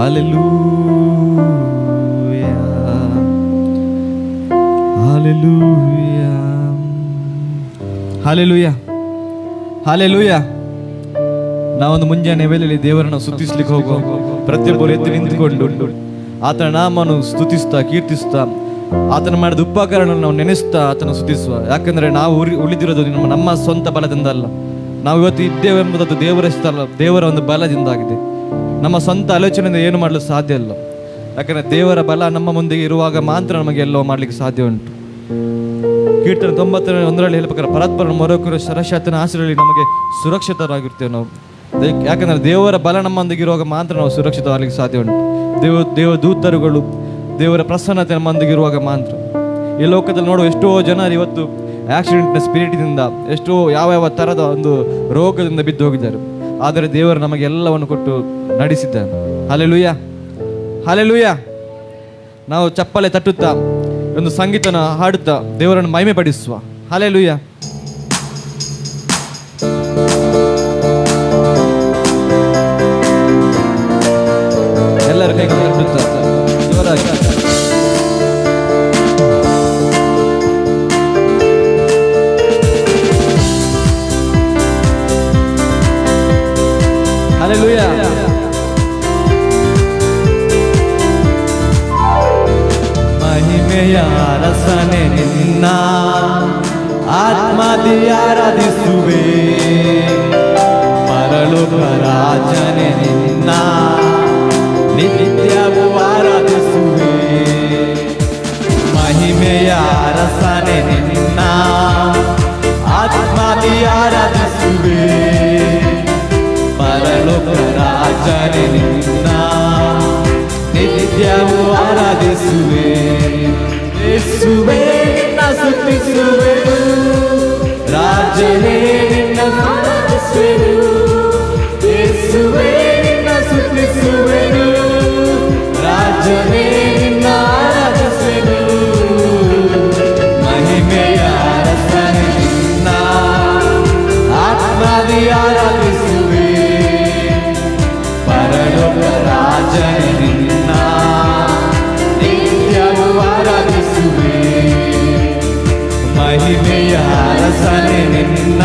Hallelujah, Hallelujah, Hallelujah, Hallelujah. ನಾವೊಂದು ಮುಂಜಾನೆ ವೇಳೆಯಲ್ಲಿ ದೇವರನ್ನು ಸ್ತುತಿಸ್ಲಿಕ್ಕೆ ಹೋಗುವ ಪ್ರತಿಯೊಬ್ಬರು ಎದ್ದು ನಿಂತುಕೊಂಡು ಆತನ ನಾಮವನ್ನು ಸ್ತುತಿಸ್ತಾ ಕೀರ್ತಿಸ್ತಾ ಆತನ ಮಾಡಿದ ಉಪಕಾರಗಳನ್ನು ನಾವು ನೆನೆಸ್ತಾ ಆತನ ಸ್ತುತಿಸುವ. ಯಾಕಂದ್ರೆ ನಾವು ಉಳಿದಿರೋದು ನಮ್ಮ ಸ್ವಂತ ಬಲದಿಂದ ಅಲ್ಲ. ನಾವು ಇವತ್ತು ಇದ್ದೇವೆಂಬುದು ದೇವರ ಸ್ಥಳ, ದೇವರ ಒಂದು ಬಲದಿಂದಾಗಿದೆ. ನಮ್ಮ ಸ್ವಂತ ಆಲೋಚನೆಯಿಂದ ಏನು ಮಾಡಲು ಸಾಧ್ಯ ಇಲ್ಲ. ಯಾಕಂದ್ರೆ ದೇವರ ಬಲ ನಮ್ಮ ಮುಂದೆ ಇರುವಾಗ ಮಾತ್ರ ನಮಗೆ ಎಲ್ಲವೂ ಮಾಡಲಿಕ್ಕೆ ಸಾಧ್ಯ ಉಂಟು. ಕೀರ್ತನೆ 91 ಹೇಳ ಪ್ರಕಾರ ಪರಾತ್ಪರನ ಮೊರಕರು ಶರಶಾತನ ಆಶ್ರಯದಲ್ಲಿ ನಮಗೆ ಸುರಕ್ಷಿತರಾಗಿರ್ತೇವೆ ನಾವು. ಯಾಕಂದ್ರೆ ದೇವರ ಬಲ ನಮ್ಮೊಂದಿಗೆ ಇರುವಾಗ ಮಾತ್ರ ನಾವು ಸುರಕ್ಷಿತವಾಗಲಿಕ್ಕೆ ಸಾಧ್ಯ ಉಂಟು. ದೇವದೂತರುಗಳು ದೇವರ ಪ್ರಸನ್ನತೆ ನಮ್ಮೊಂದಿಗೆ ಇರುವಾಗ ಮಾತ್ರ. ಈ ಲೋಕದಲ್ಲಿ ನೋಡುವ ಎಷ್ಟೋ ಜನರು ಇವತ್ತು ಆಕ್ಸಿಡೆಂಟ್ನ ಸ್ಪಿರಿಟ್ನಿಂದ ಎಷ್ಟೋ ಯಾವ ಥರದ ಒಂದು ರೋಗದಿಂದ ಬಿದ್ದು ಹೋಗಿದ್ದಾರೆ. ಆದರೆ ದೇವರು ನಮಗೆ ಎಲ್ಲವನ್ನು ಕೊಟ್ಟು ನಡೆಸಿದ್ದಾನೆ. Hallelujah, hallelujah. ನಾವು ಚಪ್ಪಲೆ ತಟ್ಟುತ್ತಾ ಒಂದು ಸಂಗೀತನ ಹಾಡುತ್ತಾ ದೇವರನ್ನು ಮಹಿಮೆ ಪಡಿಸುವ. ಹಲ್ಲೆಲೂಯಾ. ಎಲ್ಲರ ಕೈಗೆ ತಟ್ಟುತ್ತಾ ಜೋರಾಗಿ ಹಲ್ಲೆಲೂಯಾ. ಮಹಿಮೆಯ ಅರಸನೆ ನಿನ್ನ ಆತ್ಮದಿ ಆರಾಧಿಸುವೆ, ಪರಲೋಕ ರಾಜನೆ ನಿನ್ನ ನಿತ್ಯವೂ ಆರಾಧಿಸುವೆ. ಮಹಿಮೆಯ ಅರಸನೆ ನಿನ್ನ ಆತ್ಮದಿ ಆರಾಧಿಸುವೆ, ಪರಲೋಕ ರಾಜನೆ ನಿನ್ನ ನಿತ್ಯವೂ ಆರಾಧಿಸುವೆ. ಯೇಸುವೇ ನಿನ್ನ ಸ್ತುತಿಸುವೆನು, ರಾಜನೇ ನಿನ್ನ ಆರಾಧಿಸುವೆನು. ಯೇಸುವೇ ನಿನ್ನ ಸ್ತುತಿಸುವೆನು, ರಾಜನೇ ನಿನ್ನ ಆರಾಧಿಸುವೆನು. ಮಹಿಮೆಯ ಅರಸನೆ ನಿನ್ನ ಆತ್ಮದಿ ಆರಾಧಿಸುವೆ, ಪರಲೋಕ ರಾಜನೇ ನಿನ್ನ ನಿತ್ಯವೂ ಆರಾಧಿಸುವೆ. ಮಹಿಮೆಯ ಅರಸನೆ ನಿನ್ನ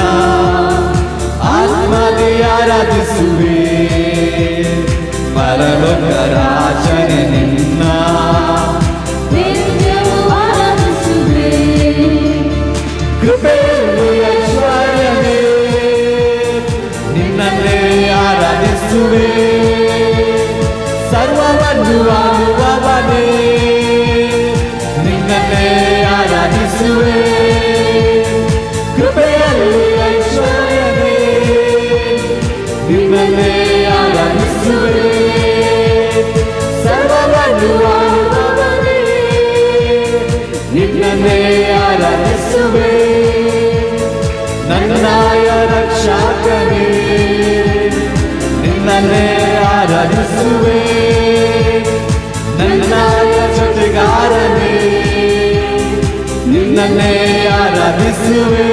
ಆತ್ಮದಿ ಆರಾಧಿಸುವೆ, ಪರಲೋಕ ರಾಜನೇ ನಿನ್ನ ನಿತ್ಯವೂ ಆರಾಧಿಸುವೆ. ಕೃಪೆಯಲ್ಲಿ ಐಶ್ವರ್ಯವೇ ನಿನ್ನನ್ನೇ ಆರಾಧಿಸುವೆ, ಸರ್ವವನ್ನು ಆಳುವವನೇ ನಿನ್ನನ್ನೇ ಆರಾಧಿಸುವೆ. ಕೃಪೆಯಲ್ಲಿ ಐಶ್ವರ್ಯವೇ ನಿನ್ನನ್ನೇ ಆರಾಧಿಸುವೆ, ಸರ್ವವನ್ನು ಆಳುವವನೇ ನಿನ್ನನ್ನೇ ಆರಾಧಿಸುವೆ. ನನ್ನಯ ರಕ್ಷಕನೇ ನಿನ್ನನ್ನೇ ಆರಾಧಿಸುವೆ, ನನ್ನಯ ಜೊತೆಗಾರನೇ ನಿನ್ನನ್ನೇ ಆರಾಧಿಸುವೆ.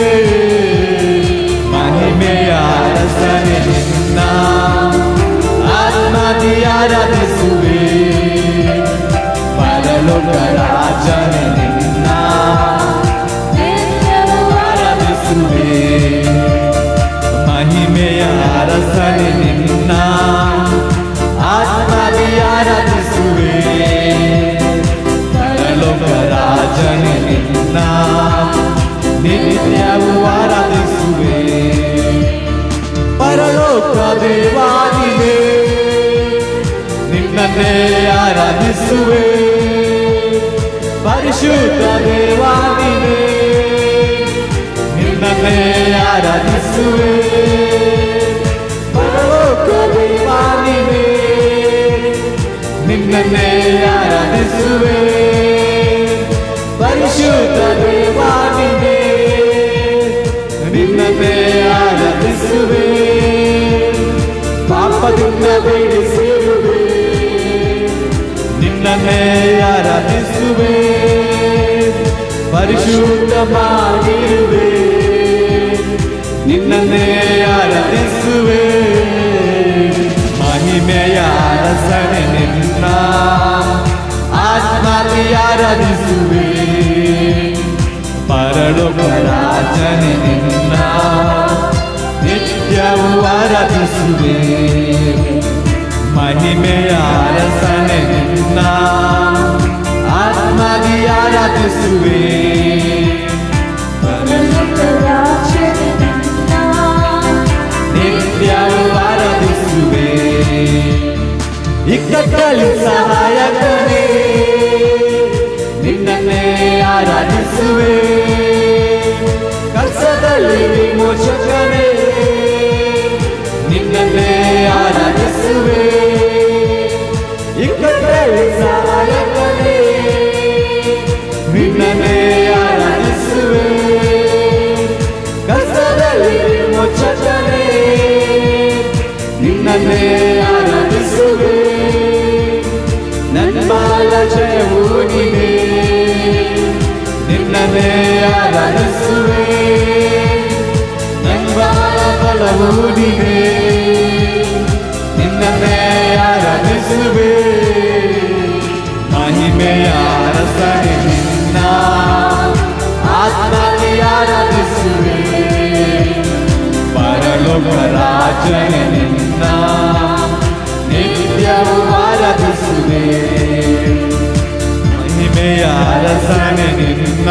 ಮಹಿಮೆಯ ಅರಸನೆ ನಿನ್ನ ಆತ್ಮದಿ ಆರಾಧಿಸುವೆ, ಪರಲೋಕ ರಾಜನೇ ನಿನ್ನ ಆರಾಧಿಸುವೆ. ಮಹಿಮೆಯ ಅರಸನೆ ನಿನ್ನ ಆತ್ಮದಿ ಆರಾಧಿಸುವೆ, ಪರಲೋಕ ರಾಜನೇ ನಿನ್ನ ನಿತ್ಯವೂ ಆರಾಧಿಸುವೆ. ಪರಲೋಕ ದೇವಾನಿನೇ ನಿನ್ನನ್ನೇ ಆರಾಧಿಸುವೆ, ಪರಿಶುದ್ಧ ದೇವಾನಿನೇ ನಿನ್ನನ್ನೇ ಆರಾಧಿಸುವೆ. ಪರಲೋಕ ದೇವಾನಿನೇ ನಿನ್ನನ್ನೇ ಆರಾಧಿಸುವೆ, ಪರಿಶುದ್ಧ ದೇವಾನಿನೇ ನಿನ್ನನ್ನೇ ಆರಾಧಿಸುವೆ. ಪಾಪದಿಂದ ಬಿಡಿಸಿರುವೆ, ನಿನ್ನನ್ನೇ ಆರಾಧಿಸುವೆ, ಪರಿಶುದ್ಧ ಮಾಡಿರುವೆ, ನಿನ್ನನ್ನೇ ಆರಾಧಿಸುವೆ. ಮಹಿಮೆಯ ಅರಸನೆ ನಿನ್ನ ಆತ್ಮದಿ ಆರಾಧಿಸುವೆ. ಪರಲೋಕ ರಾಜನೆ ನಿನ್ನ ನಿತ್ಯವೂ ಆರಾಧಿಸುವೆ. ಮಹಿಮೆಯ ಅರಸನೆ ನಿನ್ನ ಆತ್ಮದಿ ಆರಾಧಿಸುವೆ. ನಿತ್ಯವೂ ಆರಾಧಿಸುವೆ. ಇಕ್ಕಟ್ಟಲ್ಲಿ ಸಹಾಯಕನೇ ನಿನ್ನನ್ನೇ ಆರಾಧಿಸುವೆ. ಕಷ್ಟದಲ್ಲಿ ವಿಮೋಚಕನೇ ನಿನ್ನನ್ನೇ ಆರಾಧಿಸುವೆ. ಇಕ್ಕಟ್ಟಲ್ಲಿ ಸಹಾಯಕನೇ ನಿನ್ನನ್ನೇ ಆರಾಧಿಸುವೆ. ಕಷ್ಟದಲ್ಲಿ ವಿಮೋಚಕನೇ ನಿನ್ನನ್ನೇ ಆರಾಧಿಸುವೆ. ನನ್ಮಾಲ ಜಯವು ನೀನೇ ನಿನ್ನನ್ನೇ ಆರಾಧಿಸುವೆ. ನನ್ಮಾಲ ಫಲವು ನೀನೇ ನಿನ್ನನ್ನೇ ಆರಾಧಿಸುವೆ. ಮಹಿಮೆಯ ಅರಸನೆ ನಿನ್ನ ಆತ್ಮದಿ ಆರಾಧಿಸುವೆ. ಪರಲೋಕ ರಾಜನೆ ನಿನ್ನ ನಿತ್ಯವೂ ಆರಾಧಿಸುವೆ. ಮಹಿಮೆಯ ಅರಸನೆ ನಿನ್ನ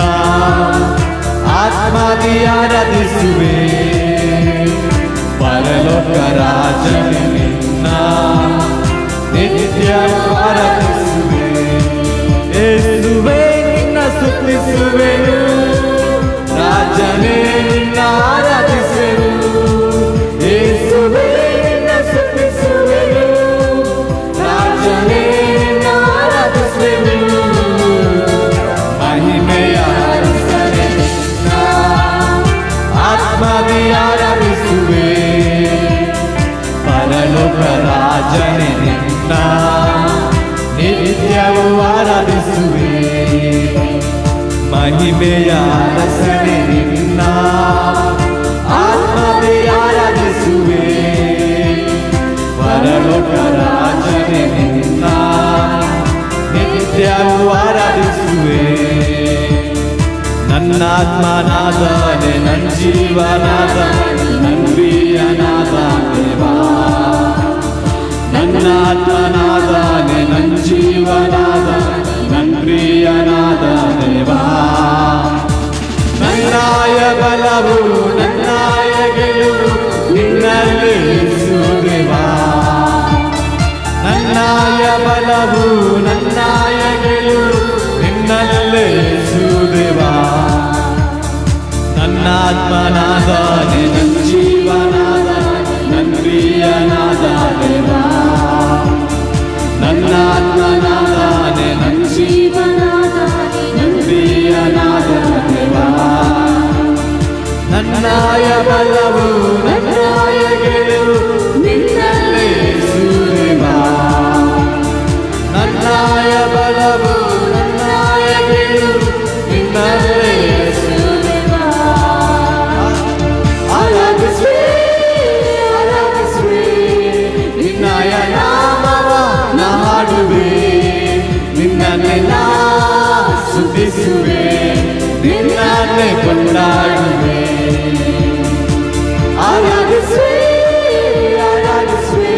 ಆತ್ಮದಿ ಆರಾಧಿಸುವೆ. ಪರಲೋಕ ರಾಜನೆ ನಿನ್ನ ನಿತ್ಯವೂ ಆರಾಧಿಸುವೆ. ಯೇಸುವೇ ನಿನ್ನ ಸ್ತುತಿಸುವೆನು. ರಾಜನೇ ನಿನ್ನ ಆರಾಧಿಸುವೆನು. ಯೇಸುವೇ ನಿನ್ನ ಸ್ತುತಿಸುವೆನು. ರಾಜನೇ ನಿನ್ನ ಆರಾಧಿಸುವೆನು. ಮಹಿಮೆಯ ಅರಸನೆ ನಿನ್ನ ಆತ್ಮದಿ ಆರಾಧಿಸುವೆ. ಪರಲೋಕ ರಾಜನೆ ನಿನ್ನ ನಿತ್ಯವೂ ಆರಾಧಿಸುವೆ. ಮಹಿಮೆಯ ಅರಸನೆ ನಿನ್ನ ಆತ್ಮದಿ ಆರಾಧಿಸುವೆ. ಪರಲೋಕ ರಾಜನೆ ನಿನ್ನ ನಿತ್ಯವೂ ಆರಾಧಿಸುವೆ. ನನ್ನಾತ್ಮನಾದನೆ ನನ್ನ ಜೀವನಾದ ನನ್ನ ಪ್ರಿಯನಾದ ದೇವಾ. ನನ್ನಾತ್ಮನಾದನೆ ನನ್ನ ಜೀವನಾದ ನನ್ನ ಪ್ರಿಯನಾದ ದೇವಾ. ನನ್ನಾಯ ಬಲವು ನನ್ನಾಯ ಗೆಲುವು ನಿನ್ನಲ್ಲಿ ದೇವಾ. ನನ್ನಾಯ ಬಲವು ನನ್ನಾಯ ಗೆಲುವು ನಿನ್ನಲ್ಲೇ ದೇವಾ. ನನ್ನಾತ್ಮನಾದನೆ ನನ್ನ ಜೀವನಾದ ನನ್ನ ಪ್ರಿಯನಾದ ದೇವಾ. ನನ್ನಾತ್ಮನಾದನೆ ನನ್ನ ಜೀವನಾದ ನನ್ನ ಪ್ರಿಯನಾದ ದೇವಾ. ನನ್ನಾಯ ಬಲವು ನನ್ನಾಯ ಗೆಲುವು ನಿನ್ನಲ್ಲೇ ದೇವಾ. ನನ್ನಾಯ ಬಲವು ನನ್ನಾಯ ಗೆಲುವು ನಿನ್ನಲ್ಲೇ ದೇವಾ. ಆರಾಧಿಸುವೆ ಆರಾಧಿಸುವೆ ನಿನ್ನಯ ನಾಮವ ನಾ ಹಾಡುವೆ. ನಿನ್ನನ್ನೇ ನಾ ಸ್ತುತಿಸುವೆ. ನಿನ್ನನ್ನೇ ಕೊಂಡಾಡುವೆ. ಆರಾಧಿಸುವೆ ಆರಾಧಿಸುವೆ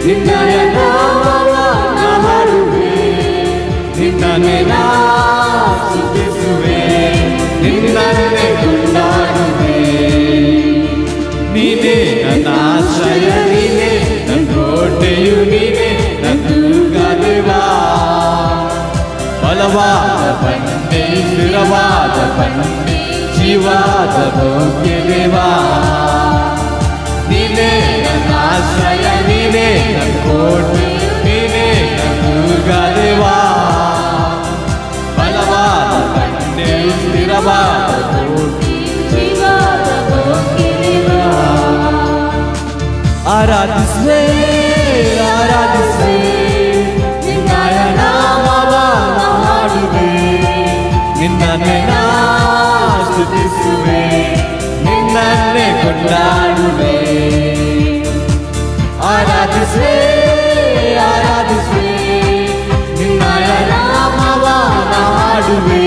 ನಿನ್ನಯ ನಾಮವ ನಾ ಹಾಡುವೆ. ನಿನ್ನನ್ನೇ ನಾ ಸ್ತುತಿಸುವೆ. ನಿನ್ನನ್ನೇ ಕೊಂಡಾಡುವೆ. ನೀನೇ ನನ್ನ ಆಶ್ರಯ ನೀನೇ ನನ್ನ ಕೋಟೆಯು ನೀನೇ ನನ್ನ ದುರ್ಗದೇವಾ. ಬಲವಾದ ಬಂಡೆ ಸ್ಥಿರವಾದ ಬಂಡೆ ಜೀವಾದ ಭೋಗ್ಯ ದೇವಾ. ನೀನೇ ನನ್ನ ಆಶ್ರಯ ನೀನೇ ನನ್ನ ಕೋಟೆ ನೀನೇ ನನ್ನ ದುರ್ಗದೇವಾ. ಬಲವಾದ ಬಂಡೆ ಸ್ಥಿರವಾದ ಭೋಗ್ಯ ಜೀವಾದ ಭೋಗ್ಯ ದೇವಾ. ಆರಾಧಿಸುವೆ ಆರಾಧಿಸುವೆ ನಿನ್ನಯ ನಾಮವ ನಾ ಹಾಡುವೆ. ನಿನ್ನನ್ನೇ ನಾ ಸ್ತುತಿಸುವೆ. ನಿನ್ನನ್ನೇ ಕೊಂಡಾಡುವೆ. ಆರಾಧಿಸುವೆ ಹಾಡುವೆ,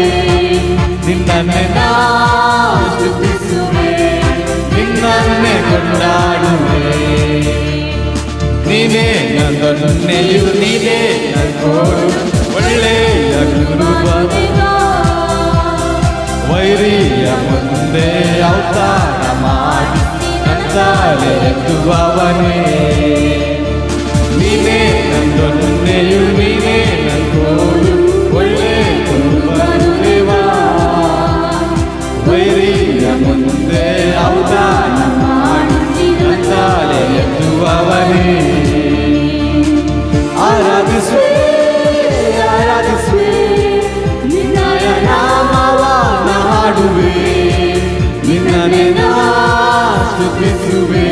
ನಿನ್ನನ್ನೇ ನಾ ಸ್ತುತಿಸುವೆ, ನಿನ್ನನ್ನೇ ಕೊಂಡಾಡುವೆ. ನೀನೇ ನನ್ನನ್ನೆಯು, ನೀನೇ ನನ್ನೋಡು, ಒಳ್ಳೆಯ ಗುರುಬ ವೈರಿಯ ಮುಂದೆ ಅವತಾರ ಮಾಡಿ ನಂತಾಳೆ ಎತ್ತುವವನೇ. ನೀನೇ ನನ್ನೊನ್ನೆಯು, ನೀನೇ ನನ್ನೋಡು, ಒಳ್ಳೆ ಗುರುಬರುದೇವಾ. ವೈರಿಯ ಮುಂದೆ ಅವತಾರ ಮಾಡಿ ನಂತಾಳೆ ಎತ್ತುವವನೇ. ಆರಾಧಿಸುವೆ ಆರಾಧಿಸುವೆ ನಿನ್ನಯ ನಾಮವ ಹಾಡುವೆ, ನಿನ್ನನ್ನೇ ನಾ ಸ್ತುತಿಸುವೆ,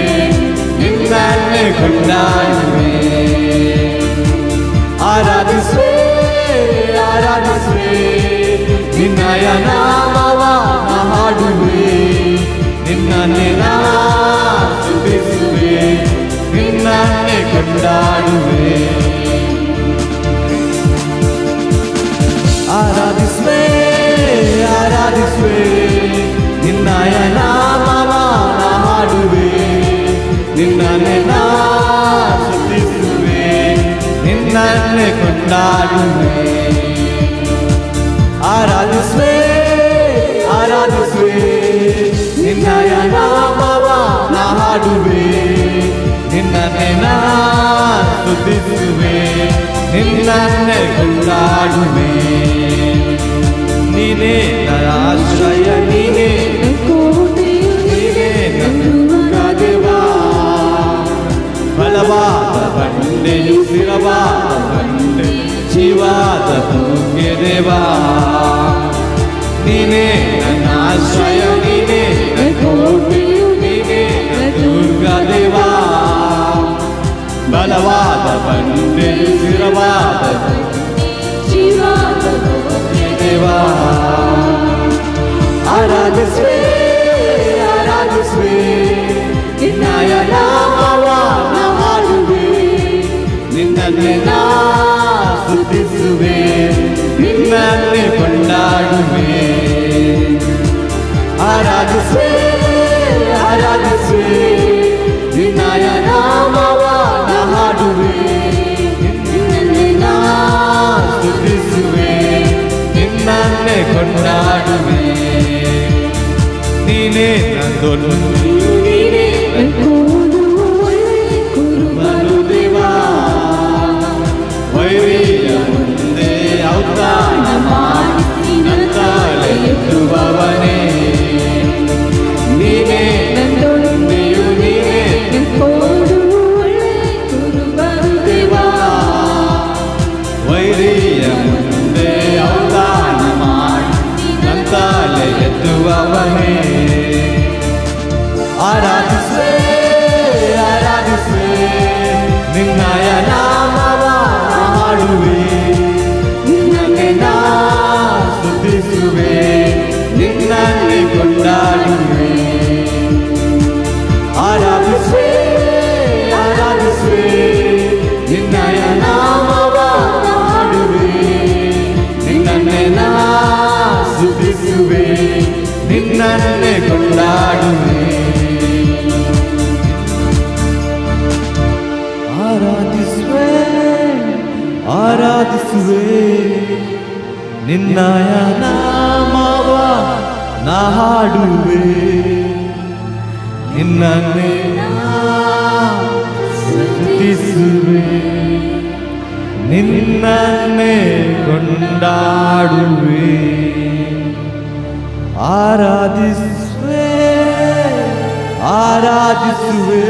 ನಿನ್ನನ್ನೇ ಕೊಂಡಾಡುವೆ. ಆರಾಧಿಸುವೆ ಆರಾಧಿಸುವೆ ನಿನ್ನಯ ನಾಮವ ಹಾಡುವೆ, ನಿನ್ನನ್ನೇ ನಾ ಸ್ತುತಿಸುವೆ, ನಿನ್ನನ್ನೇ ಕೊಂಡಾಡುವೆ. ಆರಾಧಿಸುವೆ ಆರಾಧಿಸುವೆ ನಿನ್ನಯ ನಾಮವ ಹಾಡುವೆ, ನಿನ್ನನ್ನೇ ನಾ ಸ್ತುತಿಸುವೆ, ನಿನ್ನನ್ನೇ ಕೊಂಡಾಡುವೆ. ಆರಾಧಿಸುವೆ ಆರಾಧಿಸುವೆ ನಿನ್ನಯ ನಾಮವ ಹಾಡುವೆ, ನಿನ್ನನ್ನೇ ನಾ ಸ್ತುತಿಸುವೆ, ನಿನ್ನನ್ನೇ ಕೊಂಡಾಡುವೆ. ನೀನೇ ನನ್ನ ಆಶ್ರಯ, ನೀನೇ ನೀನೇ ನನ್ನ ದೇವಾ. ಬಲವಾದ ಬಂಡೆಯು ಸ್ಥಿರವಾದ ಬಂಡೆ, ಜೀವಾದ ಭೂಮಿಗೆ ದೇವಾ. ನೀನೇ ನನ್ನ ಆಶ್ರಯ, ನೀನೇ ನನ್ನ ಕೋಟೆಯು, ನೀನೇ ನನ್ನ ದುರ್ಗ ದೇವಾ. ಬಲವಾದ ಬಂಡೆಯು ಸ್ಥಿರವಾದ ಜೀವಾದ ಭೂಮಿಗೆ ದೇವಾ. ಆರಾಧಿಸುವೆ ಆರಾಧಿಸುವೆ ನಿನ್ನಯ ನಾಮವ ಹಾಡುವೆ, ನಿನ್ನನ್ನೇ ನಾ ಸ್ತುತಿಸುವೆ, ನಿನ್ನನ್ನೇ ಕೊಂಡಾಡುವೆ. ಆರಾಧಿಸುವೆ ಆರಾಧಿಸುವೆ ನಿನ್ನಯ ನಾಮವ ಹಾಡುವೆ, ನಿನ್ನನ್ನೇ ನಾ ಸ್ತುತಿಸುವೆ, ನಿನ್ನನ್ನೇ ಕೊಂಡಾಡುವೆ. ನೀನೇ ನಂದೊಂದು, ನೀನೇ ಗುರುಬರುದೇವಾ. ವೈರಿಯ ಮುಂದೆ ಅವತಾರ ಮಾಡಿ ನಂತಾಳೆ ಎತ್ತುವವನೇ. ನೀನೇ ನನ್ನೊಂದೆಯು, ನೀನೇ ಗುರುಬರುದೇವಾ. ವೈರಿಯ ಮುಂದೆ ಅವತಾರ ಮಾಡಿ ನಂತಾಳೆ ಎತ್ತುವವನೇ. ಆರಾಧಿಸುವೆ ಆರಾಧಿಸುವೆ ನಿನ್ನಯ ನಾಮವ ಹಾಡುವೆ, ನಿನ್ನನ್ನೇ ನಾ ಸ್ತುತಿಸುವೆ, ನಿನ್ನನ್ನೇ ಕೊಂಡಾಡುವೆ. ಆರಾಧಿಸುವೆ ಆರಾಧಿಸುವೆ ನಿನ್ನಯ ನಾಮವ ಹಾಡುವೆ, ನಿನ್ನನ್ನೇ ನಾ ಸ್ತುತಿಸುವೆ, ನಿನ್ನನ್ನೇ ಕೊಂಡಾಡುವೆ. ಆರಾಧಿಸುವೆ ಆರಾಧಿಸುವೆ ನಿನ್ನಯ ನಾಮವ ನಾ ಹಾಡುವೆ, ನಿನ್ನನ್ನೇ ನಾ ಸ್ತುತಿಸುವೆ, ನಿನ್ನನ್ನೇ ಕೊಂಡಾಡುವೆ. ಆರಾಧಿಸುವೆ ಆರಾಧಿಸುವೆ.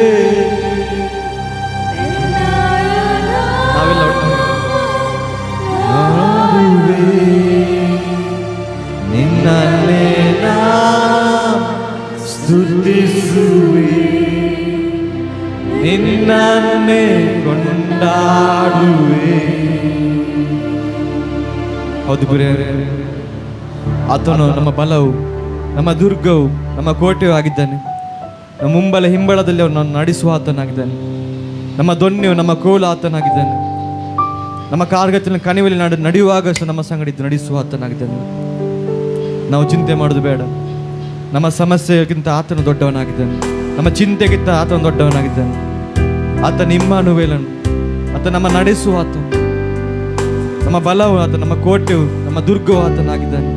ನಾವೆಲ್ಲ ಹಾಡುವೆ, ನಿನ್ನನ್ನೇ ನಾ ಸ್ತುತಿಸುವೆ, ನಿನ್ನನ್ನೇ ಕೊಂಡಾಡುವೆ. ಹೌದು ಗುರುವೇ, ಆತನು ನಮ್ಮ ಬಲವು, ನಮ್ಮ ದುರ್ಗವು, ನಮ್ಮ ಕೋಟೆಯು ಆಗಿದ್ದಾನೆ. ನಮ್ಮ ಮುಂಬಲ ಹಿಂಬಳದಲ್ಲಿ ಅವನನ್ನು ನಡೆಸುವ ಆತನಾಗಿದ್ದಾನೆ. ನಮ್ಮ ದೊಣ್ಣೆಯು, ನಮ್ಮ ಕೋಲು ಆತನಾಗಿದ್ದಾನೆ. ನಮ್ಮ ಕಾರ್ಗತ್ತಿನ ಕಣಿವೆಯಲ್ಲಿ ನಡೆಯುವಾಗ ಸಹ ನಮ್ಮ ಸಂಗಡಿದ್ದು ನಡೆಸುವ ಆತನಾಗಿದ್ದಾನೆ. ನಾವು ಚಿಂತೆ ಮಾಡೋದು ಬೇಡ. ನಮ್ಮ ಸಮಸ್ಯೆಗಿಂತ ಆತನು ದೊಡ್ಡವನಾಗಿದ್ದಾನೆ. ನಮ್ಮ ಚಿಂತೆಗಿಂತ ಆತನು ದೊಡ್ಡವನಾಗಿದ್ದಾನೆ. ಆತ ಇಮ್ಮಾನುವೇಲನು. ಆತ ನಮ್ಮ ನಡೆಸುವ ಆತ, ನಮ್ಮ ಬಲವು ಆತ, ನಮ್ಮ ಕೋಟೆಯು, ನಮ್ಮ ದುರ್ಗವು ಆತನಾಗಿದ್ದಾನೆ.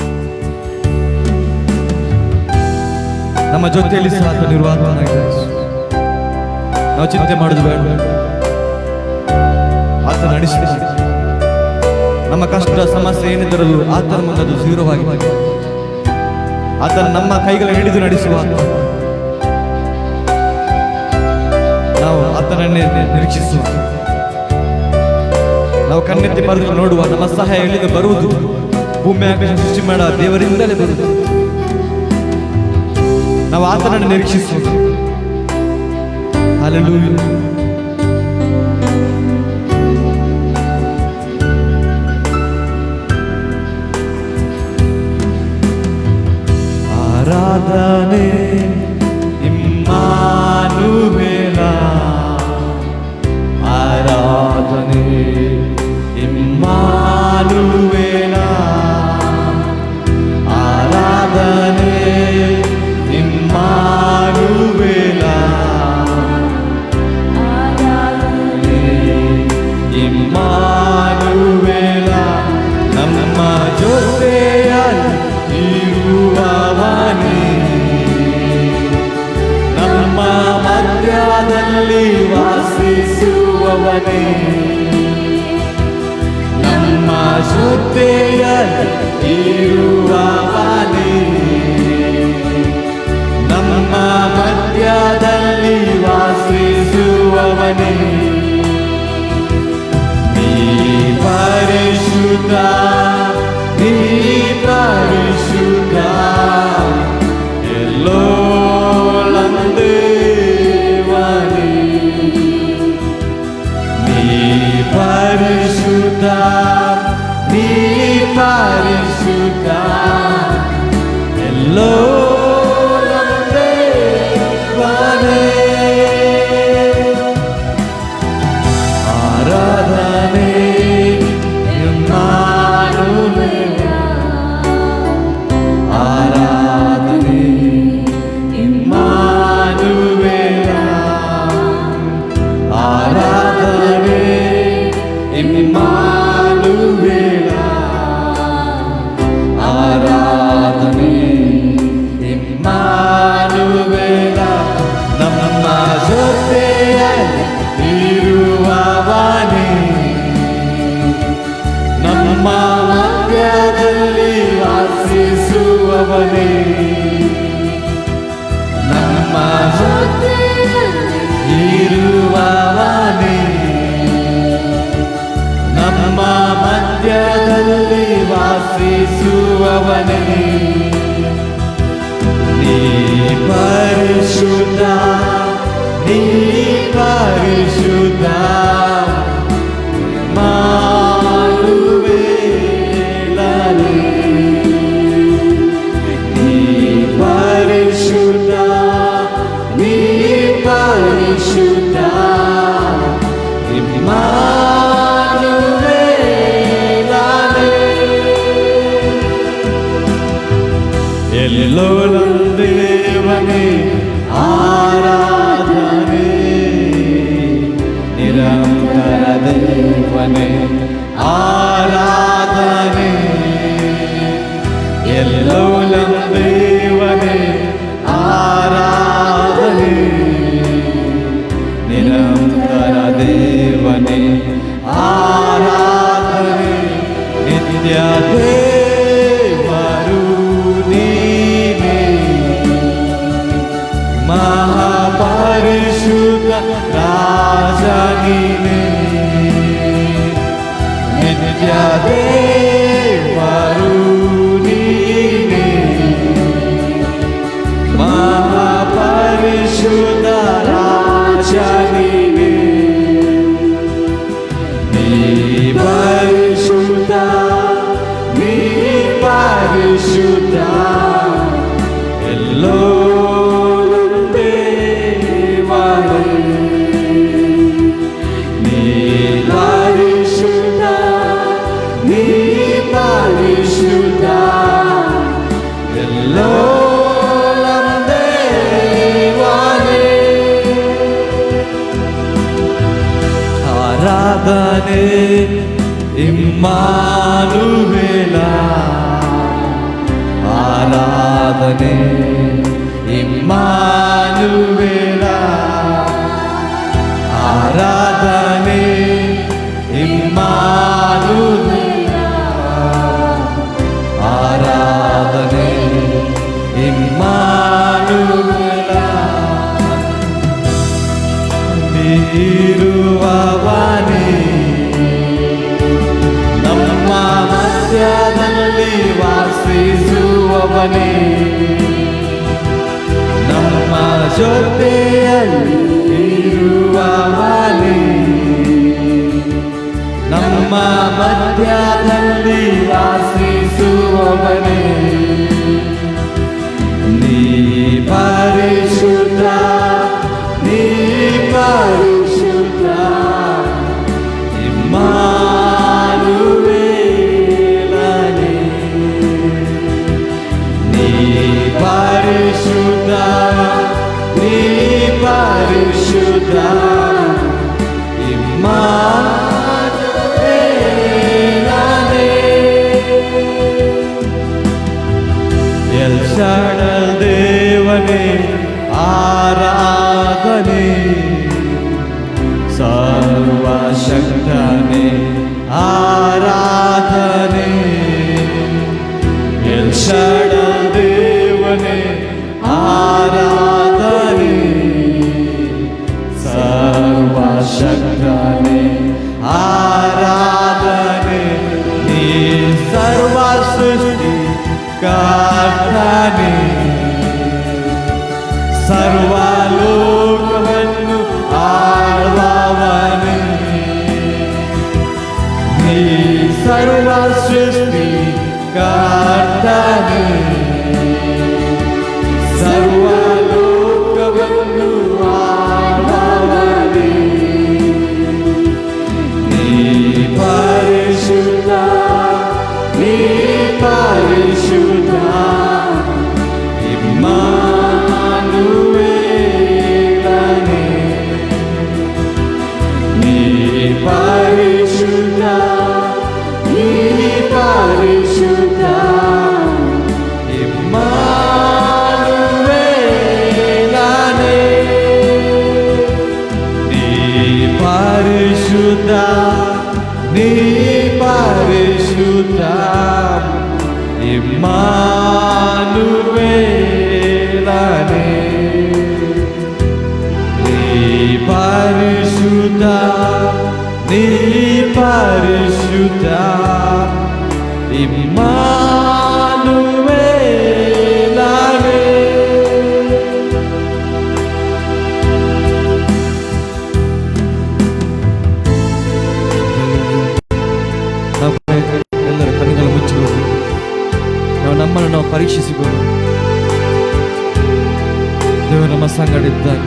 ನಮ್ಮ ಜೊತೆಯಲ್ಲಿ ಸಹ ಆತ ನಿರ್ವಾಹಕನಾಗಿದ್ದಾನೆ. ನಾವು ಚಿಂತೆ ಮಾಡೋದು ಬೇಡ. ಆತ ನಡೆಸಿದ ನಮ್ಮ ಕಷ್ಟ ಸಮಸ್ಯೆ ಏನಿದ್ದರೂ ಆತನ ಮುಂದೆ ಅದು ಜೀರೋವಾಗಿ ಆತನ ನಮ್ಮ ಕೈಗಳ ಹಿಡಿದು ನಡೆಸುವ ನಾವು ಆತನನ್ನೇ ನಿರೀಕ್ಷಿಸುವ. ನಾವು ಕಣ್ಣೆತ್ತಿ ಬರೆದು ನೋಡುವ ನಮ್ಮ ಸಹಾಯ ಎಲ್ಲಿಂದ ಬರುವುದು? ಭೂಮಿ ಆಕಾಶ ಸೃಷ್ಟಿ ಮಾಡ ದೇವರಿಂದಲೇ ಬರುವುದು. ನಾವು ಆತನನ್ನು ನಿರೀಕ್ಷಿಸುವುದು. ಹಲ್ಲೆಲೂಯಾ. ಆರಾಧನೆ ಇಮ್ಮಾನುವೇಲ, ಆರಾಧನೆ ಇಮ್ಮಾನುವೇಲ, ಆರಾಧನೆ ಇಮ್ಮಾನುವೇಲ, ಆರಾಧನೆ ಇಮ್ಮಾನುವೇಲ. ನಮ್ಮ ಜೊತೆಯಲ್ಲಿ ಇರುವವನೇ, ನಮ್ಮ ಮಧ್ಯದಲ್ಲಿ ವಾಸಿಸುವವನೇ, ನಮ್ಮ ಜೊತೆಯಲ್ಲಿ ಇರುವವನೇ, ನಮ್ಮ ಮಧ್ಯದಲ್ಲಿ ವಾಸಿಸುವವನೇ. ನೀ ಪರಿಶುದ್ಧ, ನೀ ಪರಿಶುದ್ಧ, ಎಲ್ಲೋಲಂದೇವನೇ. ನೀ ಪರಿಶುದ್ಧ, ನೀ ಪರಿಶುದ್ಧ, ಎಲ್ಲೋಲಂದೇವನೇ. ಆರಾಧನೆ ಇಮ್ಮಾನುವೇಲ, ಆರಾಧನೆ ಇಮ್ಮಾನುವೇಲ, ಆರಾಧನೆ ಇಮ್ಮಾನುವೇಲ, ಆರಾಧನೆ ಇಮ್ಮಾನುವೇಲ. ನಮ್ಮ ಜೊತೆಯಲ್ಲಿ ಇರುವವನೇ, ನಮ್ಮ ಮಧ್ಯದಲ್ಲಿ ವಾಸಿಸುವವನೇ, ನಮ್ಮ ಜೊತೆಯಲ್ಲಿ ಇರುವವನೇ, ನಮ್ಮ ಮಧ್ಯದಲ್ಲಿ ವಾಸಿಸುವವನೇ. ನೀ ಪರಿಶುದ್ಧ, ನೀ ಪರಿಶುದ್ಧ, ಇಮ್ಮಾನುವೇಲನೇ. ನೀ ಪರಿಶುದ್ಧ, ನೀ ಪರಿಶುದ್ಧ, ಇಮ್ಮಾನುವೇಲನೇ. ಎಲ್ಲೋಲಂದೇವನೇ, ಆರಾಧನೆ ನಿರಂತರ ದೇವನೇ, ಆರಾಧನೆ ಎಲ್ಲೋಲಂದೇವನೇ, ಆರಾಧನೆ ನಿರಂತರ ದೇವನೇ, ಆರಾಧನೆ ನಿತ್ಯ ದೇವರು ನೀನೇ, ಮಹಾಪರಿಶುದ್ಧ ರಾಜ ನೀನೇ, ನಿತ್ಯ ದೇವರು ನೀನೇ, ಮಹಾಪರಿಶುದ್ಧ ರಾಜ ನೀನೇ. ನೀ ಪರಿಶುದ್ಧ, ನೀ ಪರಿಶುದ್ಧ, ಎಲ್ಲೋಲಂದೇವನೇ. ನೀ ಪರಿಶುದ್ಧ, ಆರಾಧನೆ ಇಮ್ಮಾನುವೇಲ, ಆರಾಧನೆ ಇಮ್ಮಾನುವೇಲ, ಆರಾಧನೆ ಇಮ್ಮಾನುವೇಲ, ಆರಾಧನೆ ಇಮ್ಮಾನುವೇಲ. ನೀರುವವನೇ ನಮ್ಮ ಮಧ್ಯದಲ್ಲಿ ವಾಸಿಸುವವನೇ, ನಮ್ಮ ಜೊತೆಯಲ್ಲಿ ಇರುವವನೇ, ನಮ್ಮ ಮಧ್ಯದಲ್ಲಿ ವಾಸಿಸುವವನೇ. ನೀ ಪರಿಶುದ್ಧ, ನೀ ಪರಿಶುದ್ಧ, ಇಮ್ಮಾನುವೇಲನೇ. ನೀ ಪರಿಶುದ್ಧ, ನೀ ಪರಿಶುದ್ಧ, ಇಮ್ಮಾನುವೇಲನೇ. ಎಲ್ ಶಡಲ್ ದೇವನೇ ಆರಾಧನೆ, ಸರ್ವಶಕ್ತನೇ ಆರಾಧನೆ, ಎಲ್ ಶಡಲ್ ದೇವನೇ ಆರಾಧನೆ, ಸರ್ವಶಕ್ತನೇ ಆರಾಧನೆ. ನೀ ಸರ್ವ ಸೃಷ್ಟಿ ಕರ್ತನೇ, ಸರ್ವಲೋಕವನ್ನು ಆಳುವವನೇ. ನೀ ಸರ್ವ ಸೃಷ್ಟಿ ಕರ್ತನೇ, ಸರ್ವಲೋಕವನ್ನು ಆಳುವವನೇ. ನೀ ಪರಿಶುದ್ಧ, ನೀ ಪರಿಶುದ್ಧ, ಇಮ್ಮಾನುವೇಲನೇ. ನೀ ಪರಿಶುದ್ಧ, ನೀ ಪರಿಶುದ್ಧ, ಇಮ್ಮಾನುವೇಲನೇ. ನೀ ಪರಿಶುದ್ಧ, ನೀ ಪರಿಶುದ್ಧ, ಇಮ್ಮಾನುವೇಲನೇ. ನೀ ಪರಿಶುದ್ಧ, ನೀ ಪರಿಶುದ್ಧ, ಇಮ್ಮಾನುವೇಲನೇ. ಎಲ್ಲರೂ ಕಣ್ಣುಗಳು ಮುಚ್ಚಿಕೊಂಡು ನಮ್ಮನ್ನು ನಾವು ಪರೀಕ್ಷಿಸಿಕೊಂಡು, ದೇವರು ನಮ್ಮ ಸಂಗಡ ಇದ್ದಾನೆ,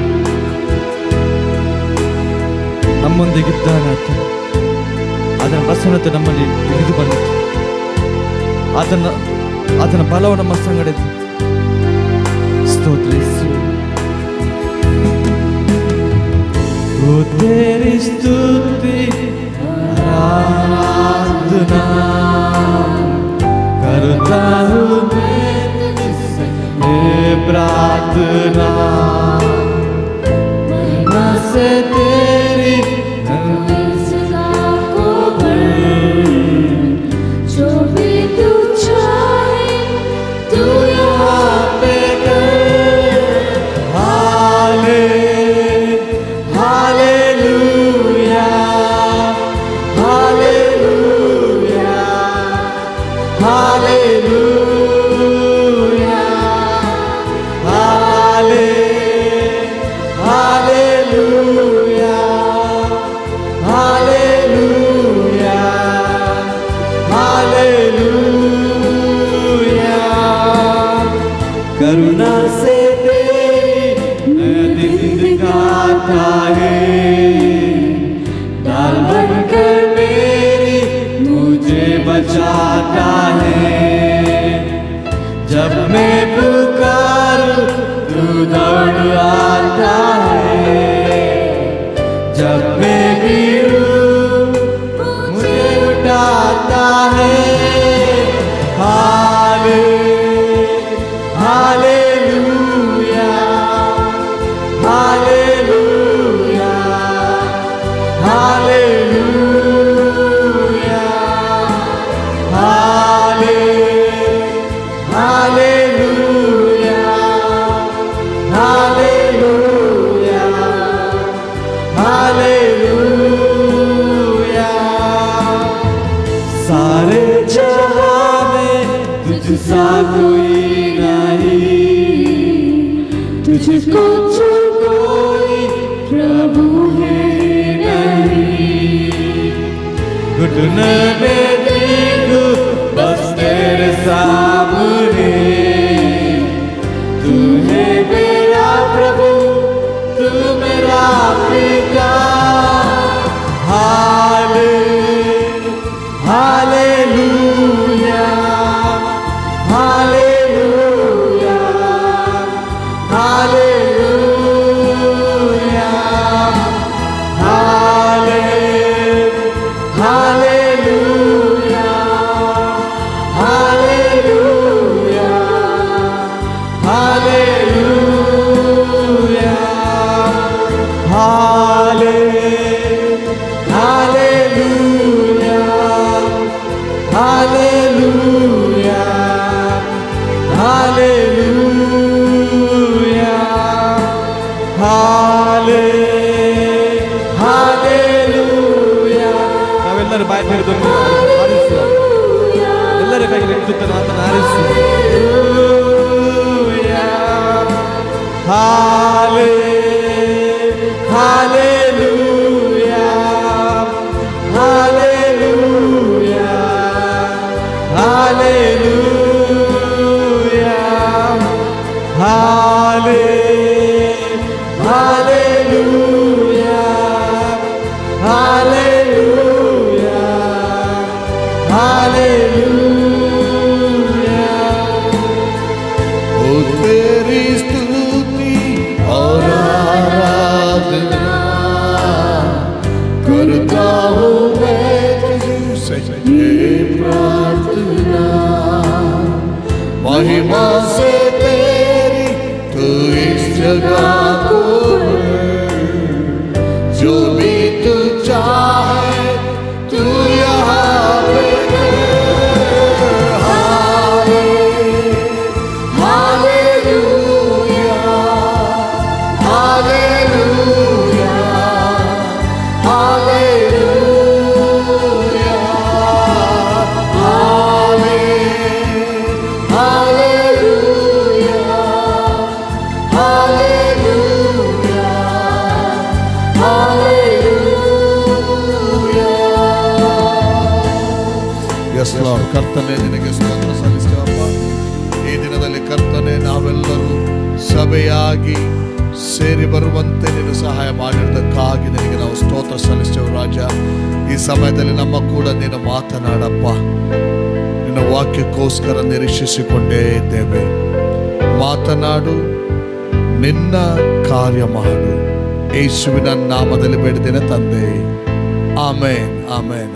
ನಮ್ಮೊಂದಿಗಿದ್ದಾನೆ. ಆತನ ಪ್ರಸನ್ನತೆ ನಮ್ಮಲ್ಲಿ ಇಳಿದು ಬಂದಿತ್ತು, ಆತನ ಬಲವು ನಮ್ಮ ಸಂಗಡ ಇತ್ತು. ಸ್ತೋತ್ರಿಸು. ಓ ತೇರಿ ಸ್ತುತಿ आराधना करता हूँ मैं तुझसे प्रार्थना, महिमा से तेरी सदा को भर, जो भी तू चाहे तू यहाँ पे कर। Hallelujah, hallelujah, hallelujah, hallelujah, hallelujah, hallelujah. करुणा से तेरी दिन दिखाता है, ढाल बनकर मेरी मुझे बचाता है। जब मैं पुकारूं तू दौड़ आता है, जब मैं गिरूं कोई नहीं, तुझको जो कोई प्रभु है नहीं। घुटने में देखूं बस तेरे सामने, तू है मेरा प्रभु, तू मेरा पिता। Hallelujah, hallelujah, hallelujah, hallelujah, hallelujah, hallelujah, hallelujah, hallelujah, hallelujah. ನಾವೆಲ್ಲರೂ ಬಾಯಿ ತೆರೆದು ಎಲ್ಲರ ಕೈಗೆ ಎತ್ತುತ್ತ ಆತನ ಆರಿಸು. Hallelujah, hallelujah, hallelujah, hallelujah, hallelujah, hallelujah. ओ तेरी स्तुति और आराधना करता हूँ मैं तुझसे ये प्रार्थना, महिमा से तेरी तू इस जगह को जो भी तू चाहे तू यहाँ पे hallelujah, hallelujah, hallelujah, hallelujah, hallelujah, hallelujah. Yes Lord, ಕರ್ತನೇ ನಿನಗೆ ಸ್ತೋತ್ರ ಸಲ್ಲಿಸ್ತೇವಪ್ಪ. ಈ ದಿನದಲ್ಲಿ ಕರ್ತನೇ ನಾವೆಲ್ಲರೂ ಸಭೆಯಾಗಿ ಸೇರಿ ಬರುವಂತೆ ನೀನು ಸಹಾಯ ಮಾಡಿದ್ದಕ್ಕಾಗಿ ನಿನಗೆ ನಾವು ಸ್ತೋತ್ರ ಸಲ್ಲಿಸ್ತೇವೆ ರಾಜ. ಈ ಸಮಯದಲ್ಲಿ ನಮ್ಮ ಕೂಡ ನೀನು ಮಾತನಾಡಪ್ಪ. ನಿನ್ನ ವಾಕ್ಯಕ್ಕೋಸ್ಕರ ನಿರೀಕ್ಷಿಸಿಕೊಂಡೇ ಇದ್ದೇವೆ. ಮಾತನಾಡು, ನಿನ್ನ ಕಾರ್ಯ ಮಾಡು. ಯೇಸುವಿನ ನಾಮದಲ್ಲಿ ಬೇಡಿದ್ದೇನೆ ತಂದೆ, amen, amen.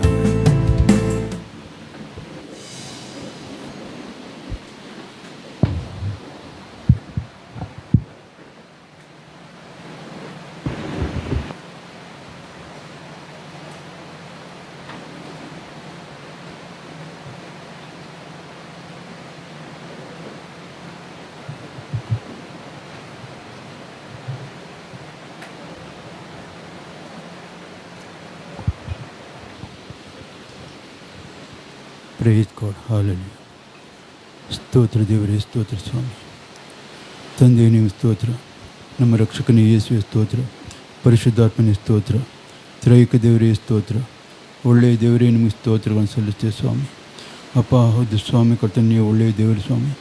Praise God, hallelujah. ಸ್ತೋತ್ರ ದೇವರೇ, ಸ್ತೋತ್ರ ಸ್ವಾಮಿ. ತಂದೆ ನೀವು ಸ್ತೋತ್ರ, ನಮ್ಮ ರಕ್ಷಕನೇ ಯೇಸುವೆ ಸ್ತೋತ್ರ, ಪರಿಶುದ್ಧಾತ್ಮನೇ ಸ್ತೋತ್ರ, ತ್ರೈಕ ದೇವರೇ ಸ್ತೋತ್ರ, ಒಳ್ಳೆಯ ದೇವರೇ ನಿಮಗೆ ಸ್ತೋತ್ರಗಳನ್ನು ಸಲ್ಲಿಸ್ತೇವೆ ಸ್ವಾಮಿ. ಅಪ್ಪ ಹೌದು ಸ್ವಾಮಿ, ಕರ್ತನೆ ನೀವು ಒಳ್ಳೆಯ ದೇವರು ಸ್ವಾಮಿ.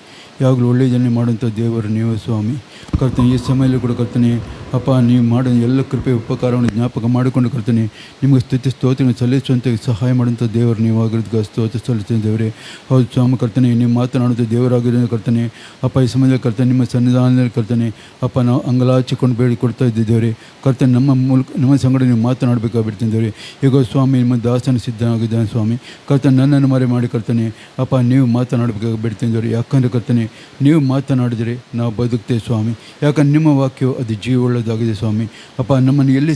ಯಾವಾಗಲೂ ಒಳ್ಳೆಯದನ್ನೇ ಮಾಡುವಂಥ ದೇವರು ನೀವು ಸ್ವಾಮಿ. ಕರ್ತನೆ ಈ ಸಮಯದಲ್ಲೂ ಕೂಡ ಕರ್ತನೆ ಅಪ್ಪ ನೀವು ಮಾಡೋ ಎಲ್ಲ ಕೃಪೆ ಉಪಕಾರವನ್ನು ಜ್ಞಾಪಕ ಮಾಡಿಕೊಂಡು ಕರ್ತನೆ ನಿಮಗೆ ಸ್ತುತಿ ಸ್ತೋತ್ರವನ್ನು ಸಲ್ಲಿಸುವಂಥ ಸಹಾಯ ಮಾಡುವಂಥ ದೇವರು ನೀವು ಆಗಿರೋದಕ್ಕೆ ಸ್ತೋತ್ರ ಸಲ್ಲಿಸ್ತೀನಿ ದೇವರೇ. ಹೌದು ಸ್ವಾಮಿ ಕರ್ತನೆ, ನೀವು ಮಾತನಾಡುವಂಥ ದೇವರಾಗಿರೋದು ಕರ್ತನೆ ಅಪ್ಪ. ಈ ಸಮಯದಲ್ಲಿ ಕರ್ತನೆ ನಿಮ್ಮ ಸನ್ನಿಧಾನದಲ್ಲಿ ಕರ್ತನೆ ಅಪ್ಪ ನಾವು ಅಂಗಲಾಚಿಕೊಂಡು ಬೇಡಿ ಕೊಡ್ತಾ ಇದ್ದಿದ್ದೇವೆ ಕರ್ತನೆ. ನಮ್ಮ ಮೂಲಕ ನಮ್ಮ ಸಂಗಡ ನೀವು ಮಾತನಾಡಬೇಕಾಗ್ಬಿಡ್ತೀನಿ ದೇವರೇ. ಈಗ ಸ್ವಾಮಿ ನಿಮ್ಮ ದಾಸನ ಸಿದ್ಧನಾಗಿದ್ದಾನೆ ಸ್ವಾಮಿ. ಕರ್ತನೆ ನನ್ನನ್ನು ಮರೆ ಮಾಡಿ ಕರ್ತನೆ ಅಪ್ಪ ನೀವು ಮಾತನಾಡಬೇಕಾಗಿ ಬಿಡ್ತೀನಿ ದೇವರೇ. ಯಾಕಂದರೆ ಕರ್ತನೆ ನೀವು ಮಾತನಾಡಿದರೆ ನಾವು ಬದುಕ್ತೇವೆ ಸ್ವಾಮಿ. ಯಾಕಂದ್ರೆ ನಿಮ್ಮ ವಾಕ್ಯವು ಅದು ಜೀವವುಳ್ಳದಾಗಿದೆ ಸ್ವಾಮಿ. ಅಪ್ಪ ನಮ್ಮನ್ನು ಎಲ್ಲಿ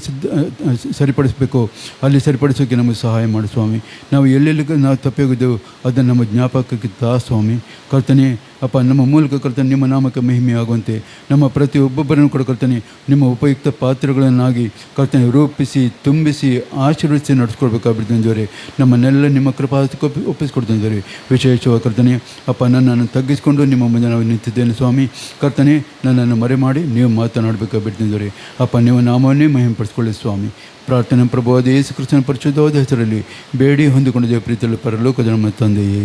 ಸರಿಪಡಿಸಬೇಕೋ ಅಲ್ಲಿ ಸರಿಪಡಿಸೋಕ್ಕೆ ನಮಗೆ ಸಹಾಯ ಮಾಡಿ ಸ್ವಾಮಿ. ನಾವು ಎಲ್ಲೆಲ್ಲಿ ನಾವು ತಪ್ಪೋಗಿದ್ದೆವು ಅದನ್ನು ನಮ್ಮ ಜ್ಞಾಪಕಕ್ಕೆ ತಾ ಸ್ವಾಮಿ. ಕರ್ತನೆ ಅಪ್ಪ ನಮ್ಮ ಮೂಲಕ ಕರ್ತನೆ ನಿಮ್ಮ ನಾಮಕ್ಕೆ ಮಹಿಮೆಯಾಗುವಂತೆ ನಮ್ಮ ಪ್ರತಿಯೊಬ್ಬೊಬ್ಬರನ್ನು ಕೂಡ ಕರ್ತನೆ ನಿಮ್ಮ ಉಪಯುಕ್ತ ಪಾತ್ರಗಳನ್ನಾಗಿ ಕರ್ತನೆ ರೂಪಿಸಿ ತುಂಬಿಸಿ ಆಶೀರ್ವದಿಸಿ ನಡೆಸ್ಕೊಳ್ಬೇಕಾಗ್ಬಿಡ್ತಂದವರೇ ನಮ್ಮನ್ನೆಲ್ಲ ನಿಮ್ಮ ಕೃಪಾದಕ್ಕೆ ಒಪ್ಪಿಸ್ಕೊಡ್ತಂದವರೇ. ವಿಶೇಷವಾಗಿ ಕರ್ತನೆ ಅಪ್ಪ ನನ್ನನ್ನು ತಗ್ಗಿಸಿಕೊಂಡು ನಿಮ್ಮ ಮುಂದೆ ನಾವು ನಿಂತಿದ್ದೇನೆ ಸ್ವಾಮಿ. ಕರ್ತನೆ ನನ್ನನ್ನು ಮರೆ ಮಾಡಿ ನೀವು ಮಾತನಾಡಬೇಕಾಗ್ಬಿಡ್ತಂದವರೇ. ಅಪ್ಪ ನಿಮ್ಮ ನಾಮವನ್ನೇ ಮಹಿಮೆಪಡಿಸ್ಕೊಳ್ಳಿ ಸ್ವಾಮಿ. ಪ್ರಾರ್ಥನೆ ಪ್ರಭುವಾದ ಯೇಸು ಕ್ರಿಸ್ತನ ಪರಿಶುದ್ಧವಾದ ಹೆಸರಲ್ಲಿ ಬೇಡಿ ಹೊಂದಿಕೊಂಡಿದ್ದೇವೆ ಪ್ರೀತಿಯಲ್ಲಿ ಪರಲೋಕದ ನಮ್ಮ ತಂದೆಯೇ,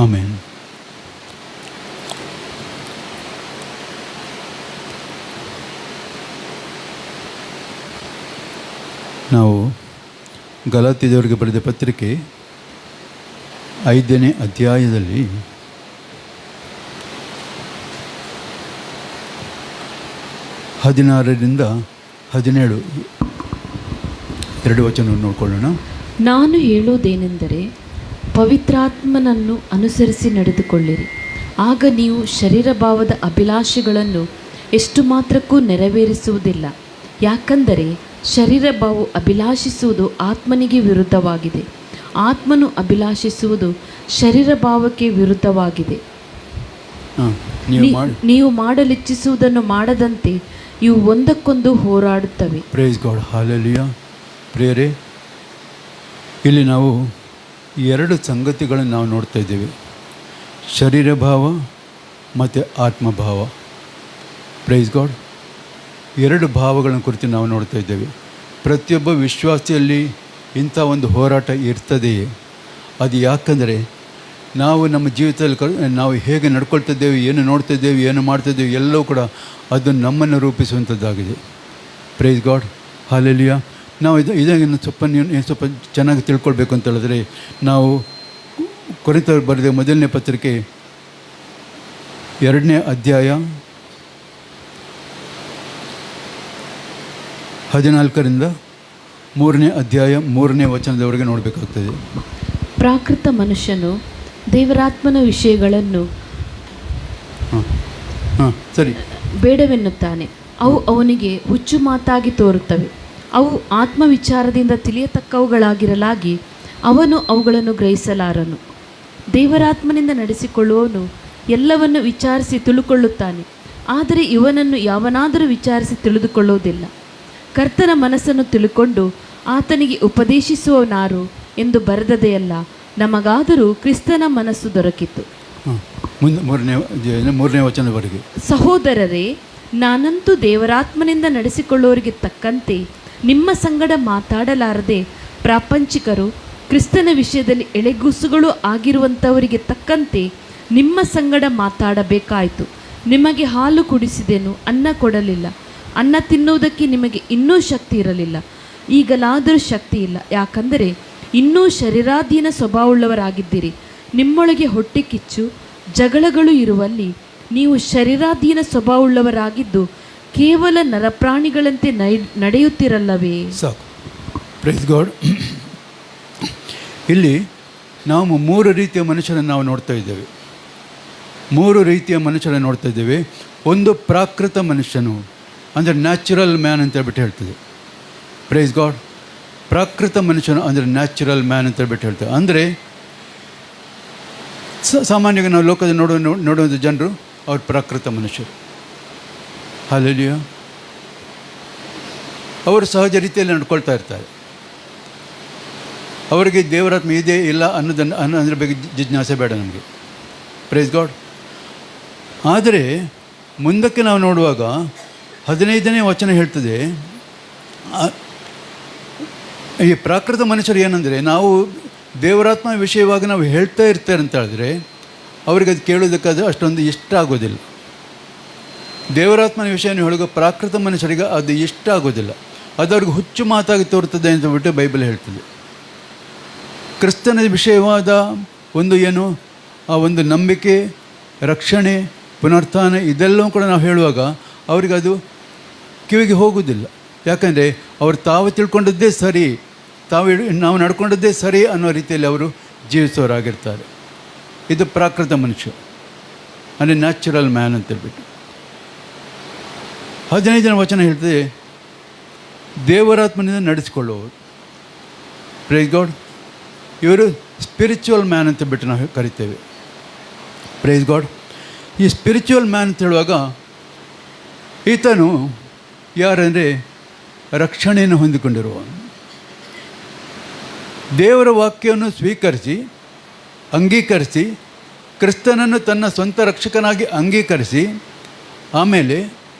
ಆಮೇನ್. ನಾವು ಗಲಾತ್ಯದವರಿಗೆ ಬರೆದ ಪತ್ರಿಕೆ 5ನೇ ಅಧ್ಯಾಯದಲ್ಲಿ 16ರಿಂದ 17 2 ವಚನವನ್ನು ನೋಡಿಕೊಳ್ಳೋಣ. ನಾನು ಹೇಳುವುದೇನೆಂದರೆ, ಪವಿತ್ರಾತ್ಮನನ್ನು ಅನುಸರಿಸಿ ನಡೆದುಕೊಳ್ಳಿರಿ, ಆಗ ನೀವು ಶರೀರ ಭಾವದ ಅಭಿಲಾಷೆಗಳನ್ನು ಎಷ್ಟು ಮಾತ್ರಕ್ಕೂ ನೆರವೇರಿಸುವುದಿಲ್ಲ. ಯಾಕಂದರೆ ಶರೀರ ಭಾವವು ಅಭಿಲಾಷಿಸುವುದು ಆತ್ಮನಿಗೆ ವಿರುದ್ಧವಾಗಿದೆ, ಆತ್ಮನು ಅಭಿಲಾಷಿಸುವುದು ಶರೀರ ಭಾವಕ್ಕೆ ವಿರುದ್ಧವಾಗಿದೆ. ನೀವು ಮಾಡಲಿಚ್ಛಿಸುವುದನ್ನು ಮಾಡದಂತೆ ಇವು ಒಂದಕ್ಕೊಂದು ಹೋರಾಡುತ್ತವೆ. Price God, hallelujah. ಪ್ರಿಯರೇ, ಇಲ್ಲಿ ನಾವು 2 ಸಂಗತಿಗಳನ್ನು ನಾವು ನೋಡ್ತಾ ಇದ್ದೇವೆ, ಶರೀರ ಭಾವ ಮತ್ತು ಆತ್ಮಭಾವ. ಪ್ರೈಸ್ ಗಾಡ್, 2 ಭಾವಗಳ ಕುರಿತು ನಾವು ನೋಡ್ತಾ ಇದ್ದೇವೆ. ಪ್ರತಿಯೊಬ್ಬ ವಿಶ್ವಾಸಿಯಲ್ಲಿ ಇಂಥ ಒಂದು ಹೋರಾಟ ಇರ್ತದೆಯೇ? ಅದು ಯಾಕಂದರೆ ನಾವು ನಮ್ಮ ಜೀವಿತದಲ್ಲಿ ನಾವು ಹೇಗೆ ನಡ್ಕೊಳ್ತಿದ್ದೇವೆ, ಏನು ನೋಡ್ತಿದ್ದೇವೆ, ಏನು ಮಾಡ್ತಿದ್ದೇವೆ, ಎಲ್ಲವೂ ಕೂಡ ಅದು ನಮ್ಮನ್ನು ರೂಪಿಸುವಂಥದ್ದಾಗಿದೆ. Price God, hallelujah. ನಾವು ಇದನ್ನು ಸ್ವಲ್ಪ ಚೆನ್ನಾಗಿ ತಿಳ್ಕೊಳ್ಬೇಕು ಅಂತ ಹೇಳಿದ್ರೆ, ನಾವು ಕೊರಿಂಥದವರಿಗೆ ಬರೆದ ಮೊದಲನೇ ಪತ್ರಿಕೆ 2ನೇ ಅಧ್ಯಾಯ 14ರಿಂದ 3ನೇ ಅಧ್ಯಾಯ 3ನೇ ವಚನದವರೆಗೆ ನೋಡಬೇಕಾಗ್ತದೆ. ಪ್ರಾಕೃತ ಮನುಷ್ಯನು ದೇವರಾತ್ಮನ ವಿಷಯಗಳನ್ನು ಸರಿ ಬೇಡವೆನ್ನುತ್ತಾನೆ, ಅವು ಅವನಿಗೆ ಹುಚ್ಚು ಮಾತಾಗಿ ತೋರುತ್ತವೆ. ಅವು ಆತ್ಮವಿಚಾರದಿಂದ ತಿಳಿಯತಕ್ಕವುಗಳಾಗಿರಲಾಗಿ ಅವನು ಅವುಗಳನ್ನು ಗ್ರಹಿಸಲಾರನು. ದೇವರಾತ್ಮನಿಂದ ನಡೆಸಿಕೊಳ್ಳುವವನು ಎಲ್ಲವನ್ನು ವಿಚಾರಿಸಿ ತಿಳಿದುಕೊಳ್ಳುತ್ತಾನೆ, ಆದರೆ ಇವನನ್ನು ಯಾವನಾದರೂ ವಿಚಾರಿಸಿ ತಿಳಿದುಕೊಳ್ಳುವುದಿಲ್ಲ. ಕರ್ತನ ಮನಸ್ಸನ್ನು ತಿಳುಕೊಂಡು ಆತನಿಗೆ ಉಪದೇಶಿಸುವವನಾರು ಎಂದು ಬರೆದದೆಯಲ್ಲ, ನಮಗಾದರೂ ಕ್ರಿಸ್ತನ ಮನಸ್ಸು ದೊರಕಿತು. ಮೂರನೇ ವಚನದವರೆಗೆ. ಸಹೋದರರೇ, ನಾನಂತೂ ದೇವರಾತ್ಮನಿಂದ ನಡೆಸಿಕೊಳ್ಳುವವರಿಗೆ ತಕ್ಕಂತೆ ನಿಮ್ಮ ಸಂಗಡ ಮಾತಾಡಲಾರದೆ ಪ್ರಾಪಂಚಿಕರು, ಕ್ರಿಸ್ತನ ವಿಷಯದಲ್ಲಿ ಎಳೆಗೂಸುಗಳು ಆಗಿರುವಂಥವರಿಗೆ ತಕ್ಕಂತೆ ನಿಮ್ಮ ಸಂಗಡ ಮಾತಾಡಬೇಕಾಯಿತು. ನಿಮಗೆ ಹಾಲು ಕುಡಿಸಿದೆನು, ಅನ್ನ ಕೊಡಲಿಲ್ಲ. ಅನ್ನ ತಿನ್ನುವುದಕ್ಕೆ ನಿಮಗೆ ಇನ್ನೂ ಶಕ್ತಿ ಇರಲಿಲ್ಲ. ಈಗಲಾದರೂ ಶಕ್ತಿ ಇಲ್ಲ, ಯಾಕಂದರೆ ಇನ್ನೂ ಶರೀರಾಧೀನ ಸ್ವಭಾವವುಳ್ಳವರಾಗಿದ್ದೀರಿ. ನಿಮ್ಮೊಳಗೆ ಹೊಟ್ಟೆ ಕಿಚ್ಚು ಜಗಳಗಳು ಇರುವಲ್ಲಿ ನೀವು ಶರೀರಾಧೀನ ಸ್ವಭಾವವುಳ್ಳವರಾಗಿದ್ದು ಕೇವಲ ನರಪ್ರಾಣಿಗಳಂತೆ ನಡೆಯುತ್ತಿರಲ್ಲವೇ? ಸಾಕು. Praise God. ಇಲ್ಲಿ ನಾವು 3 ರೀತಿಯ ಮನುಷ್ಯರನ್ನು ನಾವು ನೋಡ್ತಾ ಇದ್ದೇವೆ. 3 ರೀತಿಯ ಮನುಷ್ಯರನ್ನು ನೋಡ್ತಾ ಇದ್ದೇವೆ. ಒಂದು ಪ್ರಾಕೃತ ಮನುಷ್ಯನು, ಅಂದರೆ ನ್ಯಾಚುರಲ್ ಮ್ಯಾನ್ ಅಂತ ಹೇಳ್ಬಿಟ್ಟು ಹೇಳ್ತದೆ. Praise God. ಪ್ರಾಕೃತ ಮನುಷ್ಯನು ಅಂದರೆ ನ್ಯಾಚುರಲ್ ಮ್ಯಾನ್ ಅಂತ ಹೇಳ್ಬಿಟ್ಟು ಹೇಳ್ತದೆ. ಅಂದರೆ ಸಾಮಾನ್ಯವಾಗಿ ನಾವು ಲೋಕದ ನೋಡುವಂಥ ಜನರು ಅವ್ರ ಪ್ರಾಕೃತ ಮನುಷ್ಯರು. ಹಲ್ಲೆಲೂಯಾ. ಅವರು ಸಹಜ ರೀತಿಯಲ್ಲಿ ನಡ್ಕೊಳ್ತಾ ಇರ್ತಾರೆ. ಅವರಿಗೆ ದೇವರಾತ್ಮ ಇದೆ ಇಲ್ಲ ಅನ್ನೋದ್ರ ಬಗ್ಗೆ ಜಿಜ್ಞಾಸೆ ಬೇಡ ನಮಗೆ. Praise God. ಆದರೆ ಮುಂದಕ್ಕೆ ನಾವು ನೋಡುವಾಗ 15ನೇ ವಚನ ಹೇಳ್ತದೆ, ಈ ಪ್ರಾಕೃತ ಮನುಷ್ಯರು ಏನಂದರೆ, ನಾವು ದೇವರಾತ್ಮ ವಿಷಯವಾಗಿ ನಾವು ಹೇಳ್ತಾ ಇರ್ತಾರೆ ಅಂತ ಹೇಳಿದ್ರೆ ಅವ್ರಿಗೆ ಅದು ಕೇಳೋದಕ್ಕಾದ್ರೆ ಅಷ್ಟೊಂದು ಇಷ್ಟ ಆಗೋದಿಲ್ಲ. ದೇವರಾತ್ಮನ ವಿಷಯನ ಹೇಳುವ ಪ್ರಾಕೃತ ಮನುಷ್ಯರಿಗೆ ಅದು ಇಷ್ಟ ಆಗೋದಿಲ್ಲ. ಅದು ಅವ್ರಿಗೆ ಹುಚ್ಚು ಮಾತಾಗಿ ತೋರ್ತದೆ ಅಂತ ಬಿಟ್ಟು ಬೈಬಲ್ ಹೇಳ್ತದೆ. ಕ್ರಿಸ್ತನ ವಿಷಯವಾದ ಒಂದು ಏನು ಆ ಒಂದು ನಂಬಿಕೆ, ರಕ್ಷಣೆ, ಪುನರುತ್ಥಾನ ಇದೆಲ್ಲವೂ ಕೂಡ ನಾವು ಹೇಳುವಾಗ ಅವ್ರಿಗೆ ಅದು ಕಿವಿಗೆ ಹೋಗೋದಿಲ್ಲ. ಯಾಕಂದರೆ ಅವರು ತಾವು ತಿಳ್ಕೊಂಡದ್ದೇ ಸರಿ, ನಾವು ನಡ್ಕೊಂಡದ್ದೇ ಸರಿ ಅನ್ನೋ ರೀತಿಯಲ್ಲಿ ಅವರು ಜೀವಿಸೋರಾಗಿರ್ತಾರೆ. ಇದು ಪ್ರಾಕೃತ ಮನುಷ್ಯ, ಅಂದರೆ ನ್ಯಾಚುರಲ್ ಮ್ಯಾನ್ ಅಂತೇಳ್ಬಿಟ್ಟು. 15ನೇ ವಚನ ಹೇಳ್ತದೆ, ದೇವರಾತ್ಮನಿಂದ ನಡೆಸಿಕೊಳ್ಳುವವರು. Praise God. ಇವರು ಸ್ಪಿರಿಚುವಲ್ ಮ್ಯಾನ್ ಅಂತ ಬಿಟ್ಟು ನಾವು ಕರಿತೇವೆ. Praise God. ಈ ಸ್ಪಿರಿಚುವಲ್ ಮ್ಯಾನ್ ಅಂತ ಹೇಳುವಾಗ ಈತನು ಯಾರಂದರೆ ರಕ್ಷಣೆಯನ್ನು ಹೊಂದಿಕೊಂಡಿರುವ, ದೇವರ ವಾಕ್ಯವನ್ನು ಸ್ವೀಕರಿಸಿ ಅಂಗೀಕರಿಸಿ ಕ್ರಿಸ್ತನನ್ನು ತನ್ನ ಸ್ವಂತ ರಕ್ಷಕನಾಗಿ ಅಂಗೀಕರಿಸಿ ಆಮೇಲೆ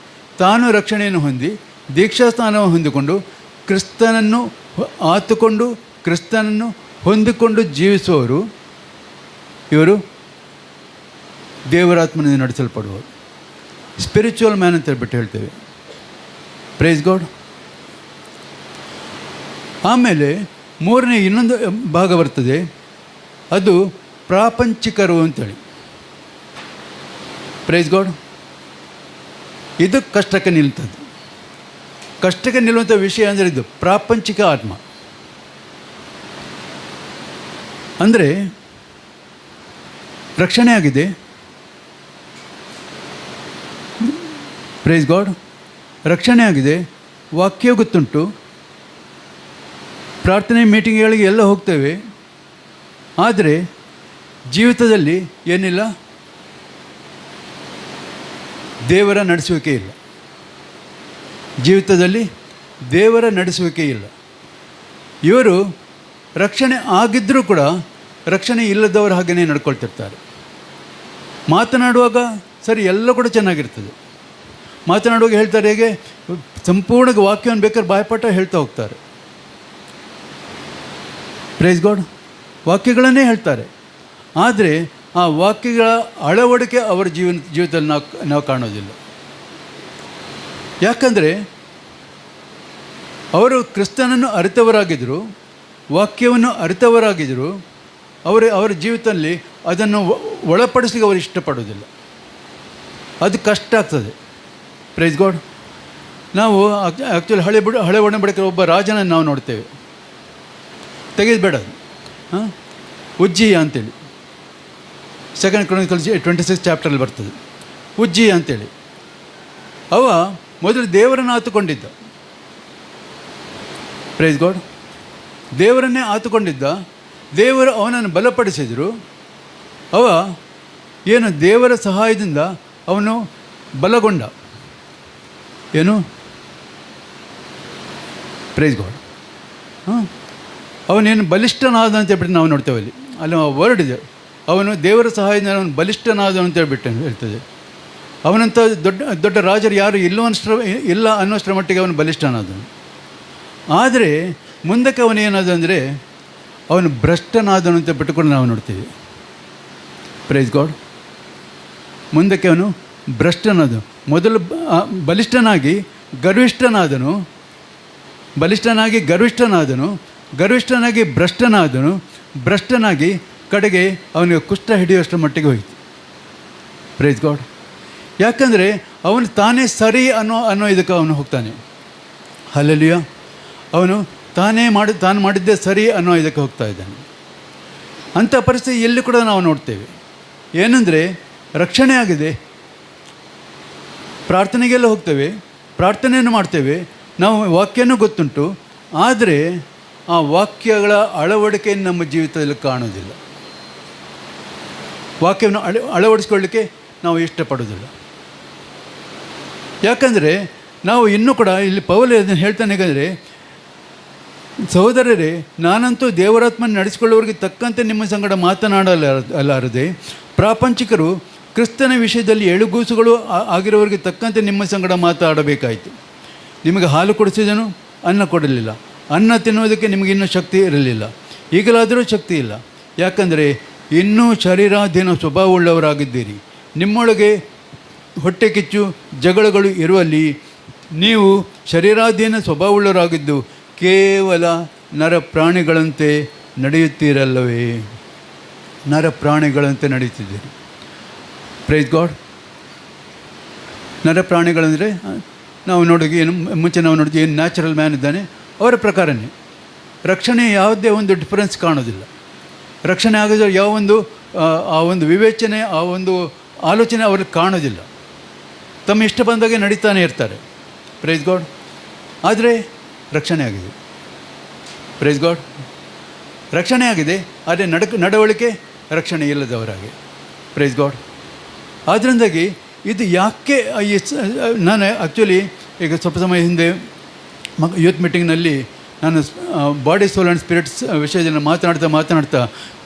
ತಾನು ರಕ್ಷಣೆಯನ್ನು ಹೊಂದಿ ದೀಕ್ಷಾಸ್ಥಾನವನ್ನು ಹೊಂದಿಕೊಂಡು ಕ್ರಿಸ್ತನನ್ನು ಆತುಕೊಂಡು ಕ್ರಿಸ್ತನನ್ನು ಹೊಂದಿಕೊಂಡು ಜೀವಿಸುವವರು ಇವರು ದೇವರಾತ್ಮನಿಂದ ನಡೆಸಲ್ಪಡುವರು. ಸ್ಪಿರಿಚುವಲ್ ಮ್ಯಾನ್ ಅಂತ ಹೇಳ್ಬಿಟ್ಟು ಹೇಳ್ತೇವೆ. Praise God. ಆಮೇಲೆ ಮೂರನೇ ಇನ್ನೊಂದು ಭಾಗ ಬರ್ತದೆ, ಅದು ಪ್ರಾಪಂಚಿಕರು ಅಂತೇಳಿ. Praise God. ಇದು ಕಷ್ಟಕ್ಕೆ ನಿಲ್ತದ್ದು. ಕಷ್ಟಕ್ಕೆ ನಿಲ್ಲುವಂಥ ವಿಷಯ ಅಂದರೆ ಇದು ಪ್ರಾಪಂಚಿಕ ಆತ್ಮ. ಅಂದರೆ ರಕ್ಷಣೆ ಆಗಿದೆ, ಪ್ರೈಸ್ ಗಾಡ್, ರಕ್ಷಣೆ ಆಗಿದೆ, ವಾಕ್ಯ ಗೊತ್ತುಂಟು, ಪ್ರಾರ್ಥನೆ ಮೀಟಿಂಗ್ಗಳಿಗೆ ಎಲ್ಲ ಹೋಗ್ತೇವೆ, ಆದರೆ ಜೀವಿತದಲ್ಲಿ ಏನಿಲ್ಲ, ದೇವರ ನಡೆಸುವಿಕೆ ಇಲ್ಲ. ಜೀವಿತದಲ್ಲಿ ದೇವರ ನಡೆಸುವಿಕೆ ಇಲ್ಲ. ಇವರು ರಕ್ಷಣೆ ಆಗಿದ್ದರೂ ಕೂಡ ರಕ್ಷಣೆ ಇಲ್ಲದವರ ಹಾಗೆಯೇ ನಡ್ಕೊಳ್ತಿರ್ತಾರೆ. ಮಾತನಾಡುವಾಗ ಸರಿ ಎಲ್ಲ ಕೂಡ ಚೆನ್ನಾಗಿರ್ತದೆ. ಮಾತನಾಡುವಾಗ ಹೇಳ್ತಾರೆ ಹೇಗೆ, ಸಂಪೂರ್ಣ ವಾಕ್ಯವನ್ನು ಬೇಕಾದ್ರೆ ಬಾಯ್ಪಾಠ ಹೇಳ್ತಾ ಹೋಗ್ತಾರೆ. Praise God. ವಾಕ್ಯಗಳನ್ನೇ ಹೇಳ್ತಾರೆ, ಆದರೆ ಆ ವಾಕ್ಯಗಳ ಅಳವಡಿಕೆ ಅವರ ಜೀವಿತದಲ್ಲಿ ನಾವು ಕಾಣೋದಿಲ್ಲ. ಯಾಕಂದರೆ ಅವರು ಕ್ರಿಸ್ತನನ್ನು ಅರಿತವರಾಗಿದ್ದರು, ವಾಕ್ಯವನ್ನು ಅರಿತವರಾಗಿದ್ದರು, ಅವರ ಜೀವಿತದಲ್ಲಿ ಅದನ್ನು ಒಳಪಡಿಸಲಿಕ್ಕೆ ಅವರು ಇಷ್ಟಪಡೋದಿಲ್ಲ. ಅದು ಕಷ್ಟ ಆಗ್ತದೆ. Praise God. ನಾವು ಆ್ಯಕ್ಚುಲಿ ಹಳೆ ಒಡಂಬಡಿಕೆ ಒಬ್ಬ ರಾಜನನ್ನು ನಾವು ನೋಡ್ತೇವೆ, ತೆಗೆದುಬೇಡ ಅದು, ಉಜ್ಜಿಯ ಅಂತೇಳಿ 2 Chronicles 26 ಚಾಪ್ಟರಲ್ಲಿ ಬರ್ತದೆ. ಉಜ್ಜಿಯ ಅಂತೇಳಿ ಅವ ಮೊದಲು ದೇವರನ್ನು ಆತುಕೊಂಡಿದ್ದ. Praise God. ದೇವರನ್ನೇ ಆತುಕೊಂಡಿದ್ದ. ದೇವರು ಅವನನ್ನು ಬಲಪಡಿಸಿದರು. ಅವ ಏನು ದೇವರ ಸಹಾಯದಿಂದ ಅವನು ಬಲಗೊಂಡ. ಏನು? Praise God. ಅವನೇನು ಬಲಿಷ್ಠನಾದ ಅಂತ ಹೇಳ್ಬಿಟ್ಟು ನಾವು ನೋಡ್ತೇವೆ ಅಲ್ಲಿ ವರ್ಡ್ ಇದೆ. ಅವನು ದೇವರ ಸಹಾಯದಿಂದ ಅವನು ಬಲಿಷ್ಠನಾದ ಅಂತ ಹೇಳ್ಬಿಟ್ಟು ಹೇಳ್ತದೆ. ಅವನಂಥ ದೊಡ್ಡ ದೊಡ್ಡ ರಾಜರು ಯಾರು ಇಲ್ಲ ಅನ್ನೋಷ್ಟರ ಮಟ್ಟಿಗೆ ಅವನು ಬಲಿಷ್ಠನಾದನು. ಆದರೆ ಮುಂದಕ್ಕೆ ಅವನೇನಾದ ಅಂದರೆ ಅವನು ಭ್ರಷ್ಟನಾದನು ಅಂತ ಬಿಟ್ಟುಕೊಂಡು ನಾವು ನೋಡ್ತೀವಿ. Praise God. ಮುಂದಕ್ಕೆ ಅವನು ಭ್ರಷ್ಟನಾದನು. ಮೊದಲು ಬಲಿಷ್ಠನಾಗಿ ಗರ್ವಿಷ್ಠನಾದನು, ಗರ್ವಿಷ್ಠನಾಗಿ ಭ್ರಷ್ಟನಾಗಿ ಕಡೆಗೆ ಅವನಿಗೆ ಕುಷ್ಠ ಹಿಡಿಯುವಷ್ಟರ ಮಟ್ಟಿಗೆ ಹೋಯಿತು. Praise God. ಯಾಕಂದರೆ ಅವನು ತಾನೇ ಸರಿ ಅನ್ನೋ ಇದಕ್ಕೆ ಅವನು ಹೋಗ್ತಾನೆ. ಹಲ್ಲೆಲೂಯಾ. ಅವನು ತಾನು ಮಾಡಿದ್ದೇ ಸರಿ ಅನ್ನೋ ಇದಕ್ಕೆ ಹೋಗ್ತಾ ಇದ್ದಾನೆ. ಅಂಥ ಪರಿಸ್ಥಿತಿ ಎಲ್ಲಿ ಕೂಡ ನಾವು ನೋಡ್ತೇವೆ. ಏನಂದರೆ ರಕ್ಷಣೆ ಆಗಿದೆ, ಪ್ರಾರ್ಥನೆಗೆಲ್ಲ ಹೋಗ್ತೇವೆ, ಪ್ರಾರ್ಥನೆಯನ್ನು ಮಾಡ್ತೇವೆ, ನಾವು ವಾಕ್ಯನೂ ಗೊತ್ತುಂಟು, ಆದರೆ ಆ ವಾಕ್ಯಗಳ ಅಳವಡಿಕೆಯನ್ನು ನಮ್ಮ ಜೀವಿತದಲ್ಲಿ ಕಾಣೋದಿಲ್ಲ. ವಾಕ್ಯವನ್ನು ಅಳವಡಿಸ್ಕೊಳ್ಳಿಕ್ಕೆ ನಾವು ಇಷ್ಟಪಡೋದಿಲ್ಲ. ಯಾಕಂದರೆ ನಾವು ಇನ್ನೂ ಕೂಡ ಇಲ್ಲಿ ಪೌಲ ಹೇಳ್ತಾನೆ ಹೇಗೆಂದರೆ, ಸಹೋದರರೇ, ನಾನಂತೂ ದೇವರಾತ್ಮನ ನಡೆಸಿಕೊಳ್ಳುವವರಿಗೆ ತಕ್ಕಂತೆ ನಿಮ್ಮ ಸಂಗಡ ಮಾತನಾಡಲಾರದೆ ಪ್ರಾಪಂಚಿಕರು ಕ್ರಿಸ್ತನ ವಿಷಯದಲ್ಲಿ ಎಳುಗೂಸುಗಳು ಆಗಿರೋರಿಗೆ ತಕ್ಕಂತೆ ನಿಮ್ಮ ಸಂಗಡ ಮಾತಾಡಬೇಕಾಯಿತು. ನಿಮಗೆ ಹಾಲು ಕೊಡಿಸಿದನು, ಅನ್ನ ಕೊಡಲಿಲ್ಲ. ಅನ್ನ ತಿನ್ನುವುದಕ್ಕೆ ನಿಮಗಿನ್ನೂ ಶಕ್ತಿ ಇರಲಿಲ್ಲ. ಈಗಲಾದರೂ ಶಕ್ತಿ ಇಲ್ಲ. ಯಾಕಂದರೆ ಇನ್ನೂ ಶರೀರಾಧೀನ ಸ್ವಭಾವವುಳ್ಳವರಾಗಿದ್ದೀರಿ. ನಿಮ್ಮೊಳಗೆ ಹೊಟ್ಟೆ ಕಿಚ್ಚು ಜಗಳಗಳು ಇರುವಲ್ಲಿ ನೀವು ಶರೀರಾಧೀನ ಸ್ವಭಾವವುಳ್ಳವರಾಗಿದ್ದು ಕೇವಲ ನರ ಪ್ರಾಣಿಗಳಂತೆ ನಡೆಯುತ್ತೀರಲ್ಲವೇ? ನರ ಪ್ರಾಣಿಗಳಂತೆ ನಡೆಯುತ್ತಿದ್ದೀರಿ. Praise God. ನರ ಪ್ರಾಣಿಗಳಂದರೆ ನಾವು ನೋಡೋಕೆ ಏನು ಮುಂಚೆ ನಾವು ನೋಡಿದ್ವಿ, ಏನು ನ್ಯಾಚುರಲ್ ಮ್ಯಾನ್ ಇದ್ದಾನೆ ಅವರ ಪ್ರಕಾರನೇ ರಕ್ಷಣೆ ಯಾವುದೇ ಒಂದು ಡಿಫರೆನ್ಸ್ ಕಾಣೋದಿಲ್ಲ. ರಕ್ಷಣೆ ಆಗೋದು ಆ ಒಂದು ವಿವೇಚನೆ, ಆ ಒಂದು ಆಲೋಚನೆ ಅವ್ರಿಗೆ ಕಾಣೋದಿಲ್ಲ. ತಮ್ಮ ಇಷ್ಟ ಬಂದಾಗೆ ನಡೀತಾನೆ ಇರ್ತಾರೆ. Praise God. ಆದರೆ ರಕ್ಷಣೆ ಆಗಿದೆ. Praise God. ರಕ್ಷಣೆ ಆಗಿದೆ, ಆದರೆ ನಡವಳಿಕೆ ರಕ್ಷಣೆ ಇಲ್ಲದವರಾಗೆ. Praise God. ಆದ್ದರಿಂದಾಗಿ ಇದು ಯಾಕೆ ನಾನು ಆ್ಯಕ್ಚುಲಿ ಈಗ ಸ್ವಲ್ಪ ಸಮಯ ಹಿಂದೆ ಯೂತ್ ಮೀಟಿಂಗ್ನಲ್ಲಿ ನಾನು ಬಾಡಿ ಸೋಲ್ ಆ್ಯಂಡ್ ಸ್ಪಿರಿಟ್ಸ್ ವಿಷಯದಲ್ಲಿ ಮಾತನಾಡ್ತಾ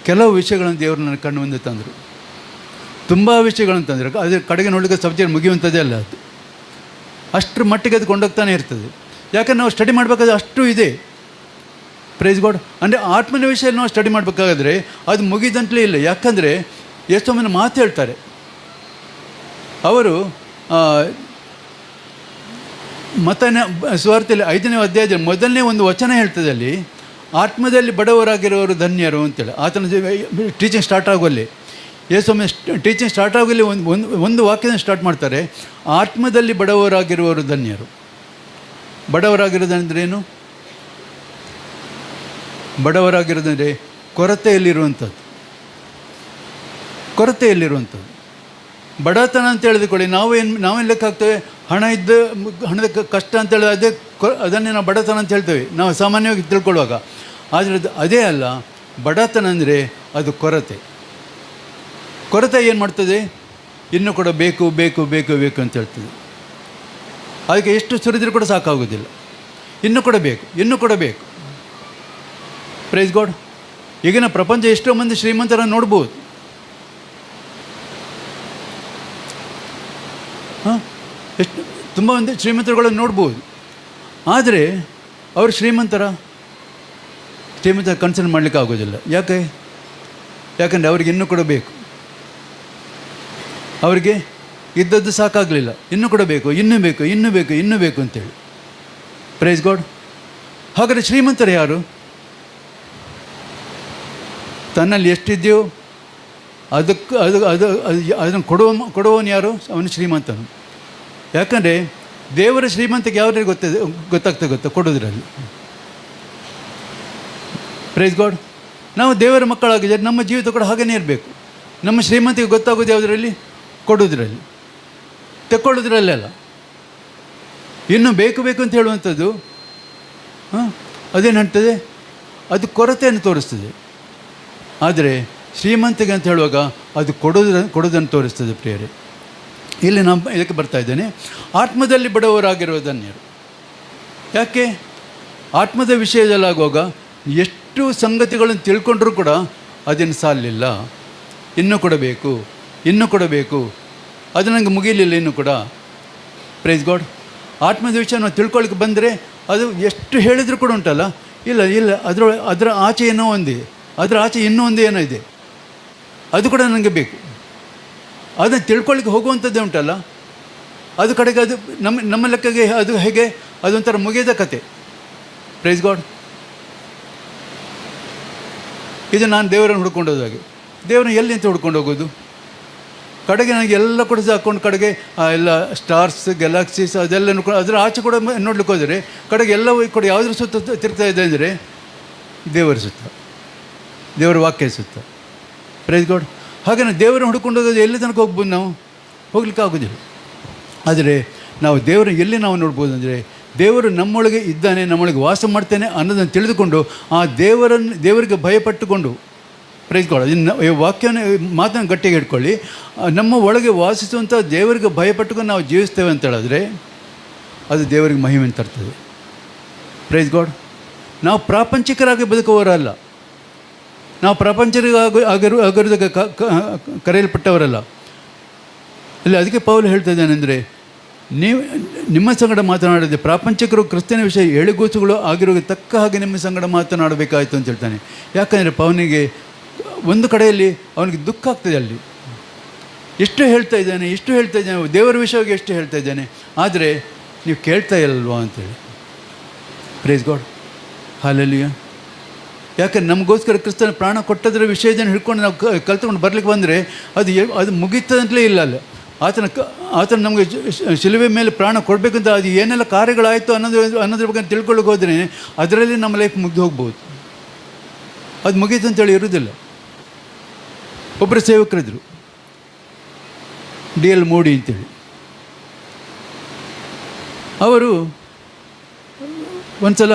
ಕೆಲವು ವಿಷಯಗಳನ್ನು ದೇವರು ನನ್ನ ಕಣ್ಣು ಮುಂದೆ ತಂದರು. ತುಂಬ ವಿಷಯಗಳನ್ನು ತಂದರು. ಅದ್ರ ಕಡೆಗೆ ನೋಡಲಿಕ್ಕೆ ಸಬ್ಜೆಕ್ಟ್ ಮುಗಿಯುವಂಥದ್ದೇ ಅಲ್ಲ, ಅದು ಅಷ್ಟರ ಮಟ್ಟಿಗೆ ಅದು ಕೊಂಡೋಗ್ತಾನೆ ಇರ್ತದೆ. ಯಾಕಂದ್ರೆ ನಾವು ಸ್ಟಡಿ ಮಾಡಬೇಕಾದ್ರೆ ಅಷ್ಟು ಇದೆ. Praise God. ಅಂದರೆ ಆತ್ಮನ ವಿಷಯದಲ್ಲಿ ನಾವು ಸ್ಟಡಿ ಮಾಡಬೇಕಾದ್ರೆ ಅದು ಮುಗಿದಂತಲೇ ಇಲ್ಲ. ಯಾಕಂದರೆ ಎಷ್ಟೋ ಮಂದಿ ಮಾತು ಹೇಳ್ತಾರೆ. ಅವರು ಮತನ ಸುವಾರ್ತೆಯಲ್ಲಿ 5ನೇ ಅಧ್ಯಾಯದಲ್ಲಿ ಮೊದಲನೇ ಒಂದು ವಚನ ಹೇಳ್ತದೆ, ಅಲ್ಲಿ ಆತ್ಮದಲ್ಲಿ ಬಡವರಾಗಿರೋರು ಧನ್ಯರು ಅಂತೇಳಿ. ಆತನ ಟೀಚಿಂಗ್ ಸ್ಟಾರ್ಟ್ ಆಗುವಲ್ಲಿ ಯೇಸೊಮ್ಮೆ ಟೀಚಿಂಗ್ ಸ್ಟಾರ್ಟ್ ಆಗುವಲ್ಲಿ ಒಂದು ವಾಕ್ಯನ ಸ್ಟಾರ್ಟ್ ಮಾಡ್ತಾರೆ, ಆತ್ಮದಲ್ಲಿ ಬಡವರಾಗಿರುವವರು ಧನ್ಯರು. ಬಡವರಾಗಿರೋದಂದ್ರೆ ಏನು? ಬಡವರಾಗಿರೋದಂದರೆ ಕೊರತೆಯಲ್ಲಿರುವಂಥದ್ದು. ಬಡತನ ಅಂತ ಹೇಳಿದುಕೊಳ್ಳಿ, ನಾವೇನು ಲೆಕ್ಕ ಹಾಕ್ತೇವೆ? ಹಣದ ಕಷ್ಟ ಅಂತ ಹೇಳಿದ್ರೆ ಅದನ್ನೇ ನಾವು ಬಡತನ ಅಂತ ಹೇಳ್ತೇವೆ ನಾವು ಸಾಮಾನ್ಯವಾಗಿ ತಿಳ್ಕೊಳ್ಳುವಾಗ. ಆದರೆ ಅದೇ ಅಲ್ಲ. ಬಡತನ ಅಂದರೆ ಅದು ಕೊರತೆ ಏನು ಮಾಡ್ತದೆ? ಇನ್ನೂ ಕೂಡ ಬೇಕು ಅಂತ ಹೇಳ್ತದೆ. ಅದಕ್ಕೆ ಎಷ್ಟು ಸುರಿದ್ರೂ ಕೂಡ ಸಾಕಾಗೋದಿಲ್ಲ. ಇನ್ನೂ ಕೂಡ ಬೇಕು. Praise God. ಈಗಿನ ಪ್ರಪಂಚ ಎಷ್ಟೋ ಮಂದಿ ಶ್ರೀಮಂತರನ್ನು ನೋಡ್ಬೋದು. ಎಷ್ಟು ತುಂಬ ಮಂದಿ ಶ್ರೀಮಂತರುಗಳನ್ನು ನೋಡ್ಬೋದು. ಆದರೆ ಅವರು ಶ್ರೀಮಂತರ ಕನ್ಸರ್ನ್ ಮಾಡಲಿಕ್ಕೆ ಆಗೋದಿಲ್ಲ. ಯಾಕಂದರೆ ಅವ್ರಿಗೆ ಇನ್ನೂ ಕೂಡ ಬೇಕು. ಅವರಿಗೆ ಇದ್ದದ್ದು ಸಾಕಾಗಲಿಲ್ಲ, ಇನ್ನೂ ಕೂಡ ಬೇಕು ಅಂತೇಳಿ. Praise God. ಹಾಗಾದರೆ ಶ್ರೀಮಂತರು ಯಾರು? ತನ್ನಲ್ಲಿ ಎಷ್ಟಿದೆಯೋ ಅದನ್ನು ಕೊಡುವವನು ಯಾರು? ಅವನು ಶ್ರೀಮಂತನು. ಯಾಕಂದರೆ ದೇವರ ಶ್ರೀಮಂತಿಗೆ ಯಾವ್ರಿಗೆ ಗೊತ್ತಾಗ್ತದೆ ಕೊಡೋದ್ರಲ್ಲಿ. Price God. ನಾವು ದೇವರ ಮಕ್ಕಳಾಗಿದ್ದರೆ ನಮ್ಮ ಜೀವಿತ ಕೂಡ ಹಾಗೇ ಇರಬೇಕು. ನಮ್ಮ ಶ್ರೀಮಂತಿಗೆ ಗೊತ್ತಾಗೋದು ಯಾವುದರಲ್ಲಿ? ಕೊಡೋದ್ರಲ್ಲಿ, ತಗೊಳ್ಳೋದ್ರಲ್ಲೆಲ್ಲ. ಇನ್ನು ಬೇಕು ಅಂತ ಹೇಳುವಂಥದ್ದು ಅದೇನು ಹೇಳ್ತದೆ? ಅದು ಕೊರತೆಯನ್ನು ತೋರಿಸ್ತದೆ. ಆದರೆ ಶ್ರೀಮಂತಿಗೆ ಅಂತ ಹೇಳುವಾಗ ಅದು ಕೊಡೋದನ್ನು ತೋರಿಸ್ತದೆ. ಪ್ರಿಯರೇ, ಇಲ್ಲಿ ನಾನು ಇದಕ್ಕೆ ಬರ್ತಾ ಇದ್ದೇನೆ. ಆತ್ಮದಲ್ಲಿ ಬಡವರಾಗಿರುವ ಧನ್ಯರು. ಯಾಕೆ? ಆತ್ಮದ ವಿಷಯದಲ್ಲಾಗುವಾಗ ಎಷ್ಟು ಸಂಗತಿಗಳನ್ನು ತಿಳ್ಕೊಂಡ್ರೂ ಕೂಡ ಅದೇನು ಸಾಲಿಲ್ಲ. ಇನ್ನೂ ಕೊಡಬೇಕು. ಅದು ನನಗೆ ಮುಗಿಲಿಲ್ಲ ಇನ್ನೂ ಕೂಡ. Praise God. ಆತ್ಮದ ವಿಷಯ ನಾವು ತಿಳ್ಕೊಳ್ಳಿಕ್ಕೆ ಬಂದರೆ ಅದು ಎಷ್ಟು ಹೇಳಿದರೂ ಕೂಡ ಉಂಟಲ್ಲ, ಇಲ್ಲ ಅದರ ಆಚೆ ಏನೋ ಒಂದೇ, ಅದರ ಆಚೆ ಇನ್ನೂ ಒಂದು ಏನೋ ಇದೆ, ಅದು ಕೂಡ ನನಗೆ ಬೇಕು. ಅದನ್ನು ತಿಳ್ಕೊಳ್ಳಿಕ್ಕೆ ಹೋಗುವಂಥದ್ದೇ ಉಂಟಲ್ಲ, ಅದು ಕಡೆಗೆ ಅದು ನಮ್ಮ ಲೆಕ್ಕಗೆ ಅದು ಹೇಗೆ ಅದೊಂಥರ ಮುಗಿದ ಕತೆ. Praise God. ಇದು ನಾನು ದೇವರನ್ನು ಹುಡ್ಕೊಂಡು ಹೋದಾಗೆ. ದೇವರನ್ನ ಎಲ್ಲಿ ಅಂತ ಹುಡ್ಕೊಂಡು ಹೋಗೋದು? ಕಡೆಗೆ ನನಗೆ ಎಲ್ಲ ಕೂಡ ಹಾಕ್ಕೊಂಡು ಕಡೆಗೆ ಎಲ್ಲ ಸ್ಟಾರ್ಸ್, ಗ್ಯಾಲಕ್ಸೀಸ್ ಅದೆಲ್ಲನೂ ಕೂಡ ಅದರ ಆಚೆ ಕೂಡ ನೋಡ್ಲಿಕ್ಕೆ ಹೋದರೆ ಕಡೆಗೆ ಎಲ್ಲ ಕೂಡ ಯಾವುದ್ರ ಸುತ್ತ ತಿರ್ಗ್ತಾ ಇದೆ ಅಂದರೆ ದೇವರ ಸುತ್ತ, ದೇವರ ವಾಕ್ಯ ಸುತ್ತ. Praise God. ಹಾಗೆ ದೇವರನ್ನು ಹುಡ್ಕೊಂಡು ಹೋಗೋದು ಎಲ್ಲಿ ತನಕ ಹೋಗ್ಬೋದು? ನಾವು ಹೋಗ್ಲಿಕ್ಕೆ ಆಗೋದಿಲ್ಲ. ಆದರೆ ನಾವು ದೇವರನ್ನು ಎಲ್ಲಿ ನಾವು ನೋಡ್ಬೋದು ಅಂದರೆ, ದೇವರು ನಮ್ಮೊಳಗೆ ಇದ್ದಾನೆ, ನಮ್ಮೊಳಗೆ ವಾಸ ಮಾಡ್ತೇನೆ ಅನ್ನೋದನ್ನು ತಿಳಿದುಕೊಂಡು ಆ ದೇವರಿಗೆ ಭಯಪಟ್ಟುಕೊಂಡು, ಪ್ರೈಸ್ ಗಾಡ್, ಅದನ್ನು ವಾಕ್ಯನ ಮಾತನ್ನು ಗಟ್ಟಿಗೆ ಇಟ್ಕೊಳ್ಳಿ, ನಮ್ಮ ಒಳಗೆ ವಾಸಿಸುವಂಥ ದೇವರಿಗೆ ಭಯಪಟ್ಟುಕೊಂಡು ನಾವು ಜೀವಿಸ್ತೇವೆ ಅಂತ ಹೇಳಿದ್ರೆ ಅದು ದೇವರಿಗೆ ಮಹಿಮೆಯನ್ನು ತರ್ತದೆ. Price God. ನಾವು ಪ್ರಾಪಂಚಿಕರಾಗಿ ಬದುಕುವವರಲ್ಲ, ನಾವು ಆಗಿರೋದಕ್ಕೆ ಕರೆಯಲ್ಪಟ್ಟವರಲ್ಲ. ಇಲ್ಲಿ ಅದಕ್ಕೆ ಪೌಲ್ ಹೇಳ್ತಾ ಇದ್ದಾನೆಂದರೆ, ನಿಮ್ಮ ಸಂಗಡ ಮಾತನಾಡದೆ ಪ್ರಾಪಂಚಿಕರು ಕ್ರಿಸ್ತನ ವಿಷಯ ಎಳೆಗೂಸುಗಳು ಆಗಿರೋ ತಕ್ಕ ಹಾಗೆ ನಿಮ್ಮ ಸಂಗಡ ಮಾತನಾಡಬೇಕಾಯಿತು ಅಂತ ಹೇಳ್ತಾನೆ. ಯಾಕಂದರೆ ಪೌನಿಗೆ ಒಂದು ಕಡೆಯಲ್ಲಿ ಅವನಿಗೆ ದುಃಖ ಆಗ್ತದೆ. ಅಲ್ಲಿ ಎಷ್ಟು ಹೇಳ್ತಾ ಇದ್ದಾನೆ, ದೇವರ ವಿಷಯವಾಗಿ ಎಷ್ಟು ಹೇಳ್ತಾ ಇದ್ದಾನೆ, ಆದರೆ ನೀವು ಕೇಳ್ತಾ ಇಲ್ಲಲ್ವಾ ಅಂತೇಳಿ. Price God. ಹಲ್ಲೆಲೂಯಾ. ಯಾಕಂದ್ರೆ ನಮಗೋಸ್ಕರ ಕ್ರಿಸ್ತನ ಪ್ರಾಣ ಕೊಟ್ಟದ್ರ ವಿಷಯದನ್ನು ಹಿಡ್ಕೊಂಡು ನಾವು ಕಲ್ತ್ಕೊಂಡು ಬರ್ಲಿಕ್ಕೆ ಬಂದರೆ ಅದು ಮುಗೀತದಂತಲೇ ಇಲ್ಲ. ಅಲ್ಲ, ಆತನ ನಮಗೆ ಶಿಲುಬೆ ಮೇಲೆ ಪ್ರಾಣ ಕೊಡಬೇಕಂತ ಅದು ಏನೆಲ್ಲ ಕಾರ್ಯಗಳಾಯಿತು ಅನ್ನೋದ್ರ ಬಗ್ಗೆ ತಿಳ್ಕೊಳ್ಳೋಕೆ ಹೋದ್ರೆ ಅದರಲ್ಲಿ ನಮ್ಮ ಲೈಫ್ ಮುಗಿದು ಹೋಗ್ಬೋದು. ಅದು ಮುಗೀತು ಅಂತೇಳಿ ಇರೋದಿಲ್ಲ. ಒಬ್ಬರು ಸೇವಕರಿದ್ದರು, DL ಮೋಡಿ ಅಂತೇಳಿ. ಅವರು ಒಂದು ಸಲ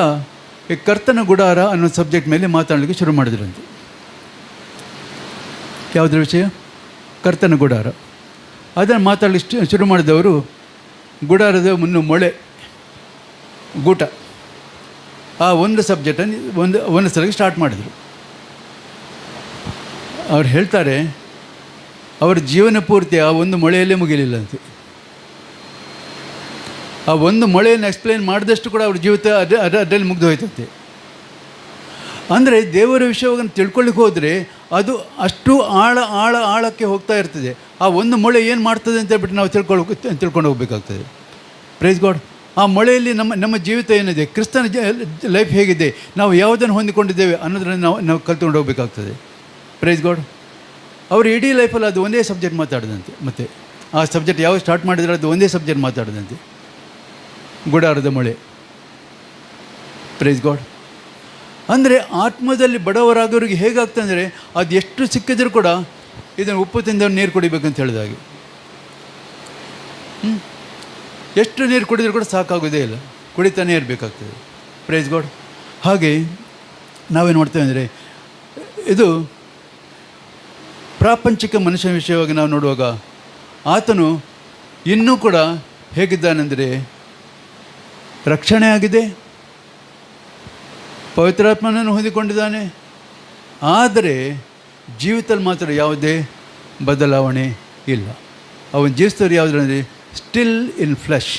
ಈ ಕರ್ತನ ಗುಡಾರ ಅನ್ನೋ ಸಬ್ಜೆಕ್ಟ್ ಮೇಲೆ ಮಾತಾಡಲಿಕ್ಕೆ ಶುರು ಮಾಡಿದ್ರಂತೆ. ಯಾವುದ್ರ ವಿಷಯ? ಕರ್ತನ ಗುಡಾರ. ಅದನ್ನು ಮಾತಾಡಲಿಕ್ಕೆ ಶುರು ಮಾಡಿದವರು ಗುಡಾರದ ಮೊಳೆ ಗೂಟ ಆ ಒಂದು ಸಬ್ಜೆಕ್ಟನ್ನು ಒಂದು ಸಲಕ್ಕೆ ಸ್ಟಾರ್ಟ್ ಮಾಡಿದರು. ಅವ್ರು ಹೇಳ್ತಾರೆ ಅವರ ಜೀವನ ಪೂರ್ತಿ ಆ ಒಂದು ಮೊಳೆಯಲ್ಲೇ ಮುಗಿಲಿಲ್ಲಂತೆ. ಆ ಒಂದು ಮೊಳೆಯನ್ನು ಎಕ್ಸ್ಪ್ಲೇನ್ ಮಾಡಿದಷ್ಟು ಕೂಡ ಅವ್ರ ಜೀವಿತ ಅದರಲ್ಲಿ ಮುಗ್ದು ಹೋಯ್ತಂತೆ. ಅಂದರೆ ದೇವರ ವಿಷಯವನ್ನು ತಿಳ್ಕೊಳ್ಳಿಕ್ಕೆ ಹೋದರೆ ಅದು ಅಷ್ಟು ಆಳಕ್ಕೆ ಹೋಗ್ತಾ ಇರ್ತದೆ. ಆ ಒಂದು ಮೊಳೆ ಏನು ಮಾಡ್ತದೆ ಅಂತ ಹೇಳ್ಬಿಟ್ಟು ನಾವು ತಿಳ್ಕೊಂಡು ಹೋಗಬೇಕಾಗ್ತದೆ. Price God. ಆ ಮೊಳೆಯಲ್ಲಿ ನಮ್ಮ ಜೀವಿತ ಏನಿದೆ, ಕ್ರಿಸ್ತನ ಲೈಫ್ ಹೇಗಿದೆ, ನಾವು ಯಾವುದನ್ನು ಹೊಂದಿಕೊಂಡಿದ್ದೇವೆ ಅನ್ನೋದನ್ನು ನಾವು ಕಲ್ತ್ಕೊಂಡು ಹೋಗಬೇಕಾಗ್ತದೆ. Praise God. ಅವರು ಇಡೀ ಲೈಫಲ್ಲಿ ಅದು ಒಂದೇ ಸಬ್ಜೆಕ್ಟ್ ಮಾತಾಡಿದಂತೆ. ಮತ್ತು ಆ ಸಬ್ಜೆಕ್ಟ್ ಯಾವ ಸ್ಟಾರ್ಟ್ ಮಾಡಿದ್ರೆ ಅದು ಒಂದೇ ಸಬ್ಜೆಕ್ಟ್ ಮಾತಾಡಿದಂತೆ, ಗುಡಾರದ ಮೊಳೆ. Praise God. ಅಂದರೆ ಆತ್ಮದಲ್ಲಿ ಬಡವರಾಗೋರಿಗೆ ಹೇಗಾಗ್ತದೆ ಅಂದರೆ ಅದು ಎಷ್ಟು ಸಿಕ್ಕಿದ್ರೂ ಕೂಡ ಇದನ್ನು ಉಪ್ಪು ತಿಂದವ್ರು ನೀರು ಕುಡಿಬೇಕಂತ ಹೇಳಿದಾಗೆ. ಎಷ್ಟು ನೀರು ಕುಡಿದ್ರೂ ಕೂಡ ಸಾಕಾಗೋದೇ ಇಲ್ಲ, ಕುಡಿತಾನೇ ಇರಬೇಕಾಗ್ತದೆ. Praise God. ಹಾಗೆ ನಾವೇನು ಮಾಡ್ತೇವೆ ಅಂದರೆ ಇದು ಪ್ರಾಪಂಚಿಕ ಮನುಷ್ಯನ ವಿಷಯವಾಗಿ ನಾವು ನೋಡುವಾಗ ಆತನು ಇನ್ನೂ ಕೂಡ ಹೇಗಿದ್ದಾನೆಂದರೆ ರಕ್ಷಣೆ ಆಗಿದೆ, ಪವಿತ್ರಾತ್ಮನನ್ನು ಹೊಂದಿಕೊಂಡಿದ್ದಾನೆ, ಆದರೆ ಜೀವಿತದಲ್ಲಿ ಮಾತ್ರ ಯಾವುದೇ ಬದಲಾವಣೆ ಇಲ್ಲ. ಅವನು ಜೀವಿಸ್ತವ್ರು ಯಾವುದಂದರೆ ಸ್ಟಿಲ್ ಇನ್ ಫ್ಲೆಶ್,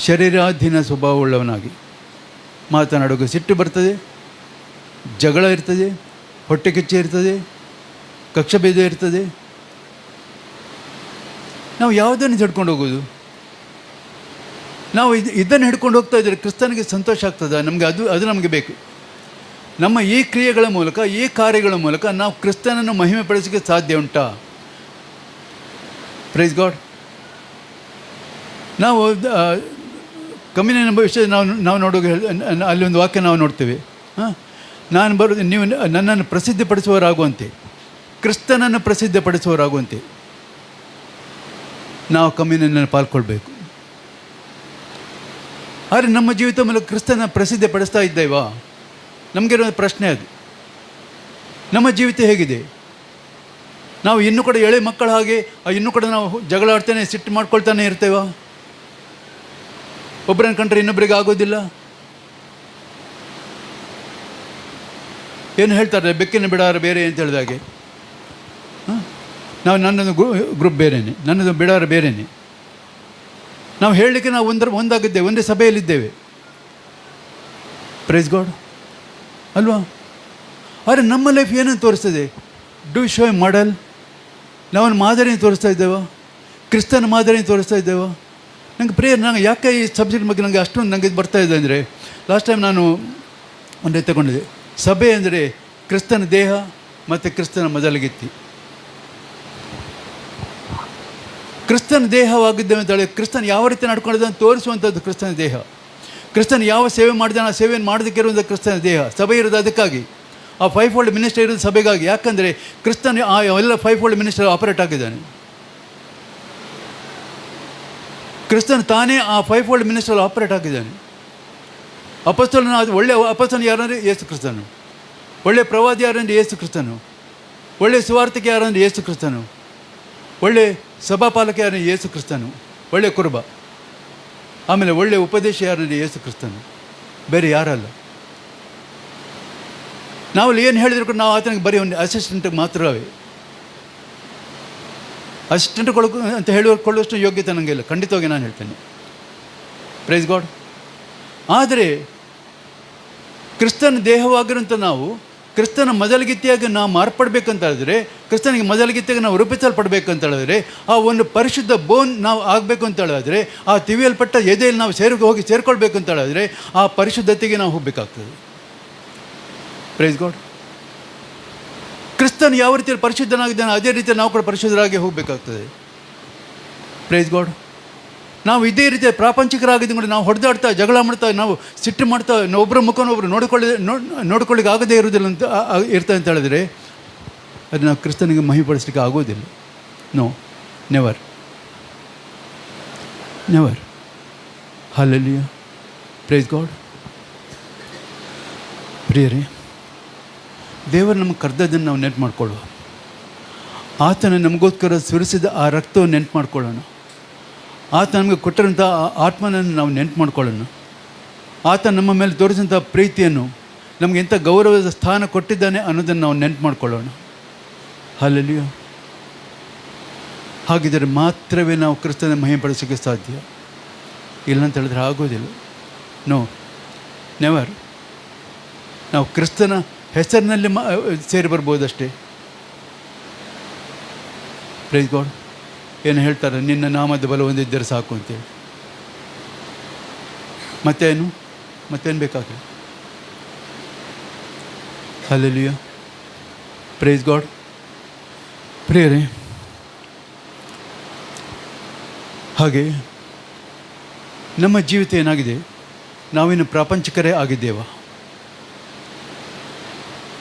ಶರೀರಾಧೀನ ಸ್ವಭಾವವುಳ್ಳವನಾಗಿ. ಮಾತನಾಡುವಾಗ ಸಿಟ್ಟು ಬರ್ತದೆ, ಜಗಳ ಇರ್ತದೆ, ಹೊಟ್ಟೆ ಕಿಚ್ಚು ಇರ್ತದೆ, ಕಕ್ಷಭೇದ ಇರ್ತದೆ. ನಾವು ಯಾವುದನ್ನು ಹಿಡ್ಕೊಂಡು ಹೋಗೋದು? ನಾವು ಇದನ್ನು ಹಿಡ್ಕೊಂಡು ಹೋಗ್ತಾ ಇದ್ದರೆ ಕ್ರಿಸ್ತನಿಗೆ ಸಂತೋಷ ಆಗ್ತದೆ. ನಮಗೆ ಅದು ನಮಗೆ ಬೇಕು. ನಮ್ಮ ಈ ಕ್ರಿಯೆಗಳ ಮೂಲಕ, ಈ ಕಾರ್ಯಗಳ ಮೂಲಕ ನಾವು ಕ್ರಿಸ್ತನನ್ನು ಮಹಿಮೆ ಪಡಿಸೋಕ್ಕೆ ಸಾಧ್ಯ ಉಂಟಾ? Price God. ನಾವು ಕಮ್ಯುನಿಯನ್ ವಿಷಯ ನಾವು ನೋಡುವಾಗ ಅಲ್ಲಿ ಒಂದು ವಾಕ್ಯ ನಾವು ನೋಡ್ತೇವೆ. ನಾನು ಬರೋದು ನೀವು ನನ್ನನ್ನು ಪ್ರಸಿದ್ಧಿಪಡಿಸುವವರಾಗುವಂತೆ, ಕ್ರಿಸ್ತನನ್ನು ಪ್ರಸಿದ್ಧಪಡಿಸುವವರಾಗುವಂತೆ ನಾವು ಕಮ್ಯುನಿಯನ್ನಲ್ಲಿ ಪಾಲ್ಕೊಳ್ಬೇಕು. ಆದರೆ ನಮ್ಮ ಜೀವಿತ ಮೂಲಕ ಕ್ರಿಸ್ತನ ಪ್ರಸಿದ್ಧಿ ಪಡಿಸ್ತಾ ಇದ್ದೇವಾ? ನಮಗಿರೋ ಪ್ರಶ್ನೆ ಅದು. ನಮ್ಮ ಜೀವಿತ ಹೇಗಿದೆ? ನಾವು ಇನ್ನೂ ಕೂಡ ಎಳೆ ಮಕ್ಕಳ ಹಾಗೆ ಇನ್ನೂ ಕೂಡ ನಾವು ಜಗಳ ಆಡ್ತಾನೆ, ಸಿಟ್ಟು ಮಾಡ್ಕೊಳ್ತಾನೆ ಇರ್ತೇವಾ? ಒಬ್ಬರನ್ನ ಕಂಡ್ರೆ ಇನ್ನೊಬ್ಬರಿಗೆ ಆಗೋದಿಲ್ಲ. ಏನು ಹೇಳ್ತಾರೆ, ಬೆಕ್ಕಿನ ಬಿಡಾರ ಬೇರೆ ಅಂತ ಹೇಳಿದಾಗೆ. ನನ್ನದು ಗ್ರೂಪ್ ಬೇರೆಯೇ, ನನ್ನದು ಬಿಡಾರ ಬೇರೆಯೇ. ನಾವು ಹೇಳಲಿಕ್ಕೆ ನಾವು ಒಂದಾಗಿದ್ದೇವೆ, ಒಂದೇ ಸಭೆಯಲ್ಲಿದ್ದೇವೆ. ಪ್ರೈಸ್ ಗಾಡ್ ಅಲ್ವಾ? ಆದರೆ ನಮ್ಮ ಲೈಫ್ ಏನನ್ನು ತೋರಿಸ್ತದೆ? Do show a model. ನಾವೊಂದು ಮಾದರಿಯನ್ನು ತೋರಿಸ್ತಾ ಇದ್ದೇವಾ? ಕ್ರಿಸ್ತನ ಮಾದರಿಯನ್ನು ತೋರಿಸ್ತಾ ಇದ್ದೇವಾ? ನಂಗೆ ಯಾಕೆ ಈ ಸಬ್ಜೆಕ್ಟ್ ಬಗ್ಗೆ ನನಗೆ ಅಷ್ಟೊಂದು ನನಗೆ ಬರ್ತಾ ಇದೆ ಅಂದರೆ, ಲಾಸ್ಟ್ ಟೈಮ್ ನಾನು ಒಂದೇ ತಗೊಂಡಿದ್ದೆ. ಸಭೆ ಅಂದರೆ ಕ್ರಿಸ್ತನ ದೇಹ ಮತ್ತು ಕ್ರಿಸ್ತನ ಮೊದಲಗಿತ್ತಿ. ಕ್ರಿಸ್ತನ ದೇಹವಾಗಿದ್ದೇವೆ ಅಂತ ಹೇಳಿ ಕ್ರಿಸ್ತನ ಯಾವ ರೀತಿ ನಡ್ಕೊಂಡಿದ್ದಾನೆ ತೋರಿಸುವಂಥದ್ದು ಕ್ರಿಸ್ತನ ದೇಹ. ಕ್ರಿಸ್ತನ ಯಾವ ಸೇವೆ ಮಾಡಿದಾನೆ ಆ ಸೇವೆಯನ್ನು ಮಾಡೋದಕ್ಕೆ ಇರುವಂಥ ಕ್ರಿಸ್ತನ ದೇಹ. ಸಭೆ ಇರೋದು ಅದಕ್ಕಾಗಿ. ಆ 5 ಫೋಲ್ಡ್ ಮಿನಿಸ್ಟರ್ ಇರೋದು ಸಭೆಗಾಗಿ. ಯಾಕಂದರೆ ಕ್ರಿಸ್ತನ ಆ ಎಲ್ಲ 5 ಫೋಲ್ಡ್ ಮಿನಿಸ್ಟರ್ ಆಪರೇಟ್ ಆಗಿದ್ದಾನೆ. ಕ್ರಿಸ್ತನ ತಾನೇ ಆ 5 ಫೋಲ್ಡ್ ಮಿನಿಸ್ಟರ್ ಆಪರೇಟ್ ಆಗಿದ್ದಾನೆ. ಅಪೊಸ್ತಲನ ಒಳ್ಳೆಯ ಅಪೊಸ್ತಲನ ಯಾರಂದರೆ ಯೇಸು ಕ್ರಿಸ್ತನು, ಒಳ್ಳೆಯ ಪ್ರವಾದಿ ಯಾರಂದರೆ ಯೇಸು ಕ್ರಿಸ್ತನು, ಒಳ್ಳೆಯ ಸುವಾರ್ತಿಕೆ ಯಾರಂದರೆ ಯೇಸು ಕ್ರಿಸ್ತನು, ಒಳ್ಳೆ ಸಭಾಪಾಲಕ ಯಾರು ಯೇಸು ಕ್ರಿಸ್ತನು, ಒಳ್ಳೆಯ ಕುರುಬ. ಆಮೇಲೆ ಒಳ್ಳೆಯ ಉಪದೇಶ ಯಾರಂದರೆ ಯೇಸು ಕ್ರಿಸ್ತನು, ಬೇರೆ ಯಾರಲ್ಲ. ನಾವಲ್ಲಿ ಏನು ಹೇಳಿದ್ರು ಕೂಡ ನಾವು ಆತನಿಗೆ ಬರೀ ಒಂದು ಅಸಿಸ್ಟೆಂಟ್ಗೆ ಮಾತ್ರವೇ. ಅಸಿಸ್ಟೆಂಟ್ ಅಂತ ಕೊಳ್ಳುವಷ್ಟು ಯೋಗ್ಯತೆ ನನಗೆ ಇಲ್ಲ, ಖಂಡಿತವಾಗಿ ನಾನು ಹೇಳ್ತೇನೆ. Praise God. ಆದರೆ ಕ್ರಿಸ್ತನ ದೇಹವಾಗಿರೋಂಥ ನಾವು ಕ್ರಿಸ್ತನ ಮೊದಲಗಿತ್ತಿಯಾಗಿ ನಾವು ಮಾರ್ಪಡಬೇಕಂತ ಹೇಳಿದ್ರೆ, ಕ್ರಿಸ್ತನಿಗೆ ಮೊದಲಗಿತ್ತಿಯಾಗಿ ನಾವು ರೂಪಿಸಲ್ಪಡಬೇಕಂತ ಹೇಳಿದ್ರೆ, ಆ ಒಂದು ಪರಿಶುದ್ಧ ಬೋನ್ ನಾವು ಆಗಬೇಕು ಅಂತ ಹೇಳಿದ್ರೆ, ಆ ತಿವಿಯಲ್ಪಟ್ಟ ಎದೆಯಲ್ಲಿ ನಾವು ಹೋಗಿ ಸೇರ್ಕೊಳ್ಬೇಕು ಅಂತ ಹೇಳಿದ್ರೆ, ಆ ಪರಿಶುದ್ಧತೆಗೆ ನಾವು ಹೋಗಬೇಕಾಗ್ತದೆ. Praise God. ಕ್ರಿಸ್ತನ್ ಯಾವ ರೀತಿಯಲ್ಲಿ ಪರಿಶುದ್ಧನಾಗಿದ್ದಾನೆ ಅದೇ ರೀತಿ ನಾವು ಕೂಡ ಪರಿಶುದ್ಧರಾಗಿ ಹೋಗಬೇಕಾಗ್ತದೆ. Price God. ನಾವು ಇದೇ ರೀತಿಯ ಪ್ರಾಪಂಚಿಕರಾಗಿದ್ದು ಕೂಡ ನಾವು ಹೊಡೆದಾಡ್ತಾ, ಜಗಳ ಮಾಡ್ತಾ, ನಾವು ಸಿಟ್ಟು ಮಾಡ್ತಾ, ಒಬ್ಬರ ಮುಖನೊಬ್ಬರು ನೋಡಿಕೊಳ್ಳಿಕ್ಕೆ ಆಗದೇ ಇರುವುದಿಲ್ಲ ಅಂತ ಇರ್ತದೆ ಅಂತ ಹೇಳಿದ್ರೆ, ಅದು ನಾವು ಕ್ರಿಸ್ತನಿಗೆ ಮಹಿಪಡಿಸಲಿಕ್ಕೆ ಆಗೋದಿಲ್ಲ. No, never never. Hallelujah. Praise God. ಪ್ರಿಯರೇ, ದೇವರು ನಮಗೆ ಕರೆದದ್ದನ್ನು ನಾವು ನೆನಪು ಮಾಡಿಕೊಳ್ಳುವ. ಆತನ ನಮಗೋಸ್ಕರ ಸುರಿಸಿದ ಆ ರಕ್ತವನ್ನು ನೆನ್ಪು ಮಾಡ್ಕೊಳ್ಳೋಣ. ಆತ ನಮಗೆ ಕೊಟ್ಟಿರೋಂಥ ಆತ್ಮನನ್ನು ನಾವು ನೆನ್ಪು ಮಾಡ್ಕೊಳ್ಳೋಣ. ಆತ ನಮ್ಮ ಮೇಲೆ ತೋರಿಸಿದಂಥ ಪ್ರೀತಿಯನ್ನು, ನಮಗೆ ಎಂಥ ಗೌರವದ ಸ್ಥಾನ ಕೊಟ್ಟಿದ್ದಾನೆ ಅನ್ನೋದನ್ನು ನಾವು ನೆನ್ಪು ಮಾಡ್ಕೊಳ್ಳೋಣ. ಹಲ್ಲೆಲೂಯಾ. ಹಾಗಿದ್ದರೆ ಮಾತ್ರವೇ ನಾವು ಕ್ರಿಸ್ತನ ಮಹಿಮೆಪಡಿಸೋಕ್ಕೆ ಸಾಧ್ಯ. ಇಲ್ಲ ಅಂತ ಹೇಳಿದ್ರೆ ಆಗೋದಿಲ್ಲ. No, never. ನಾವು ಕ್ರಿಸ್ತನ ಹೆಸರಿನಲ್ಲಿ ಸೇರಿ ಬರ್ಬೋದಷ್ಟೇ. Praise God. ಏನು ಹೇಳ್ತಾರೆ, ನಿನ್ನ ನಾಮದ ಬಲ ಹೊಂದಿದ್ದರೆ ಸಾಕು ಅಂತೇಳಿ. ಮತ್ತೇನು ಬೇಕಾಗಿಲ್ಲ. ಹಲ್ಲೆಲೂಯಾ. Praise God. ಪ್ರಿಯರೇ, ಹಾಗೆ ನಮ್ಮ ಜೀವಿತ ಏನಾಗಿದೆ? ನಾವಿನ್ನು ಪ್ರಾಪಂಚಿಕರೇ ಆಗಿದ್ದೇವಾ?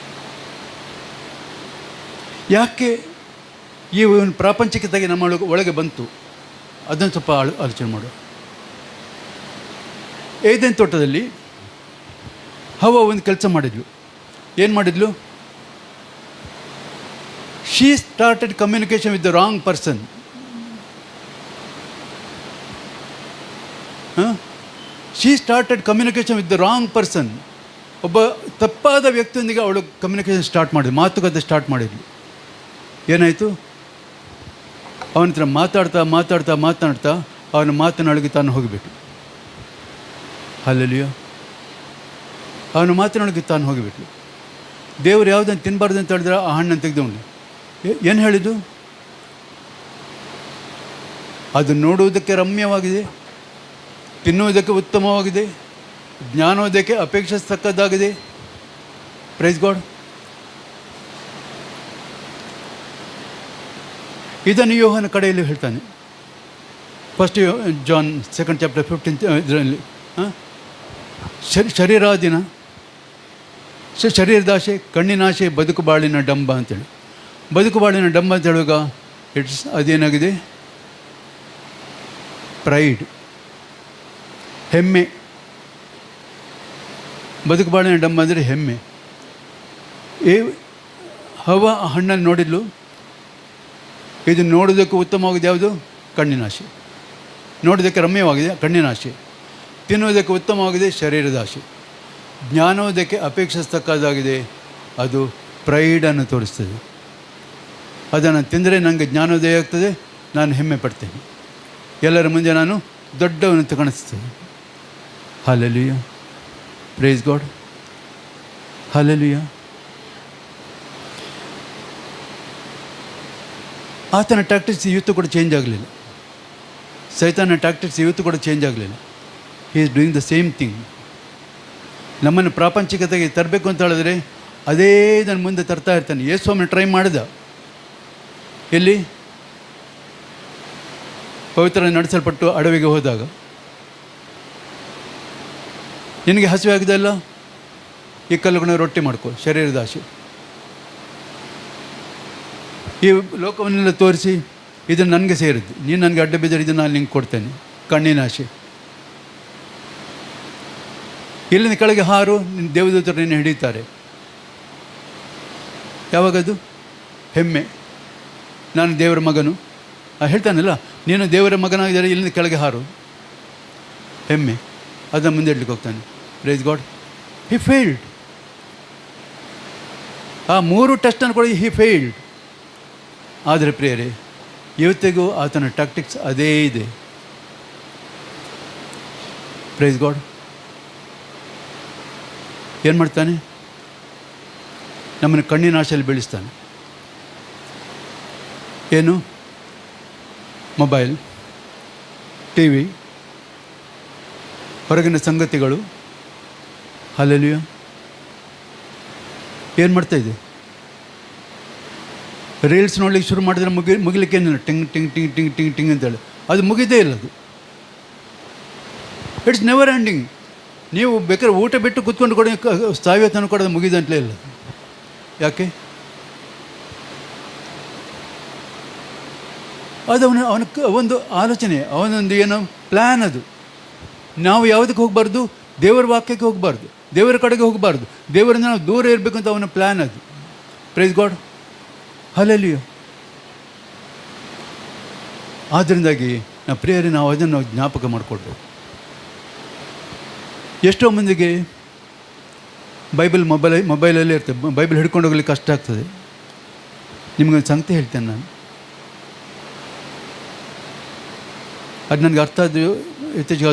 ಯಾಕೆ ಈ ಒಂದು ಪ್ರಾಪಂಚಿಕತೆಗೆ ನಮ್ಮ ಒಳಗೆ ಬಂತು? ಅದನ್ನು ಸ್ವಲ್ಪ ಆಲೋಚನೆ ಮಾಡು. ಏದೇನ್ ತೋಟದಲ್ಲಿ ಹವ್ವ ಒಂದು ಕೆಲಸ ಮಾಡಿದ್ಲು. ಏನು ಮಾಡಿದ್ಲು? She started communication with the wrong person. She started communication with the wrong person. ಒಬ್ಬ ತಪ್ಪಾದ ವ್ಯಕ್ತಿಯೊಂದಿಗೆ ಅವಳು ಕಮ್ಯುನಿಕೇಷನ್ ಸ್ಟಾರ್ಟ್ ಮಾಡಿದ್ಲು, ಮಾತುಕತೆ ಸ್ಟಾರ್ಟ್ ಮಾಡಿದ್ಲು. ಏನಾಯಿತು? ಅವನ ಹತ್ರ ಮಾತಾಡ್ತಾ ಅವನ ಮಾತಿನೊಳಗೆ ತಾನು ಹೋಗಿಬಿಟ್ಟು. ಹಲ್ಲೆಲೂಯಾ. ಅವನ ಮಾತಿನೊಳಗೆ ತಾನು ಹೋಗಿಬಿಟ್ಲು. ದೇವರು ಯಾವುದನ್ನು ತಿನ್ನಬಾರ್ದು ಅಂತ ಹೇಳಿದ್ರೆ ಆ ಹಣ್ಣನ್ನು ತೆಗೆದವನು ಏನು ಹೇಳಿದ್ದು? ಅದು ನೋಡುವುದಕ್ಕೆ ರಮ್ಯವಾಗಿದೆ, ತಿನ್ನುವುದಕ್ಕೆ ಉತ್ತಮವಾಗಿದೆ, ಜ್ಞಾನೋದಕ್ಕೆ ಅಪೇಕ್ಷಿಸತಕ್ಕದ್ದಾಗಿದೆ. Praise God. ಇದನ್ನು ಯೋಹನ ಕಡೆಯಲ್ಲಿ ಹೇಳ್ತಾನೆ. First John 2nd chapter 15th ಇದರಲ್ಲಿ ಶರೀರದಾಶೆ, ಕಣ್ಣಿನಾಶೆ, ಬದುಕು ಬಾಳಿನ ಡಂಬ ಅಂತೇಳಿ. ಬದುಕು ಬಾಳಿನ ಡಂಬ ಅಂತ ಹೇಳುವಾಗ ಅದೇನಾಗಿದೆ? ಪ್ರೈಡ್, ಹೆಮ್ಮೆ. ಬದುಕು ಬಾಳಿನ ಡಂಬ ಅಂದರೆ ಹೆಮ್ಮೆ. ಹವ್ವ ಹಣ್ಣನ್ನು ನೋಡಿದ್ಲು. ಇದು ನೋಡೋದಕ್ಕೆ ಉತ್ತಮವಾಗಿದೆ ಯಾವುದು? ಕಣ್ಣಿನಾಶೆ. ನೋಡೋದಕ್ಕೆ ರಮ್ಯವಾಗಿದೆ ಕಣ್ಣಿನಾಶೆ. ತಿನ್ನುವುದಕ್ಕೆ ಉತ್ತಮವಾಗಿದೆ ಶರೀರದಾಶೆ. ಜ್ಞಾನೋದಕ್ಕೆ ಅಪೇಕ್ಷಿಸತಕ್ಕದ್ದಾಗಿದೆ, ಅದು ಪ್ರೈಡನ್ನು ತೋರಿಸ್ತದೆ. ಅದನ್ನು ತಿಂದರೆ ನನಗೆ ಜ್ಞಾನೋದಯ ಆಗ್ತದೆ, ನಾನು ಹೆಮ್ಮೆ ಪಡ್ತೇನೆ, ಎಲ್ಲರ ಮುಂದೆ ನಾನು ದೊಡ್ಡವನಂತ ಕಾಣಿಸ್ತೇನೆ. ಹಲ್ಲೆಲೂಯಾ. Praise God. ಹಲ್ಲೆಲೂಯಾ. ಆತನ ಟ್ಯಾಕ್ಟಿಕ್ಸ್ ಇವತ್ತು ಕೂಡ ಚೇಂಜ್ ಆಗಲಿಲ್ಲ. ಸೈತಾನ ಟ್ಯಾಕ್ಟಿಕ್ಸ್ ಇವತ್ತು ಕೂಡ ಚೇಂಜ್ ಆಗಲಿಲ್ಲ. He is doing the same thing. ನಮ್ಮನ್ನು ಪ್ರಾಪಂಚಿಕತೆಗೆ ತರಬೇಕು ಅಂತ ಹೇಳಿದ್ರೆ ಅದೇ ನನ್ನ ಮುಂದೆ ತರ್ತಾ ಇರ್ತಾನೆ. ಯೇಸುವನ್ನು ಟ್ರೈ ಮಾಡಿದ. ಎಲ್ಲಿ? ಪವಿತ್ರ ನಡೆಸಲ್ಪಟ್ಟು ಅಡವಿಗೆ ಹೋದಾಗ. ನಿನಗೆ ಹಸಿವೆ ಆಗಿದೆಯಲ್ಲ, ಈ ಕಲ್ಲುಗಳನ್ನ ರೊಟ್ಟಿ ಮಾಡ್ಕೊ, ಶರೀರದ ಆಶೆ. ಈ ಲೋಕವನ್ನೆಲ್ಲ ತೋರಿಸಿ ಇದನ್ನು ನನಗೆ ಸೇರಿದ್ದು, ನೀನು ನನಗೆ ಅಡ್ಡ ಬಿದ್ದರೆ ಇದನ್ನು ನಾನು ನಿಂಗೆ ಕೊಡ್ತೇನೆ, ಕಣ್ಣಿನ ಆಶೆ. ಇಲ್ಲಿಂದ ಕೆಳಗೆ ಹಾರು, ನಿನ್ನ ದೇವದೂತರು ನಿನ್ನ ಹಿಡಿತಾರೆ. ಯಾವಾಗದು? ಹೆಮ್ಮೆ. ನಾನು ದೇವರ ಮಗನು ಹೇಳ್ತಾನಲ್ಲ, ನೀನು ದೇವರ ಮಗನಾಗಿದ್ದರೆ ಇಲ್ಲಿಂದ ಕೆಳಗೆ ಹಾರು. ಹೆಮ್ಮೆ. ಅದನ್ನು ಮುಂದೆ ಇಡ್ಲಿಕ್ಕೆ ಹೋಗ್ತಾನೆ. Praise God. He failed. ಆ 3 ಟೆಸ್ಟನ್ನು ಕೂಡ ಹಿ ಫೇಲ್ಡ್. ಆದರೆ ಪ್ರಿಯರೇ, ಇವತ್ತಿಗೂ ಆತನ ಟ್ಯಾಕ್ಟಿಕ್ಸ್ ಅದೇ ಇದೆ. Praise God. ಏನು ಮಾಡ್ತಾನೆ? ನಮ್ಮನ್ನು ಕಣ್ಣಿನ ಆಶೆಯಲ್ಲಿ ಬೆಳೆಸ್ತಾನೆ. ಏನು? ಮೊಬೈಲ್, ಟಿ ವಿ, ಹೊರಗಿನ ಸಂಗತಿಗಳು. ಹಲ್ಲೆಲೂಯಾ. ಏನು ಮಾಡ್ತಾಯಿದೆ? ರೀಲ್ಸ್ ನೋಡ್ಲಿಕ್ಕೆ ಶುರು ಮಾಡಿದ್ರೆ ಮುಗಿಲಿಕ್ಕೆ ಏನಿಲ್ಲ, ಟಿಂಗ್ ಟಿಂಗ್ ಟಿಂಗ್ ಟಿಂಗ್ ಟಿಂಗ್ ಟಿಂಗ್ ಅಂತೇಳಿ ಅದು ಮುಗಿದೇ ಇಲ್ಲ. ಅದು ಇಟ್ಸ್ ನೆವರ್ ಎಂಡಿಂಗ್. ನೀವು ಬೇಕಾದ್ರೆ ಊಟ ಬಿಟ್ಟು ಕೂತ್ಕೊಂಡು ಕೊಡಿ, ಸಾವಯವ ತನಕ ಕೊಡೋದು ಮುಗಿದಂತಲೇ ಇಲ್ಲ. ಯಾಕೆ? ಅದು ಅವನ ಒಂದು ಆಲೋಚನೆ, ಅವನೊಂದು ಏನೋ ಪ್ಲ್ಯಾನ್. ಅದು ನಾವು ಯಾವುದಕ್ಕೆ ಹೋಗಬಾರ್ದು? ದೇವರ ವಾಕ್ಯಕ್ಕೆ ಹೋಗಬಾರ್ದು, ದೇವರ ಕಡೆಗೆ ಹೋಗಬಾರ್ದು, ದೇವರಿಂದ ನಾವು ದೂರ ಇರಬೇಕಂತ ಅವನ ಪ್ಲ್ಯಾನ್ ಅದು. Price God. ಹಲ್ಲೆಲೂಯಾ. ಆದ್ದರಿಂದಾಗಿ ನಾವು ಪ್ರಿಯರೇ ನಾವು ಅದನ್ನು ಜ್ಞಾಪಕ ಮಾಡಿಕೊಡ್ಬೇಕು. ಎಷ್ಟೋ ಮಂದಿಗೆ ಬೈಬಲ್ ಮೊಬೈಲಲ್ಲೇ ಇರ್ತದೆ, ಬೈಬಲ್ ಹಿಡ್ಕೊಂಡು ಹೋಗ್ಲಿಕ್ಕೆ ಕಷ್ಟ ಆಗ್ತದೆ. ನಿಮಗೊಂದು ಸಂಗತಿ ಹೇಳ್ತೇನೆ ನಾನು, ಅದು ನನಗೆ ಅರ್ಥ ಆದ್ದು ಇತ್ತೀಚೆಗೆ.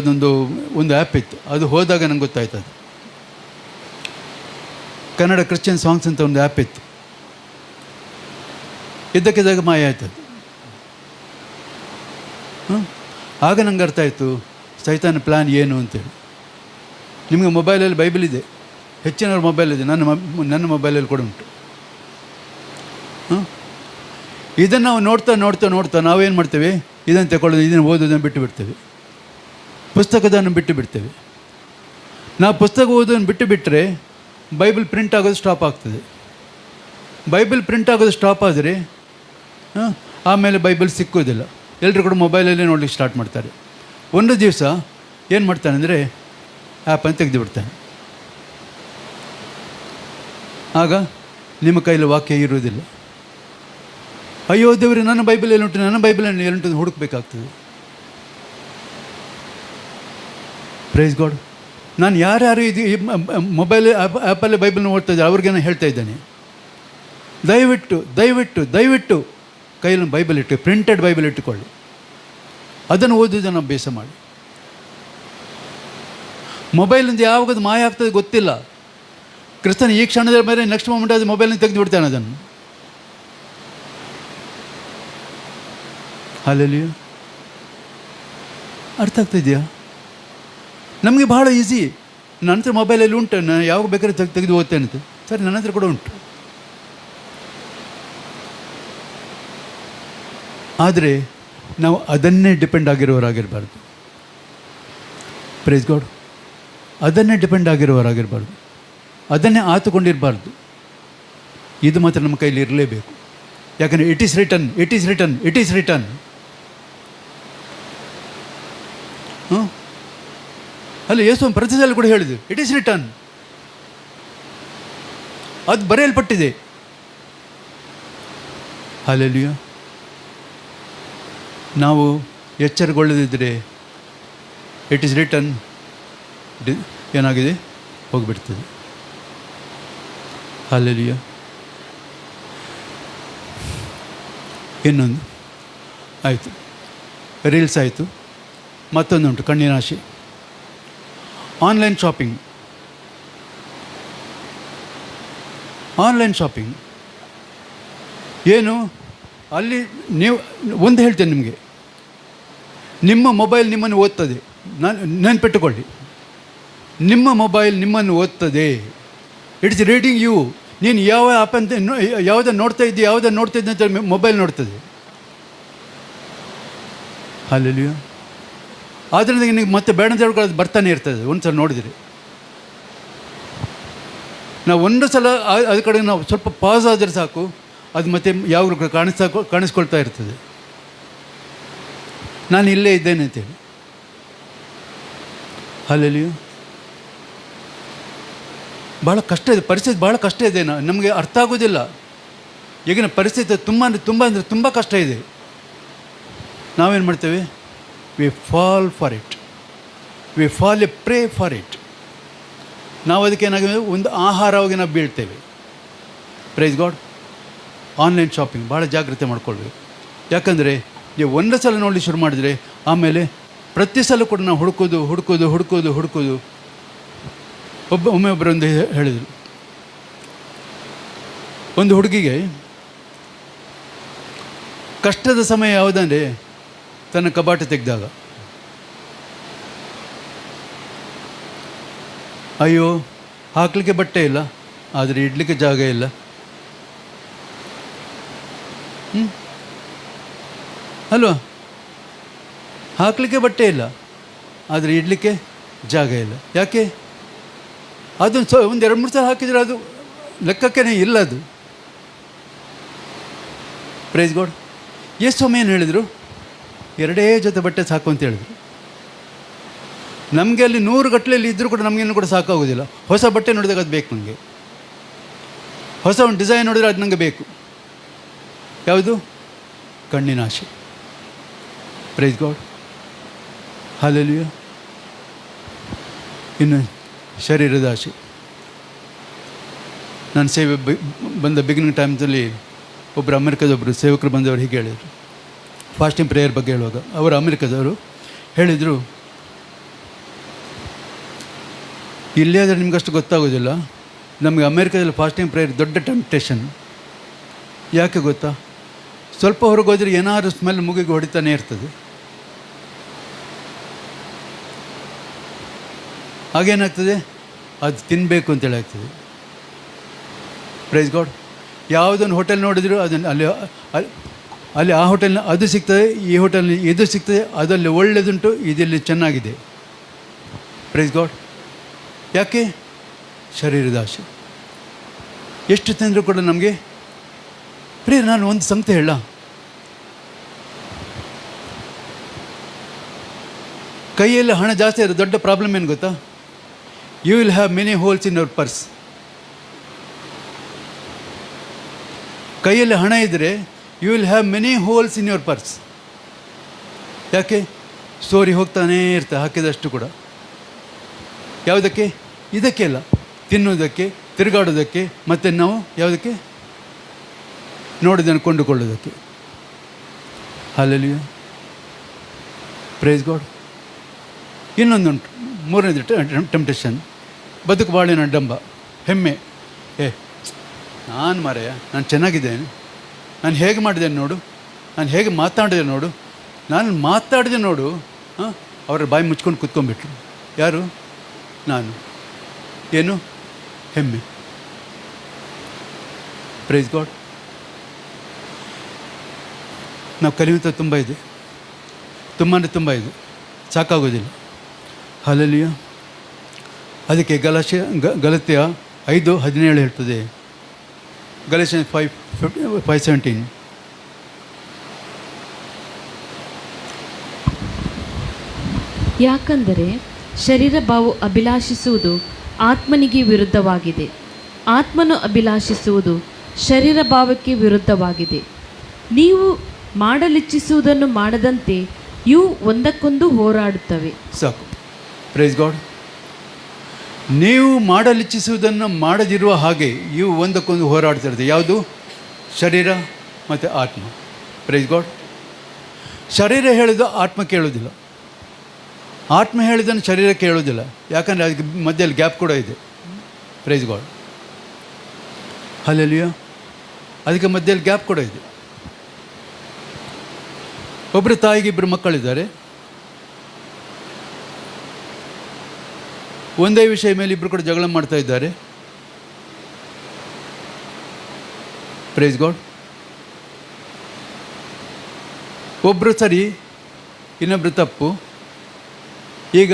ಒಂದು ಆ್ಯಪ್ ಇತ್ತು, ಅದು ಹೋದಾಗ ನಂಗೆ ಗೊತ್ತಾಯ್ತು. ಅದು ಕನ್ನಡ ಕ್ರಿಶ್ಚಿಯನ್ ಸಾಂಗ್ಸ್ ಅಂತ ಒಂದು ಆ್ಯಪ್ ಇತ್ತು. ಇದ್ದಕ್ಕಿದ್ದಾಗ ಮಾಯ ಆಯ್ತದು. ಆಗ ನಂಗೆ ಅರ್ಥ ಆಯಿತು ಸೈತಾನ ಪ್ಲ್ಯಾನ್ ಏನು ಅಂತೇಳಿ. ನಿಮಗೆ ಮೊಬೈಲಲ್ಲಿ ಬೈಬಲ್ ಇದೆ, ಹೆಚ್ಚಿನವ್ರ ಮೊಬೈಲ್ ಇದೆ, ನನ್ನ ಮೊಬೈಲಲ್ಲಿ ಕೂಡ ಉಂಟು. ಇದನ್ನು ನಾವು ನೋಡ್ತಾ ನಾವೇನು ಮಾಡ್ತೇವೆ, ಇದನ್ನು ತಗೊಳ್ಳೋದು, ಇದನ್ನು ಓದೋದನ್ನು ಬಿಟ್ಟು ಬಿಡ್ತೇವೆ, ಪುಸ್ತಕದನ್ನು ಬಿಟ್ಟು ಬಿಡ್ತೇವೆ. ನಾವು ಪುಸ್ತಕ ಓದೋದನ್ನು ಬಿಟ್ಟು ಬಿಟ್ಟರೆ ಬೈಬಲ್ ಪ್ರಿಂಟ್ ಆಗೋದು ಸ್ಟಾಪ್ ಆಗ್ತದೆ. ಬೈಬಲ್ ಪ್ರಿಂಟ್ ಆಗೋದು ಸ್ಟಾಪ್ ಆದರೆ ಆಮೇಲೆ ಬೈಬಲ್ ಸಿಕ್ಕೋದಿಲ್ಲ. ಎಲ್ಲರೂ ಕೂಡ ಮೊಬೈಲಲ್ಲೇ ನೋಡಲಿಕ್ಕೆ ಸ್ಟಾರ್ಟ್ ಮಾಡ್ತಾರೆ. ಒಂದು ದಿವಸ ಏನು ಮಾಡ್ತಾನೆ ಅಂದರೆ ಆ್ಯಪನ್ನು ತೆಗೆದು ಬಿಡ್ತಾನೆ. ಆಗ ನಿಮ್ಮ ಕೈಲಿ ವಾಕ್ಯ ಇರುವುದಿಲ್ಲ. ಅಯ್ಯೋ ದೇವರೇ, ನನ್ನ ಬೈಬಲಲ್ಲಿ ಉಂಟು, ನನ್ನ ಬೈಬಲಲ್ಲಿ ಎಲ್ಲುಂಟು ಹುಡುಕಬೇಕಾಗ್ತದೆ. Praise God. ನಾನು ಯಾರ್ಯಾರು ಇದು ಮೊಬೈಲ್ ಆ್ಯಪಲ್ಲೇ ಬೈಬಲ್ನ ಓದ್ತಾ ಇದ್ದಾರೆ ಅವ್ರಿಗೆ ನಾನು ಹೇಳ್ತಾ ಇದ್ದೇನೆ, ದಯವಿಟ್ಟು ಕೈಯಲ್ಲಿ ಬೈಬಲ್ ಇಟ್ಟು, ಪ್ರಿಂಟೆಡ್ ಬೈಬಲ್ ಇಟ್ಟುಕೊಳ್ಳಿ, ಅದನ್ನು ಓದೋದನ್ನು ಅಭ್ಯಾಸ ಮಾಡಿ. ಮೊಬೈಲಿಂದ ಯಾವಾಗದು ಮಾಯ ಆಗ್ತದೆ ಗೊತ್ತಿಲ್ಲ. ಕ್ರಿಸ್ತನ ಈ ಕ್ಷಣದಲ್ಲಿ ಬೇರೆ ನೆಕ್ಸ್ಟ್ ಮೊಮೆಂಟ್ ಅದು ಮೊಬೈಲಿಂದ ತೆಗೆದು ಬಿಡ್ತಾನೆ ಅದನ್ನು. ಹಲ್ಲೆಲೂಯಾ. ಅರ್ಥ ಆಗ್ತಿದೆಯಾ? ನಮಗೆ ಬಹಳ ಈಸಿ. ನನ್ನ ಹತ್ರ ಮೊಬೈಲಲ್ಲಿ ಉಂಟು, ನಾನು ಯಾವಾಗ ಬೇಕಾದ್ರೆ ತೆಗೆದು ಓದ್ತೇನೆ ಅಂತ. ಸರಿ, ನನ್ನ ಹತ್ರ ಕೂಡ ಉಂಟು. ಆದರೆ ನಾವು ಅದನ್ನೇ ಡಿಪೆಂಡ್ ಆಗಿರೋರಾಗಿರಬಾರ್ದು. Praise God. ಅದನ್ನೇ ಡಿಪೆಂಡ್ ಆಗಿರೋರಾಗಿರಬಾರ್ದು, ಅದನ್ನೇ ಆತುಕೊಂಡಿರಬಾರ್ದು. ಇದು ಮಾತ್ರ ನಮ್ಮ ಕೈಲಿ ಇರಲೇಬೇಕು. ಯಾಕಂದರೆ ಇಟ್ ಈಸ್ ರಿಟನ್. ಅಲ್ಲ, ಯೇಸು ಪ್ರತಿ ಸಲ ಕೂಡ ಹೇಳಿದ್ರು, ಇಟ್ ಈಸ್ ರಿಟನ್. ಅದು ಬರೆಯಲ್ಪಟ್ಟಿದೆ. ಹಲ್ಲೆಲೂಯಾ. ನಾವು ಎಚ್ಚರಗೊಳ್ಳದಿದ್ದರೆ ಇಟ್ ಈಸ್ ರಿಟನ್ ಏನಾಗಿದೆ ಹೋಗಿಬಿಡ್ತದೆ. ಹಲ್ಲೆಲೂಯಾ. ಇನ್ನೊಂದು ಆಯಿತು, ರೀಲ್ಸ್ ಆಯಿತು. ಮತ್ತೊಂದುಂಟು, ಕಣ್ಣಿನ ಆಸೆ. ಆನ್ಲೈನ್ ಶಾಪಿಂಗ್ ಏನು? ಅಲ್ಲಿ ನೀವು ಒಂದು ಹೇಳ್ತೇನೆ ನಿಮಗೆ, ನಿಮ್ಮ ಮೊಬೈಲ್ ನಿಮ್ಮನ್ನು ಓದ್ತದೆ. ನೆನಪಿಟ್ಟುಕೊಳ್ಳಿ, ನಿಮ್ಮ ಮೊಬೈಲ್ ನಿಮ್ಮನ್ನು ಓದ್ತದೆ. It's reading you. ನೀನು ಯಾವ ಆ್ಯಪ್ ಅಂತ ಯಾವುದನ್ನು ನೋಡ್ತಾ ಇದ್ದಿ ಅಂತ ಮೊಬೈಲ್ ನೋಡ್ತದೆ. ಹಲ್ಲೆಲೂಯಾ. ಆದ್ದರಿಂದ ನಿನಗೆ ಮತ್ತೆ ಬೇಡ ಅಂತ ಹೇಳ್ಕೊಳ್ಳೋದು ಬರ್ತಾನೆ ಇರ್ತದೆ. ಒಂದು ಸಲ ನೋಡಿದರೆ, ನಾವು ಒಂದು ಸಲ ಅದ್ರ ಕಡೆ ನಾವು ಸ್ವಲ್ಪ ಪಾಸ್ ಆದರೆ ಸಾಕು, ಅದು ಮತ್ತೆ ಯಾವಾಗಲೂ ಕಾಣಿಸ್ಕೊಳ್ತಾ ಇರ್ತದೆ, ನಾನು ಇಲ್ಲೇ ಇದ್ದೇನೆ ಅಂತೇಳಿ. ಹಲ್ಲೆಲೂಯಾ. ಭಾಳ ಕಷ್ಟ ಇದೆ, ಪರಿಸ್ಥಿತಿ ಭಾಳ ಕಷ್ಟ ಇದೆ. ನಮಗೆ ಅರ್ಥ ಆಗೋದಿಲ್ಲ. ಈಗಿನ ಪರಿಸ್ಥಿತಿ ತುಂಬ ಕಷ್ಟ ಇದೆ. ನಾವೇನು ಮಾಡ್ತೇವೆ? We fall a prey for it. ನಾವು ಅದಕ್ಕೆ ಏನಾಗಿದೆ, ಒಂದು ಆಹಾರವಾಗಿ ನಾವು ಬೀಳ್ತೇವೆ. Praise God. ಆನ್ಲೈನ್ ಶಾಪಿಂಗ್ ಭಾಳ ಜಾಗ್ರತೆ ಮಾಡ್ಕೊಳ್ಬೇಕು. ಯಾಕಂದರೆ ನೀವು ಒಂದು ಸಲ ನೋಡಲಿಕ್ಕೆ ಶುರು ಮಾಡಿದರೆ ಆಮೇಲೆ ಪ್ರತಿ ಸಲ ಕೂಡ ನಾವು ಹುಡುಕೋದು. ಒಬ್ಬರೊಂದು ಹೇಳಿದರು, ಒಂದು ಹುಡುಗಿಗೆ ಕಷ್ಟದ ಸಮಯ ಯಾವುದಂದರೆ ತನ್ನ ಕಬಾಟು ತೆಗೆದಾಗ, ಅಯ್ಯೋ ಹಾಕಲಿಕ್ಕೆ ಬಟ್ಟೆ ಇಲ್ಲ, ಆದರೆ ಇಡಲಿಕ್ಕೆ ಜಾಗ ಇಲ್ಲ. ಅಲ್ವಾ? ಹಾಕಲಿಕ್ಕೆ ಬಟ್ಟೆ ಇಲ್ಲ, ಆದರೆ ಇಡಲಿಕ್ಕೆ ಜಾಗ ಇಲ್ಲ. ಯಾಕೆ? ಅದೊಂದು ಒಂದು 2-3 ಸಲ ಹಾಕಿದರೆ ಅದು ಲೆಕ್ಕಕ್ಕೇ ಇಲ್ಲ ಅದು. Praise God. ಎಷ್ಟು ಸಮಯ ಏನು ಹೇಳಿದರು? 2 ಜೊತೆ ಬಟ್ಟೆ ಸಾಕು ಅಂತ ಹೇಳಿದ್ರು. ನಮಗೆ ಅಲ್ಲಿ 100 ಗಟ್ಟಲೆಯಲ್ಲಿ ಇದ್ದರೂ ಕೂಡ ನಮಗೇನು ಕೂಡ ಸಾಕಾಗೋದಿಲ್ಲ. ಹೊಸ ಬಟ್ಟೆ ನೋಡಿದಾಗ ಅದು ಬೇಕು ನನಗೆ, ಹೊಸ ಒಂದು ಡಿಸೈನ್ ನೋಡಿದರೆ ಅದು ನನಗೆ ಬೇಕು. ಯಾವುದು? ಕಣ್ಣಿನ ಆಸೆ. Price God. ಹಲ್ಲೆಲೂಯಾ. ಇನ್ನು ಶರೀರದ ಆಸೆ. ನಾನು ಸೇವೆ ಬಂದ ಬಿಗಿನಿಂಗ್ ಟೈಮ್ಸಲ್ಲಿ ಒಬ್ಬರು ಅಮೆರಿಕದೊಬ್ಬರು ಸೇವಕರು ಬಂದವರು ಹೀಗೆ ಹೇಳಿದರು, ಫಾಸ್ಟಿಂಗ್ ಪ್ರೇಯರ್ ಬಗ್ಗೆ ಹೇಳುವಾಗ. ಅವರು ಅಮೆರಿಕದವರು ಹೇಳಿದರು, ಇಲ್ಲೇ ಆದರೆ ನಿಮಗಷ್ಟು ಗೊತ್ತಾಗೋದಿಲ್ಲ, ನಮಗೆ ಅಮೆರಿಕದಲ್ಲಿ ಫಾಸ್ಟಿಂಗ್ ಪ್ರೇಯರ್ ದೊಡ್ಡ ಟೆಂಪ್ಟೇಷನ್. ಯಾಕೆ ಗೊತ್ತಾ? ಸ್ವಲ್ಪ ಹೊರಗೆ ಹೋದರೆ ಏನಾದರೂ ಸ್ಮೆಲ್ ಮುಗಿಗೆ ಹೊಡಿತಾನೆ ಇರ್ತದೆ. ಹಾಗೇನಾಗ್ತದೆ, ಅದು ತಿನ್ನಬೇಕು ಅಂತೇಳಿ ಆಗ್ತದೆ. Praise god. ಯಾವುದೊಂದು ಹೋಟೆಲ್ ನೋಡಿದ್ರು ಅದನ್ನು ಅಲ್ಲಿ ಆ ಹೋಟೆಲ್ನ ಅದು ಸಿಗ್ತದೆ, ಈ ಹೋಟೆಲ್ನ ಇದು ಸಿಗ್ತದೆ, ಅದರಲ್ಲಿ ಒಳ್ಳೆಯದುಂಟು, ಇದರಲ್ಲಿ ಚೆನ್ನಾಗಿದೆ. Praise God. ಯಾಕೆ? ಶರೀರದ ಆಸೆ. ಎಷ್ಟು ತಿಂದರೂ ಕೂಡ ನಮಗೆ ಪ್ರಿಯ. ನಾನು ಒಂದು ಸಂಗತಿ ಹೇಳ, ಕೈಯಲ್ಲಿ ಹಣ ಜಾಸ್ತಿ ಇರೋ ದೊಡ್ಡ ಪ್ರಾಬ್ಲಮ್ ಏನು ಗೊತ್ತಾ? You will have many holes in your purse. ಕೈಯಲ್ಲಿ ಹಣ ಇದ್ದರೆ you will have many holes in your purse. ಯಾಕೆ? ಸೋರಿ ಹೋಗ್ತಾನೇ ಇರ್ತದೆ ಹಾಕಿದಷ್ಟು ಕೂಡ. ಯಾವುದಕ್ಕೆ? ಇದಕ್ಕೆ ಅಲ್ಲ, ತಿನ್ನೋದಕ್ಕೆ, ತಿರುಗಾಡೋದಕ್ಕೆ, ಮತ್ತು ನಾವು ಯಾವುದಕ್ಕೆ? ನೋಡಿದನ್ನು ಕೊಂಡುಕೊಳ್ಳೋದಕ್ಕೆ. ಹಲ್ಲೆಲೂಯಾ. Praise God. ಇನ್ನೊಂದುಂಟು, ಮೂರನೇದು ಟೆಂಪ್ಟೇಷನ್, ಬದುಕು ಬಾಳಿನ ಡಂಬ, ಹೆಮ್ಮೆ. ನಾನು ಮಾರಾಯ, ನಾನು ಚೆನ್ನಾಗಿದ್ದೇನೆ, ನಾನು ಹೇಗೆ ಮಾಡಿದ್ದೇನೆ ನೋಡು, ನಾನು ಹೇಗೆ ಮಾತಾಡಿದೆ ನೋಡು, ನಾನು ಮಾತಾಡಿದೆ ನೋಡು. ಅವರ ಬಾಯಿ ಮುಚ್ಕೊಂಡು ಕೂತ್ಕೊಂಡ್ಬಿಟ್ರು. ಯಾರು? ನಾನು. ಏನು? ಹೆಮ್ಮೆ. Price God. ನಾವು ಕಲಿಯುವಂಥ ತುಂಬ ಇದೆ, ತುಂಬ ಇದೆ, ಸಾಕಾಗೋದಿಲ್ಲ. ಹಲ್ಲೆಲೂಯಾ. ಅದಕ್ಕೆ ಗಲಾತ್ಯ 5:17 ಹೇಳ್ತದೆ. ಗಲಾತ್ಯ 5:17. ಯಾಕಂದರೆ ಶರೀರ ಭಾವ ಅಭಿಲಾಷಿಸುವುದು ಆತ್ಮನಿಗೆ ವಿರುದ್ಧವಾಗಿದೆ, ಆತ್ಮನು ಅಭಿಲಾಷಿಸುವುದು ಶರೀರ ಭಾವಕ್ಕೆ ವಿರುದ್ಧವಾಗಿದೆ. ನೀವು ಮಾಡಲಿಚ್ಛಿಸುವುದನ್ನು ಮಾಡದಂತೆ ಇವು ಒಂದಕ್ಕೊಂದು ಹೋರಾಡುತ್ತವೆ. ಸಾಕು. Praise God. ನೀವು ಮಾಡಲಿಚ್ಛಿಸುವುದನ್ನು ಮಾಡದಿರುವ ಹಾಗೆ ಇವು ಒಂದಕ್ಕೊಂದು ಹೋರಾಡ್ತಿರ್ತದೆ. ಯಾವುದು? ಶರೀರ ಮತ್ತು ಆತ್ಮ. Praise God. ಶರೀರ ಹೇಳಿದ್ದು ಆತ್ಮ ಕೇಳೋದಿಲ್ಲ, ಆತ್ಮ ಹೇಳಿದ್ದನ್ನು ಶರೀರ ಕೇಳೋದಿಲ್ಲ. ಯಾಕಂದರೆ ಅದಕ್ಕೆ ಮಧ್ಯದಲ್ಲಿ ಗ್ಯಾಪ್ ಕೂಡ ಇದೆ. Price God. ಹಲ್ಲೆಲೂಯಾ. ಅದಕ್ಕೆ ಮಧ್ಯದಲ್ಲಿ ಗ್ಯಾಪ್ ಕೂಡ ಇದೆ. ಒಬ್ಬರು ತಾಯಿಗೆ 2 ಮಕ್ಕಳಿದ್ದಾರೆ. ಒಂದೇ ವಿಷಯ ಮೇಲೆ ಇಬ್ಬರು ಕೂಡ ಜಗಳ ಮಾಡ್ತಾ ಇದ್ದಾರೆ. Praise God. ಒಬ್ಬರು ಸರಿ, ಇನ್ನೊಬ್ಬರು ತಪ್ಪು. ಈಗ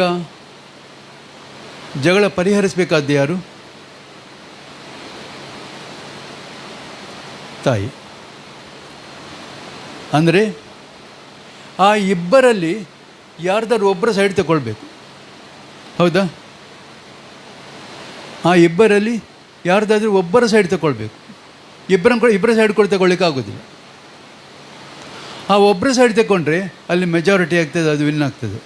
ಜಗಳ ಪರಿಹರಿಸಬೇಕಾದ್ದು ಯಾರು? ತಾಯಿ. ಅಂದರೆ ಆ ಇಬ್ಬರಲ್ಲಿ ಯಾರ್ದಾರು ಒಬ್ಬರು ಸೈಡ್ ತಗೊಳ್ಬೇಕು. ಹೌದಾ? ಆ ಇಬ್ಬರಲ್ಲಿ ಯಾರ್ದಾದ್ರೂ ಒಬ್ಬರ ಸೈಡ್ ತಗೊಳ್ಬೇಕು. ಇಬ್ಬರ ಸೈಡ್ ಕೂಡ ತಗೊಳ್ಳಿಕ್ಕೆ ಆಗೋದಿಲ್ಲ. ಆ ಒಬ್ಬರ ಸೈಡ್ ತಗೊಂಡ್ರೆ ಅಲ್ಲಿ ಮೆಜಾರಿಟಿ ಆಗ್ತದೆ, ಅದು ವಿನ್ ಆಗ್ತದೆ.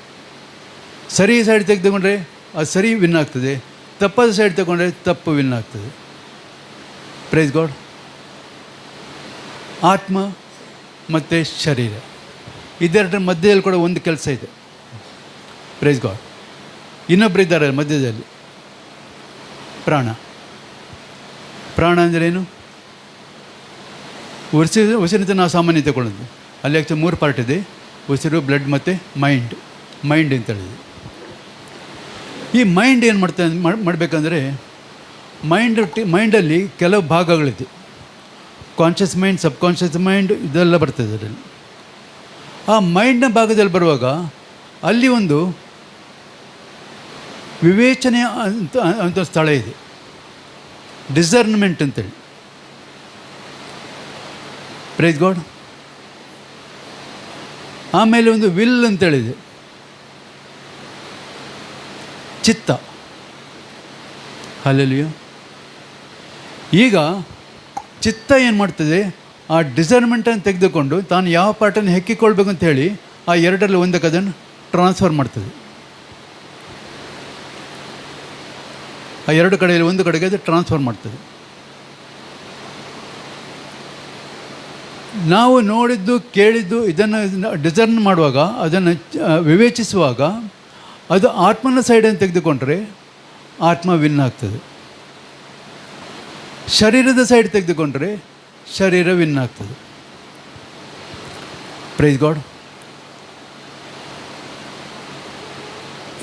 ಸರಿ ಸೈಡ್ ತೆಗೆದುಕೊಂಡ್ರೆ ಅದು ಸರಿ ವಿನ್ ಆಗ್ತದೆ, ತಪ್ಪಾದ ಸೈಡ್ ತಗೊಂಡ್ರೆ ತಪ್ಪು ವಿನ್ ಆಗ್ತದೆ. Praise god. ಆತ್ಮ ಮತ್ತು ಶರೀರ ಇದೆರಡರ ಮಧ್ಯದಲ್ಲಿ ಕೂಡ ಒಂದು ಕೆಲಸ ಇದೆ. Praise God. ಇನ್ನೊಬ್ಬರು ಇದ್ದಾರೆ ಮಧ್ಯದಲ್ಲಿ, ಪ್ರಾಣ. ಪ್ರಾಣ ಅಂದ್ರೇನು? ಉಸಿರಿನಿಂದ ನಾವು ಸಾಮಾನ್ಯ ತಗೊಳ್ಳೋದು. ಅಲ್ಲಿ ಆ್ಯಕ್ಚುಲಿ 3 ಪಾರ್ಟ್ ಇದೆ: ಉಸಿರು, ಬ್ಲಡ್ ಮತ್ತು ಮೈಂಡ್ ಅಂತ ಹೇಳಿದೆ. ಈ ಮೈಂಡ್ ಏನು ಮಾಡಬೇಕಂದ್ರೆ, ಮೈಂಡಲ್ಲಿ ಕೆಲವು ಭಾಗಗಳಿದೆ. ಕಾನ್ಷಿಯಸ್ ಮೈಂಡ್, ಸಬ್ ಕಾನ್ಷಿಯಸ್ ಮೈಂಡ್, ಇದೆಲ್ಲ ಬರ್ತದೆ ಅದರಲ್ಲಿ. ಆ ಮೈಂಡ್ನ ಭಾಗದಲ್ಲಿ ಬರುವಾಗ ಅಲ್ಲಿ ಒಂದು ವಿವೇಚನೆ ಅಂತ ಸ್ಥಳ ಇದೆ, ಡಿಸರ್ನ್ಮೆಂಟ್ ಅಂತೇಳಿ. Praise God. ಆಮೇಲೆ ಒಂದು ವಿಲ್ ಅಂತೇಳಿದೆ, ಚಿತ್ತ. ಹಲ್ಲೆಲೂಯಾ. ಈಗ ಚಿತ್ತ ಏನು ಮಾಡ್ತದೆ? ಆ ಡಿಸರ್ನ್ಮೆಂಟನ್ನು ತೆಗೆದುಕೊಂಡು ತಾನು ಯಾವ ಪಾರ್ಟನ್ನು ಹೆಕ್ಕಿಕೊಳ್ಬೇಕು ಅಂತ ಹೇಳಿ ಆ ಎರಡರಲ್ಲಿ ಒಂದಕ್ಕೆ ಅದನ್ನು ಟ್ರಾನ್ಸ್ಫರ್ ಮಾಡ್ತದೆ. ಆ ಎರಡು ಕಡೆಯಲ್ಲಿ ಒಂದು ಕಡೆಗೆ ಅದು ಟ್ರಾನ್ಸ್ಫರ್ ಮಾಡ್ತದೆ. ನಾವು ನೋಡಿದ್ದು ಕೇಳಿದ್ದು ಇದನ್ನು ಡಿಸರ್ನ್ ಮಾಡುವಾಗ, ಅದನ್ನು ವಿವೇಚಿಸುವಾಗ, ಅದು ಆತ್ಮನ ಸೈಡನ್ನು ತೆಗೆದುಕೊಂಡ್ರೆ ಆತ್ಮ ವಿನ್ ಆಗ್ತದೆ. ಶರೀರದ ಸೈಡ್ ತೆಗೆದುಕೊಂಡ್ರೆ ಶರೀರ ವಿನ್ ಆಗ್ತದೆ. Praise god.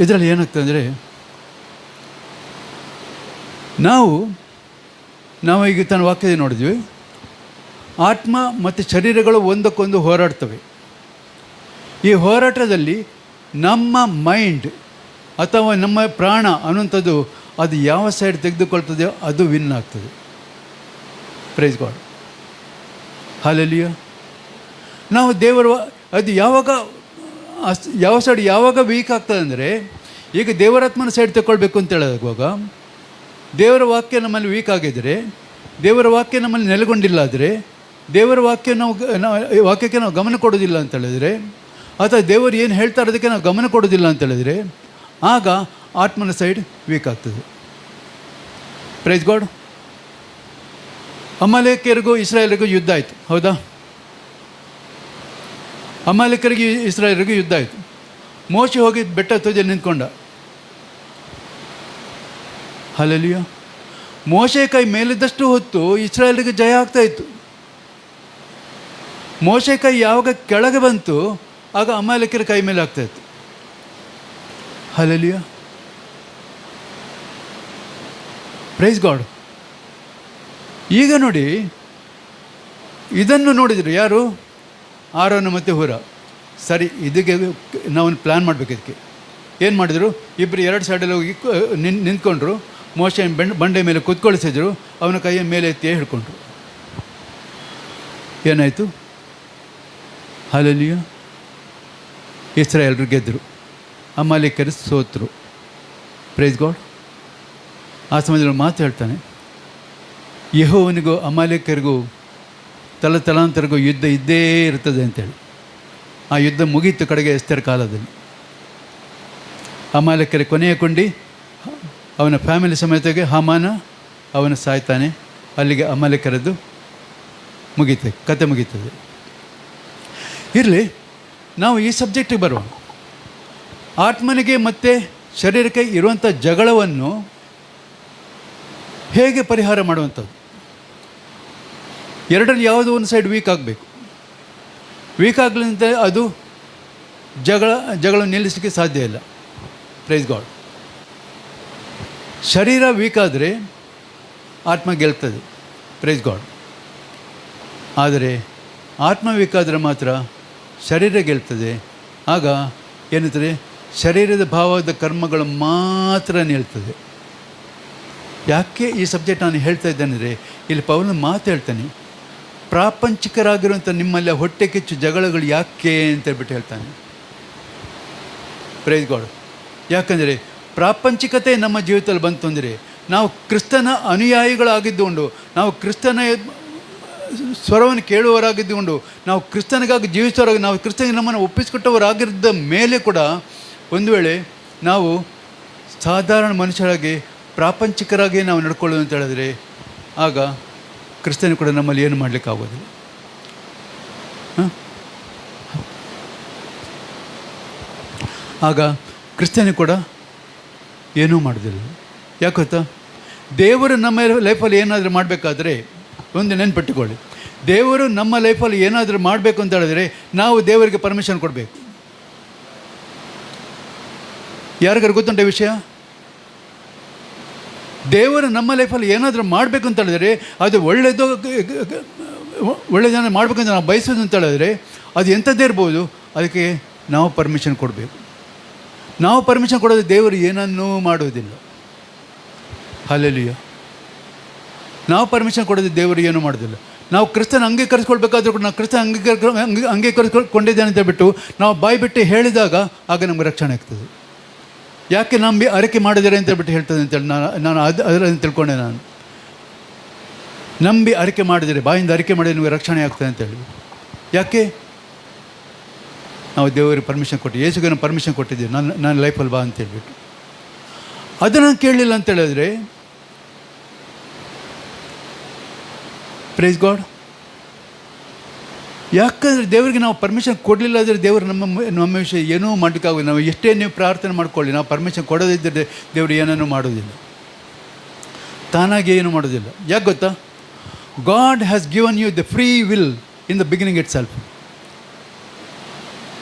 ಇದರಲ್ಲಿ ಏನಾಗ್ತದೆ ಅಂದರೆ, ನಾವು ಈಗ ತನ್ನ ವಾಕ್ಯದಲ್ಲಿ ನೋಡಿದ್ವಿ, ಆತ್ಮ ಮತ್ತು ಶರೀರಗಳು ಒಂದಕ್ಕೊಂದು ಹೋರಾಡ್ತವೆ. ಈ ಹೋರಾಟದಲ್ಲಿ ನಮ್ಮ ಮೈಂಡ್ ಅಥವಾ ನಮ್ಮ ಪ್ರಾಣ ಅನ್ನುವಂಥದ್ದು ಅದು ಯಾವ ಸೈಡ್ ತೆಗೆದುಕೊಳ್ತದೆಯೋ ಅದು ವಿನ್ ಆಗ್ತದೆ. Praise God. ಹಲ್ಲೆಲೂಯಾ. ನಾವು ಅದು ಯಾವ ಸೈಡ್ ಯಾವಾಗ ವೀಕ್ ಆಗ್ತದೆ ಅಂದರೆ, ಈಗ ದೇವರಾತ್ಮನ ಸೈಡ್ ತಗೊಳ್ಬೇಕು ಅಂತ ಹೇಳುವಾಗ ದೇವರ ವಾಕ್ಯ ನಮ್ಮಲ್ಲಿ ವೀಕ್ ಆಗಿದ್ದರೆ, ದೇವರ ವಾಕ್ಯ ನಮ್ಮಲ್ಲಿ ನೆಲೆಗೊಂಡಿಲ್ಲ ಆದರೆ, ದೇವರ ವಾಕ್ಯಕ್ಕೆ ನಾವು ಗಮನ ಕೊಡೋದಿಲ್ಲ ಅಂತ ಹೇಳಿದರೆ, ಅಥವಾ ದೇವರು ಏನು ಹೇಳ್ತಾ ಇರೋದಕ್ಕೆ ನಾವು ಗಮನ ಕೊಡೋದಿಲ್ಲ ಅಂತ ಹೇಳಿದರೆ, ಆಗ ಆತ್ಮನ ಸೈಡ್ ವೀಕ್ ಆಗ್ತದೆ. Praise God. ಅಮಾಲೇಕ್ಯರಿಗೂ ಇಸ್ರಾಯೇಲರಿಗೂ ಯುದ್ಧ ಆಯಿತು, ಹೌದಾ? ಅಮಾಲೇಕ್ಯರಿಗೆ ಇಸ್ರಾಯೇಲರಿಗೂ ಯುದ್ಧ ಆಯಿತು. ಮೋಶೆ ಹೋಗಿ ಬೆಟ್ಟ ತುದಿಯಲ್ಲಿ ನಿಂತ್ಕೊಂಡ. ಹಲ್ಲೆಲೂಯಾ. ಮೋಶೆ ಕೈ ಮೇಲಿದ್ದಷ್ಟು ಹೊತ್ತು ಇಸ್ರಾಯೇಲರಿಗೆ ಜಯ ಆಗ್ತಾಯಿತ್ತು. ಮೋಶೆ ಕೈ ಯಾವಾಗ ಕೆಳಗೆ ಬಂತು ಆಗ ಅಮಾಲೇಕ್ಯರ ಕೈ ಮೇಲೆ ಆಗ್ತಾಯಿತ್ತು. ಹಲ್ಲೆಲೂಯಾ. Praise god. ಈಗ ನೋಡಿ, ಇದನ್ನು ನೋಡಿದರು ಯಾರು? ಆರೋನ ಮತ್ತು ಹೂರ. ಸರಿ, ಇದಕ್ಕೆ ನಾವು ಪ್ಲ್ಯಾನ್ ಮಾಡಬೇಕು. ಇದಕ್ಕೆ ಏನು ಮಾಡಿದರು? ಇಬ್ಬರು ಎರಡು ಸೈಡಲ್ಲಿ ಹೋಗಿ ನಿಂತ್ಕೊಂಡ್ರು. ಮೋಶೆ ಬಂಡೆ ಮೇಲೆ ಕುತ್ಕೊಳಿಸಿದ್ರು. ಅವನ ಕೈಯ ಮೇಲೆ ಎತ್ತಿ ಹಿಡ್ಕೊಂಡ್ರು. ಏನಾಯಿತು? ಹಲ್ಲೆಲೂಯಾ. ಇಸ್ರಾಯೇಲರು ಗೆದ್ದರು, ಅಮಾಲೇಕ್ಯರು ಸೋತರು. Praise God. ಆ ಸಮಯದಲ್ಲಿ ಮಾತು ಹೇಳ್ತಾನೆ, ಯೆಹೋವನಿಗೂ ಅಮಾಲೇಕ್ಯರಿಗೂ ತಲಾಂತರಿಗೂ ಯುದ್ಧ ಇದ್ದೇ ಇರ್ತದೆ ಅಂತೇಳಿ. ಆ ಯುದ್ಧ ಮುಗೀತು ಕಡೆಗೆ ಎಸ್ತೇರ್ ಕಾಲದಲ್ಲಿ. ಅಮಾಲೇಕ್ಯರ ಕೊನೆಯ ಕೊಂಡಿ ಅವನ ಫ್ಯಾಮಿಲಿ ಸಮೇತಗೆ ಹಾಮಾನ ಅವನು ಸಾಯ್ತಾನೆ. ಅಲ್ಲಿಗೆ ಅಮಾಲೇಕ್ಯರದ್ದು ಕತೆ ಮುಗೀತದೆ. ಇರಲಿ, ನಾವು ಈ ಸಬ್ಜೆಕ್ಟಿಗೆ ಬರುವ. ಆತ್ಮನಿಗೆ ಮತ್ತು ಶರೀರಕ್ಕೆ ಇರುವಂಥ ಜಗಳವನ್ನು ಹೇಗೆ ಪರಿಹಾರ ಮಾಡುವಂಥದ್ದು? ಎರಡರಲ್ಲಿ ಯಾವುದೋ ಒಂದು ಸೈಡ್ ವೀಕ್ ಆಗಬೇಕು. ವೀಕ್ ಆಗಲಿಂದ ಅದು ಜಗಳ ನಿಲ್ಲಿಸಲಿಕ್ಕೆ ಸಾಧ್ಯ ಇಲ್ಲ. Praise God. ಶರೀರ ವೀಕ್ ಆದರೆ ಆತ್ಮ ಗೆಲ್ತದೆ. Praise God. ಆದರೆ ಆತ್ಮ ವೀಕ್ ಆದರೆ ಮಾತ್ರ ಶರೀರ ಗೆಲ್ತದೆ. ಆಗ ಏನಿರ್ತದೆ? ಶರೀರದ ಭಾವದ ಕರ್ಮಗಳು ಮಾತ್ರ ನಿಲ್ತದೆ. ಯಾಕೆ ಈ ಸಬ್ಜೆಕ್ಟ್ ನಾನು ಹೇಳ್ತಾ ಇದ್ದೇನೆಂದರೆ, ಇಲ್ಲಿ ಪೌಲನು ಮಾತು ಹೇಳ್ತಾನೆ, ಪ್ರಾಪಂಚಿಕರಾಗಿರುವಂಥ ನಿಮ್ಮಲ್ಲಿ ಹೊಟ್ಟೆ ಕಿಚ್ಚು ಜಗಳಗಳು ಯಾಕೆ ಅಂತೇಳ್ಬಿಟ್ಟು ಹೇಳ್ತಾನೆ. Praise God. ಯಾಕಂದರೆ ಪ್ರಾಪಂಚಿಕತೆ ನಮ್ಮ ಜೀವಿತದಲ್ಲಿ ಬಂತು ಅಂದರೆ, ನಾವು ಕ್ರಿಸ್ತನ ಅನುಯಾಯಿಗಳಾಗಿದ್ದುಕೊಂಡು, ನಾವು ಕ್ರಿಸ್ತನ ಸ್ವರವನ್ನು ಕೇಳುವವರಾಗಿದ್ದುಕೊಂಡು, ನಾವು ಕ್ರಿಸ್ತನಿಗಾಗಿ ಜೀವಿಸುವವರಾಗಿ, ನಾವು ಕ್ರಿಸ್ತನಿಗೆ ನಮ್ಮನ್ನು ಒಪ್ಪಿಸಿಕೊಟ್ಟವರಾಗಿದ್ದ ಮೇಲೆ ಕೂಡ ಒಂದು ವೇಳೆ ನಾವು ಸಾಧಾರಣ ಮನುಷ್ಯರಾಗಿ ಪ್ರಾಪಂಚಿಕರಾಗಿ ನಾವು ನಡ್ಕೊಳ್ಳೋದು ಅಂತ ಹೇಳಿದ್ರೆ, ಆಗ ಕ್ರಿಸ್ತನಿಗೆ ಕೂಡ ನಮ್ಮಲ್ಲಿ ಏನು ಮಾಡಲಿಕ್ಕಾಗೋದಿಲ್ಲ. ಆಗ ಕ್ರಿಸ್ತನಿಗೆ ಕೂಡ ಏನೂ ಮಾಡೋದಿಲ್ಲ. ಯಾಕೆ ಗೊತ್ತಾ? ದೇವರು ನಮ್ಮ ಲೈಫಲ್ಲಿ ಏನಾದರೂ ಮಾಡಬೇಕಾದ್ರೆ ಒಂದು ನೆನ್ಪಿಟ್ಟುಕೊಳ್ಳಿ, ದೇವರು ನಮ್ಮ ಲೈಫಲ್ಲಿ ಏನಾದರೂ ಮಾಡಬೇಕು ಅಂತ ಹೇಳಿದ್ರೆ ನಾವು ದೇವರಿಗೆ ಪರ್ಮಿಷನ್ ಕೊಡಬೇಕು. ಯಾರಿಗಾರು ಗೊತ್ತುಂಟ ವಿಷಯ? ದೇವರು ನಮ್ಮ ಲೈಫಲ್ಲಿ ಏನಾದರೂ ಮಾಡಬೇಕು ಅಂತ ಹೇಳಿದ್ರೆ, ಅದು ಒಳ್ಳೆಯದನ್ನು ಮಾಡಬೇಕಂತ ನಾವು ಬಯಸೋದು ಅಂತ ಹೇಳಿದ್ರೆ, ಅದು ಎಂಥದ್ದೇ ಇರ್ಬೋದು, ಅದಕ್ಕೆ ನಾವು ಪರ್ಮಿಷನ್ ಕೊಡಬೇಕು. ನಾವು ಪರ್ಮಿಷನ್ ಕೊಡೋದು ದೇವರು ಏನನ್ನೂ ಮಾಡೋದಿಲ್ಲ. ಹಲ್ಲೆಲೂಯಾ. ನಾವು ಪರ್ಮಿಷನ್ ಕೊಡೋದು ದೇವರು ಏನೂ ಮಾಡೋದಿಲ್ಲ. ನಾವು ಕ್ರಿಸ್ತನ ಅಂಗೀಕರಿಸ್ಕೊಳ್ಬೇಕಾದ್ರೂ ಕೂಡ ನಾವು ಕ್ರಿಸ್ತನ ಅಂಗೀಕರಿಸ್ಕೊಂಡಿದ್ದೇನೆ ಅಂತ ಬಿಟ್ಟು ನಾವು ಬಾಯಿ ಬಿಟ್ಟು ಹೇಳಿದಾಗ ಆಗ ನಮಗೆ ರಕ್ಷಣೆ ಆಗ್ತದೆ. ಯಾಕೆ ನಂಬಿ ಅರಿಕೆ ಮಾಡಿದರೆ ಅಂತ ಹೇಳ್ಬಿಟ್ಟು ಹೇಳ್ತದೆ ಅಂತೇಳಿ ನಾನು ಅದರಲ್ಲಿ ತಿಳ್ಕೊಂಡೆ. ನಾನು ನಂಬಿ ಅರಿಕೆ ಮಾಡಿದರೆ, ಬಾಯಿಂದ ಅರಿಕೆ ಮಾಡಿದರೆ ನಿಮಗೆ ರಕ್ಷಣೆ ಆಗ್ತದೆ ಅಂತೇಳಿ. ಯಾಕೆ? ನಾವು ದೇವರಿಗೆ ಪರ್ಮಿಷನ್ ಕೊಟ್ಟಿದ್ದೀವಿ, ಯೇಸುಗೆ ನಾವು ಪರ್ಮಿಷನ್ ಕೊಟ್ಟಿದ್ದೀವಿ, ನನ್ನ ಲೈಫಲ್ಲಿ ಬಾ ಅಂತ ಹೇಳ್ಬಿಟ್ಟು. ಅದನ್ನು ಕೇಳಲಿಲ್ಲ ಅಂತ ಹೇಳಿದ್ರೆ, ಪ್ರೈಸ್ ಗಾಡ್. ಯಾಕಂದರೆ ದೇವರಿಗೆ ನಾವು ಪರ್ಮಿಷನ್ ಕೊಡಲಿಲ್ಲ ಅಂದರೆ ದೇವರು ನಮ್ಮ ವಿಷಯ ಏನೂ ಮಾಡಲಿಕ್ಕಾಗೋದು. ನಾವು ಎಷ್ಟೇ ನೀವು ಪ್ರಾರ್ಥನೆ ಮಾಡ್ಕೊಳ್ಳಿ, ನಾವು ಪರ್ಮಿಷನ್ ಕೊಡೋದಿದ್ದರೆ ದೇವರು ಏನನ್ನೂ ಮಾಡೋದಿಲ್ಲ, ತಾನಾಗಿ ಏನು ಮಾಡೋದಿಲ್ಲ. ಯಾಕೆ ಗೊತ್ತಾ? God has given you the free will in the beginning itself.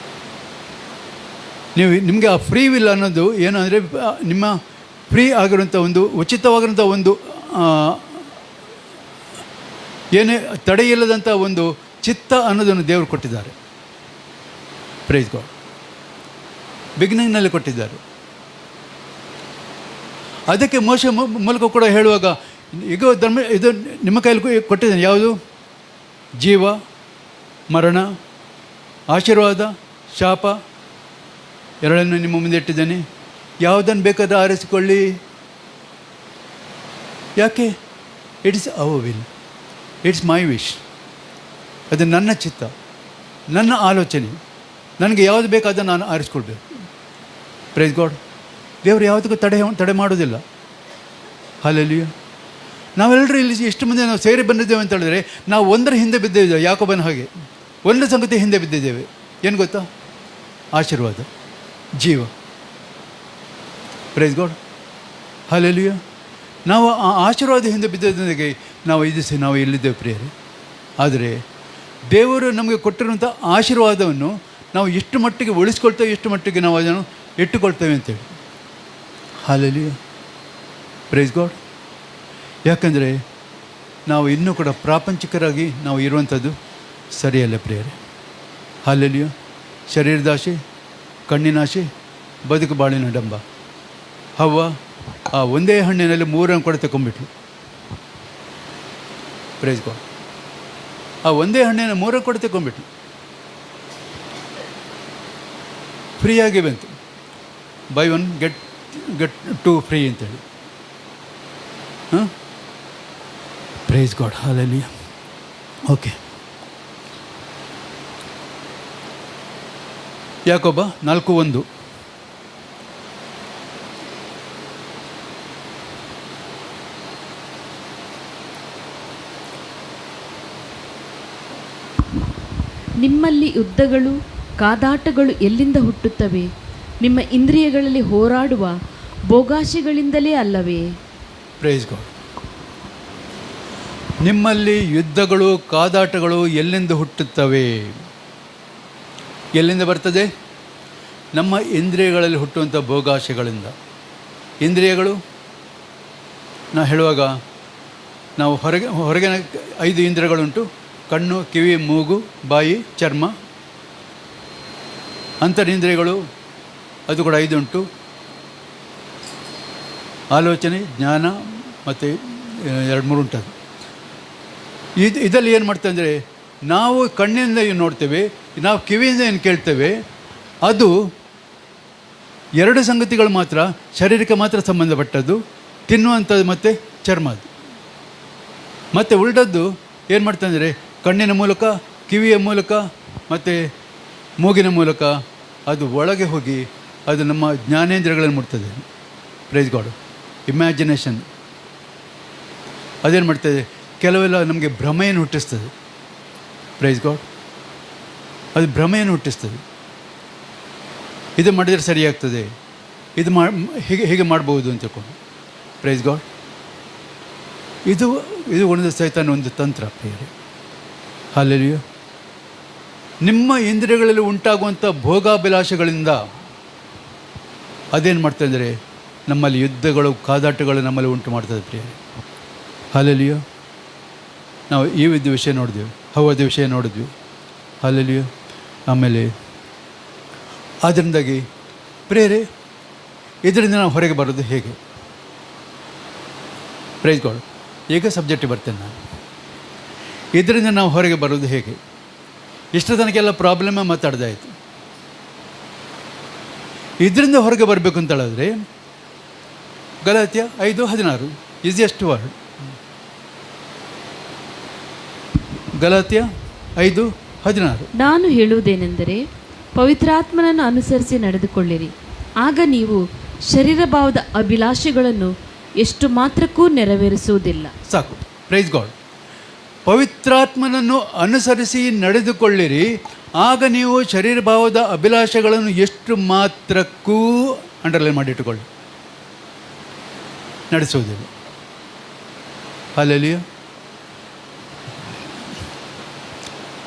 ನಿಮಗೆ ಆ ಫ್ರೀ ವಿಲ್ ಅನ್ನೋದು ಏನು ಅಂದರೆ, ನಿಮ್ಮ ಫ್ರೀ ಆಗಿರುವಂಥ ಒಂದು ಉಚಿತವಾಗಿರುವಂಥ ಒಂದು ಏನೇ ತಡೆ ಇಲ್ಲದಂಥ ಒಂದು ಚಿತ್ತ ಅನ್ನೋದನ್ನು ದೇವರು ಕೊಟ್ಟಿದ್ದಾರೆ. Praise God. ಬಿಗಿನಿಂಗ್ನಲ್ಲಿ ಕೊಟ್ಟಿದ್ದಾರೆ. ಅದಕ್ಕೆ ಮೋಶೆ ಮೂಲಕ ಕೂಡ ಹೇಳುವಾಗ, ಈಗ ಇದು ನಿಮ್ಮ ಕೈಯಲ್ಲಿ ಕೊಟ್ಟಿದ್ದಾನೆ. ಯಾವುದು? ಜೀವ, ಮರಣ, ಆಶೀರ್ವಾದ, ಶಾಪ ಎರಡನ್ನು ನಿಮ್ಮ ಮುಂದೆ ಇಟ್ಟಿದ್ದೇನೆ, ಯಾವುದನ್ನು ಬೇಕಾದ ಆರಿಸಿಕೊಳ್ಳಿ. ಯಾಕೆ? It's hour will, it's my wish. ಅದು ನನ್ನ ಚಿತ್ತ, ನನ್ನ ಆಲೋಚನೆ. ನನಗೆ ಯಾವುದು ಬೇಕಾದ ನಾನು ಆರಿಸ್ಕೊಳ್ಬೇಕು. Praise God. ದೇವರು ಯಾವುದಕ್ಕೂ ತಡೆ ಮಾಡೋದಿಲ್ಲ. ಹಲ್ಲೆಲೂಯಾ. ನಾವೆಲ್ಲರೂ ಇಲ್ಲಿ ಎಷ್ಟು ಮಂದಿ ನಾವು ಸೇರಿ ಬಂದಿದ್ದೇವೆ ಅಂತ ಹೇಳಿದ್ರೆ, ನಾವು ಒಂದರ ಹಿಂದೆ ಬಿದ್ದಿದ್ದೇವೆ. ಯಾಕೋಬನ ಹಾಗೆ ಒಂದು ಸಂಗತಿ ಹಿಂದೆ ಬಿದ್ದಿದ್ದೇವೆ. ಏನು ಗೊತ್ತಾ? ಆಶೀರ್ವಾದ, ಜೀವ. Price God. ಹಲ್ಲೆಲೂಯಾ. ನಾವು ಆ ಆಶೀರ್ವಾದ ಹಿಂದೆ ಬಿದ್ದದೊಂದಿಗೆ ನಾವು ಇಲ್ಲಿದ್ದೇವೆ ಪ್ರಿಯರೇ. ಆದರೆ ದೇವರು ನಮಗೆ ಕೊಟ್ಟಿರುವಂಥ ಆಶೀರ್ವಾದವನ್ನು ನಾವು ಎಷ್ಟು ಮಟ್ಟಿಗೆ ಉಳಿಸ್ಕೊಳ್ತೇವೆ, ಎಷ್ಟು ಮಟ್ಟಿಗೆ ನಾವು ಅದನ್ನು ಇಟ್ಟುಕೊಳ್ತೇವೆ ಅಂತೇಳಿ. ಹಲ್ಲೆಲೂಯಾ. Praise god. ಯಾಕಂದರೆ ನಾವು ಇನ್ನೂ ಕೂಡ ಪ್ರಾಪಂಚಿಕರಾಗಿ ನಾವು ಇರುವಂಥದ್ದು ಸರಿಯಲ್ಲ ಪ್ರಿಯರೇ. ಹಲ್ಲೆಲೂಯಾ. ಶರೀರದಾಶೆ, ಕಣ್ಣಿನಾಶೆ, ಬದುಕು ಬಾಳಿನ ಡಂಬ. ಹವ್ವ ಆ ಒಂದೇ ಹಣ್ಣಿನಲ್ಲಿ 3 ಕೂಡ ತಗೊಂಡ್ಬಿಟ್ಲು. Price God. ಆ ಒಂದೇ ಹಣ್ಣಿನ 3 ಕೂಡ ತಗೊಂಡ್ಬಿಟ್ಲು. ಫ್ರೀಯಾಗಿ ಬಂತು. ಬೈ 1 ಗೆಟ್ 2 ಫ್ರೀ ಅಂತೇಳಿ. ಹಾಂ. Price God. ಹಲ್ಲೆಲೂಯಾ. ಓಕೆ. ಯಾಕೋಬ 4:1. ನಿಮ್ಮಲ್ಲಿ ಯುದ್ಧಗಳು, ಕಾದಾಟಗಳು ಎಲ್ಲಿಂದ ಹುಟ್ಟುತ್ತವೆ? ನಿಮ್ಮ ಇಂದ್ರಿಯಗಳಲ್ಲಿ ಹೋರಾಡುವ ಭೋಗಾಶೆಗಳಿಂದಲೇ ಅಲ್ಲವೇ? Praise God. ನಿಮ್ಮಲ್ಲಿ ಯುದ್ಧಗಳು, ಕಾದಾಟಗಳು ಎಲ್ಲಿಂದ ಹುಟ್ಟುತ್ತವೆ? ಎಲ್ಲಿಂದ ಬರ್ತದೆ? ನಮ್ಮ ಇಂದ್ರಿಯಗಳಲ್ಲಿ ಹುಟ್ಟುವಂಥ ಭೋಗಾಶೆಗಳಿಂದ. ಇಂದ್ರಿಯಗಳು ನಾವು ಹೇಳುವಾಗ ನಾವು ಹೊರಗಿನ 5 ಇಂದ್ರಿಯಗಳುಂಟು. ಕಣ್ಣು, ಕಿವಿ, ಮೂಗು, ಬಾಯಿ, ಚರ್ಮ. ಅಂತರಿಂದ್ರಿಯಗಳು ಅದು ಕೂಡ 5 ಉಂಟು. ಆಲೋಚನೆ, ಜ್ಞಾನ ಮತ್ತು 2-3 ಉಂಟದು. ಇದರಲ್ಲಿ ಏನು ಮಾಡ್ತೇವೆ ಅಂದರೆ, ನಾವು ಕಣ್ಣಿಂದ ಏನು ನೋಡ್ತೇವೆ, ನಾವು ಕಿವಿಯಿಂದ ಏನು ಕೇಳ್ತೇವೆ, ಅದು 2 ಸಂಗತಿಗಳು ಮಾತ್ರ, ಶರೀರಕ್ಕೆ ಮಾತ್ರ ಸಂಬಂಧಪಟ್ಟದ್ದು. ತಿನ್ನುವಂಥದ್ದು ಮತ್ತು ಚರ್ಮದ್ದು. ಮತ್ತು ಉಳಿದದ್ದು ಏನು ಮಾಡ್ತೇವೆ ಅಂದರೆ, ಕಣ್ಣಿನ ಮೂಲಕ, ಕಿವಿಯ ಮೂಲಕ ಮತ್ತು ಮೂಗಿನ ಮೂಲಕ ಅದು ಒಳಗೆ ಹೋಗಿ ಅದು ನಮ್ಮ ಜ್ಞಾನೇಂದ್ರಿಯಗಳನ್ನು ಮುಟ್ತದೆ. Praise God. ಇಮ್ಯಾಜಿನೇಷನ್ ಅದೇನು ಮಾಡ್ತದೆ? ಕೆಲವೆಲ್ಲ ನಮಗೆ ಭ್ರಮೆಯನ್ನು ಹುಟ್ಟಿಸ್ತದೆ. Praise God. ಅದು ಭ್ರಮೆಯನ್ನು ಹುಟ್ಟಿಸ್ತದೆ. ಇದು ಮಾಡಿದರೆ ಸರಿಯಾಗ್ತದೆ, ಇದು ಹೀಗೆ ಮಾಡ್ಬೋದು ಅಂತ ತಿಳ್ಕೊಂಡು. Praise God. ಇದು ಒಂದು ಸೈತಾನ ಒಂದು ತಂತ್ರ ಪ್ರಿಯರೇ. ಹಲ್ಲೆಲೂಯಾ. ನಿಮ್ಮ ಇಂದ್ರಿಯಗಳಲ್ಲಿ ಉಂಟಾಗುವಂಥ ಭೋಗಾಭಿಲಾಷೆಗಳಿಂದ ಅದೇನು ಮಾಡ್ತಾ ಅಂದರೆ, ನಮ್ಮಲ್ಲಿ ಯುದ್ಧಗಳು, ಕಾದಾಟಗಳು ನಮ್ಮಲ್ಲಿ ಉಂಟು ಮಾಡ್ತದೆ ಪ್ರಿಯರೇ. ಹಲ್ಲೆಲೂಯಾ. ನಾವು ಈ ವಿಷಯ ನೋಡಿದ್ವಿ, ಹವ್ವದ ವಿಷಯ ನೋಡಿದ್ವಿ. ಹಲ್ಲೆಲೂಯಾ. ಆಮೇಲೆ ಅದರಿಂದಾಗಿ ಪ್ರಿಯರೇ, ಇದರಿಂದ ನಾವು ಹೊರಗೆ ಬರೋದು ಹೇಗೆ? Praise God. ಈಗ ಸಬ್ಜೆಕ್ಟಿಗೆ ಬರ್ತೇನೆ ನಾನು. ಇದರಿಂದ ನಾವು ಹೊರಗೆ ಬರೋದು ಹೇಗೆ? ಇಷ್ಟರ ತನಕೆಲ್ಲ ಪ್ರಾಬ್ಲಮ್ಮೇ ಮಾತಾಡ್ದಾಯಿತು. ಇದರಿಂದ ಹೊರಗೆ ಬರಬೇಕು ಅಂತ ಹೇಳಿದ್ರೆ ಗಲಾತ್ಯ 5:16 ಈಸಿಯೆಸ್ಟ್ ವರ್ಡ್. ಗಲಾತ್ಯ 5:16. ನಾನು ಹೇಳುವುದೇನೆಂದರೆ, ಪವಿತ್ರಾತ್ಮನನ್ನು ಅನುಸರಿಸಿ ನಡೆದುಕೊಳ್ಳಿರಿ. ಆಗ ನೀವು ಶರೀರ ಭಾವದ ಅಭಿಲಾಷೆಗಳನ್ನು ಎಷ್ಟು ಮಾತ್ರಕ್ಕೂ ನೆರವೇರಿಸುವುದಿಲ್ಲ. ಸಾಕು. Praise God. ಪವಿತ್ರಾತ್ಮನನ್ನು ಅನುಸರಿಸಿ ನಡೆದುಕೊಳ್ಳಿರಿ, ಆಗ ನೀವು ಶರೀರ ಭಾವದ ಅಭಿಲಾಷೆಗಳನ್ನು ಎಷ್ಟು ಮಾತ್ರಕ್ಕೂ ಅಂಡರ್ಲೈನ್ ಮಾಡಿಟ್ಟುಕೊಳ್ಳಿ, ನಡೆಸುವುದಿಲ್ಲ. ಅಲ್ಲಲ್ಲಿಯೂ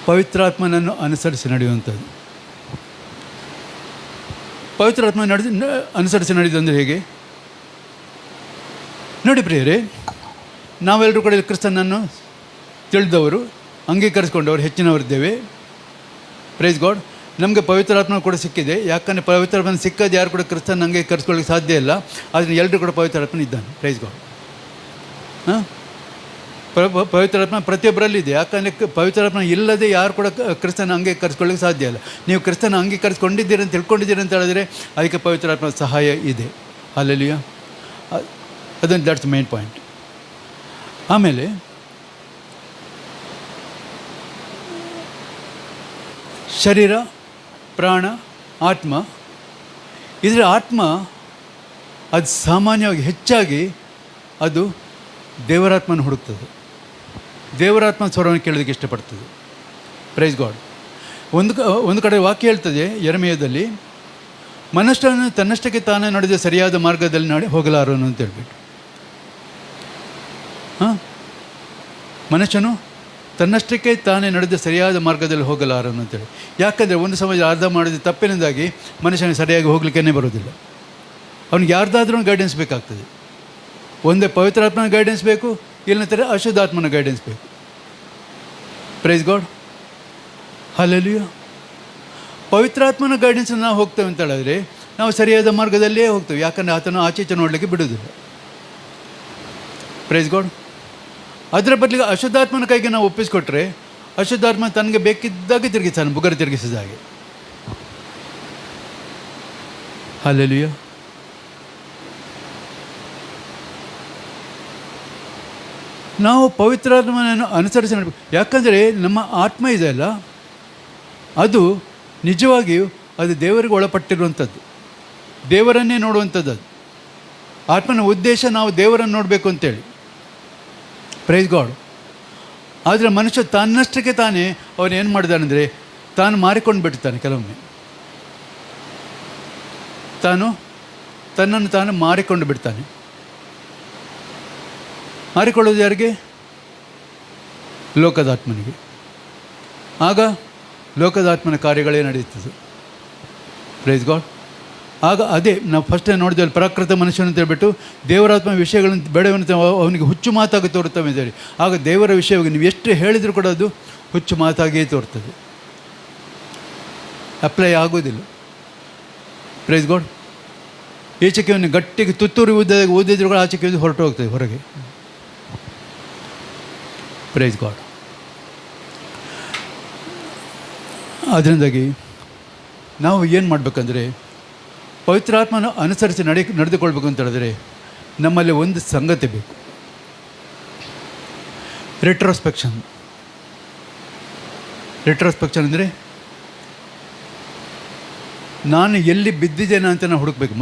ಪವಿತ್ರಾತ್ಮನನ್ನು ಅನುಸರಿಸಿ ನಡೆಯುವಂಥದ್ದು. ಪವಿತ್ರಾತ್ಮ ಅನುಸರಿಸಿ ನಡೆಯುವುದಂದರೆ ಹೇಗೆ ನೋಡಿ ಪ್ರಿಯರೇ, ನಾವೆಲ್ಲರೂ ಕೂಡ ಕ್ರಿಸ್ತನನ್ನು ತಿಳಿದವರು, ಅಂಗೀಕರಿಸಿಕೊಂಡವರು ಹೆಚ್ಚಿನವರಿದ್ದೇವೆ. Praise God. ನಮಗೆ ಪವಿತ್ರಾತ್ಮ ಕೂಡ ಸಿಕ್ಕಿದೆ. ಯಾಕಂದರೆ ಪವಿತ್ರಾತ್ಮನ ಸಿಕ್ಕದು ಯಾರು ಕೂಡ ಕ್ರಿಸ್ತನ ಅಂಗೀಕರಿಸ್ಕೊಳ್ಳಿಕ್ಕೆ ಸಾಧ್ಯ ಇಲ್ಲ. ಆದರೆ ಎಲ್ಲರೂ ಕೂಡ ಪವಿತ್ರಾತ್ಮನ ಇದ್ದಾನೆ. Praise God. ಹಾಂ, ಪವಿತ್ರಾತ್ಮ ಪ್ರತಿಯೊಬ್ಬರಲ್ಲಿದೆ. ಯಾಕಂದರೆ ಪವಿತ್ರಾತ್ಮ ಇಲ್ಲದೆ ಯಾರು ಕೂಡ ಕ್ರಿಸ್ತನ ಅಂಗೀಕರಿಸ್ಕೊಳ್ಳಿಕ್ಕೆ ಸಾಧ್ಯ ಇಲ್ಲ. ನೀವು ಕ್ರಿಸ್ತನ ಅಂಗೀಕರಿಸ್ಕೊಂಡಿದ್ದೀರಿ ಅಂತ ತಿಳ್ಕೊಂಡಿದ್ದೀರಿ ಅಂತ ಹೇಳಿದ್ರೆ ಅದಕ್ಕೆ ಪವಿತ್ರಾತ್ಮ ಸಹಾಯ ಇದೆ. ಅಲ್ಲೆಲ್ಲಿಯ ಅದನ್ನು ದಟ್ಸ್ ಮೇನ್ ಪಾಯಿಂಟ್. ಆಮೇಲೆ ಶರೀರ, ಪ್ರಾಣ, ಆತ್ಮ. ಇದರ ಆತ್ಮ ಅದು ಸಾಮಾನ್ಯವಾಗಿ ಹೆಚ್ಚಾಗಿ ಅದು ದೇವರಾತ್ಮನ ಹುಡುಕ್ತದೆ, ದೇವರಾತ್ಮ ಸ್ವರವನ್ನು ಕೇಳೋದಕ್ಕೆ ಇಷ್ಟಪಡ್ತದೆ. Praise God. ಒಂದು ಕಡೆ ವಾಕ್ಯ ಹೇಳ್ತದೆ ಯೆರೆಮೀಯದಲ್ಲಿ, ಮನುಷ್ಯನು ತನ್ನಷ್ಟಕ್ಕೆ ತಾನೇ ನಡೆದ ಸರಿಯಾದ ಮಾರ್ಗದಲ್ಲಿ ಹೋಗಲಾರನು ಅಂತ ಹೇಳ್ಬಿಟ್ಟು. ಹಾಂ, ಮನುಷ್ಯನು ತನ್ನಷ್ಟಕ್ಕೆ ತಾನೇ ನಡೆದ ಸರಿಯಾದ ಮಾರ್ಗದಲ್ಲಿ ಹೋಗಲಾರನು ಅಂತೇಳಿ. ಯಾಕಂದರೆ ಒಂದು ಸಮಾಜ ಅರ್ಧ ಮಾಡಿದ ತಪ್ಪಿನಿಂದಾಗಿ ಮನುಷ್ಯನಿಗೆ ಸರಿಯಾಗಿ ಹೋಗ್ಲಿಕ್ಕೇ ಬರೋದಿಲ್ಲ. ಅವ್ನಿಗೆ ಯಾರ್ದಾದ್ರೂ ಗೈಡೆನ್ಸ್ ಬೇಕಾಗ್ತದೆ. ಒಂದೇ ಪವಿತ್ರಾತ್ಮನ ಗೈಡೆನ್ಸ್ ಬೇಕು, ಇಲ್ಲಂತಾರೆ ಅಶುದ್ಧಾತ್ಮನ ಗೈಡೆನ್ಸ್ ಬೇಕು. Price God. ಹಲ್ಲೆಲೂಯಾ. ಪವಿತ್ರಾತ್ಮನ ಗೈಡೆನ್ಸ್ ನಾವು ಹೋಗ್ತೇವೆ ಅಂತ ಹೇಳಿದ್ರೆ ನಾವು ಸರಿಯಾದ ಮಾರ್ಗದಲ್ಲೇ ಹೋಗ್ತೇವೆ. ಯಾಕಂದರೆ ಆತನು ಆಚೀಚೆ ನೋಡಲಿಕ್ಕೆ ಬಿಡೋದಿಲ್ಲ. Praise God. ಅದರ ಬದಲಿಗೆ ಅಶುದ್ಧಾತ್ಮನ ಕೈಗೆ ನಾವು ಒಪ್ಪಿಸಿಕೊಟ್ರೆ ಅಶುದ್ಧಾತ್ಮ ತನಗೆ ಬೇಕಿದ್ದಾಗೆ ತಿರುಗಿಸ್ತಾನೆ, ಬುಗರ ತಿರುಗಿಸಿದ ಹಾಗೆ. ಹಲ್ಲೆಲೂಯಾ. ನಾವು ಪವಿತ್ರಾತ್ಮನನ್ನು ಅನುಸರಿಸಿ ಮಾಡಬೇಕು. ಯಾಕಂದರೆ ನಮ್ಮ ಆತ್ಮ ಇದೆಯಲ್ಲ, ಅದು ನಿಜವಾಗಿಯೂ ಅದು ದೇವರಿಗೆ ಒಳಪಟ್ಟಿರುವಂಥದ್ದು, ದೇವರನ್ನೇ ನೋಡುವಂಥದ್ದು. ಅದು ಆತ್ಮನ ಉದ್ದೇಶ ನಾವು ದೇವರನ್ನು ನೋಡಬೇಕು ಅಂತೇಳಿ. Praise God. ಆದರೆ ಮನುಷ್ಯ ತನ್ನಷ್ಟಕ್ಕೆ ತಾನೇ ಅವನು ಏನು ಮಾಡಿದಾನೆಂದರೆ ತಾನು ಮಾರಿಕೊಂಡು ಬಿಡ್ತಾನೆ. ಕೆಲವೊಮ್ಮೆ ತನ್ನನ್ನು ತಾನು ಮಾರಿಕೊಂಡು ಬಿಡ್ತಾನೆ. ಮಾರಿಕೊಳ್ಳೋದು ಯಾರಿಗೆ? ಲೋಕದಾತ್ಮನಿಗೆ. ಆಗ ಲೋಕದಾತ್ಮನ ಕಾರ್ಯಗಳೇ ನಡೆಯುತ್ತದೆ. Praise God. ಆಗ ಅದೇ ನಾವು ಫಸ್ಟೇ ನೋಡಿದ್ವಿ, ಪ್ರಾಕೃತ ಮನುಷ್ಯನು ಅಂತ ಹೇಳ್ಬಿಟ್ಟು ದೇವರಾತ್ಮ ವಿಷಯಗಳನ್ನು ಬೇಡವಂತ ಅವನಿಗೆ ಹುಚ್ಚು ಮಾತಾಗಿ ತೋರುತ್ತವೆ ಅಂತೇಳಿ. ಆಗ ದೇವರ ವಿಷಯವಾಗಿ ನೀವು ಎಷ್ಟು ಹೇಳಿದರೂ ಕೂಡ ಅದು ಹುಚ್ಚು ಮಾತಾಗಿಯೇ ತೋರ್ತದೆ, ಅಪ್ಲೈ ಆಗೋದಿಲ್ಲ. Praise God. ಈಚೆಗೆ ಅವನು ಗಟ್ಟಿಗೆ ತುತ್ತೂರಿ ಓದಿದ್ರು ಕೂಡ ಆಚೆಗೆ ಹೊರಟು ಹೋಗ್ತದೆ ಹೊರಗೆ. Praise God. ಅದರಿಂದಾಗಿ ನಾವು ಏನು ಮಾಡಬೇಕಂದ್ರೆ ಪವಿತ್ರಾತ್ಮನ ಅನುಸರಿಸಿ ನಡೆದುಕೊಳ್ಬೇಕು ಅಂತ ಹೇಳಿದ್ರೆ ನಮ್ಮಲ್ಲಿ ಒಂದು ಸಂಗತಿ ಬೇಕು, ರೆಟ್ರೋಸ್ಪೆಕ್ಷನ್. ರೆಟ್ರೋಸ್ಪೆಕ್ಷನ್ ಅಂದರೆ ನಾನು ಎಲ್ಲಿ ಬಿದ್ದಿದ್ದೇನೆ ಅಂತ ನಾನು ಹುಡುಕಬೇಕು.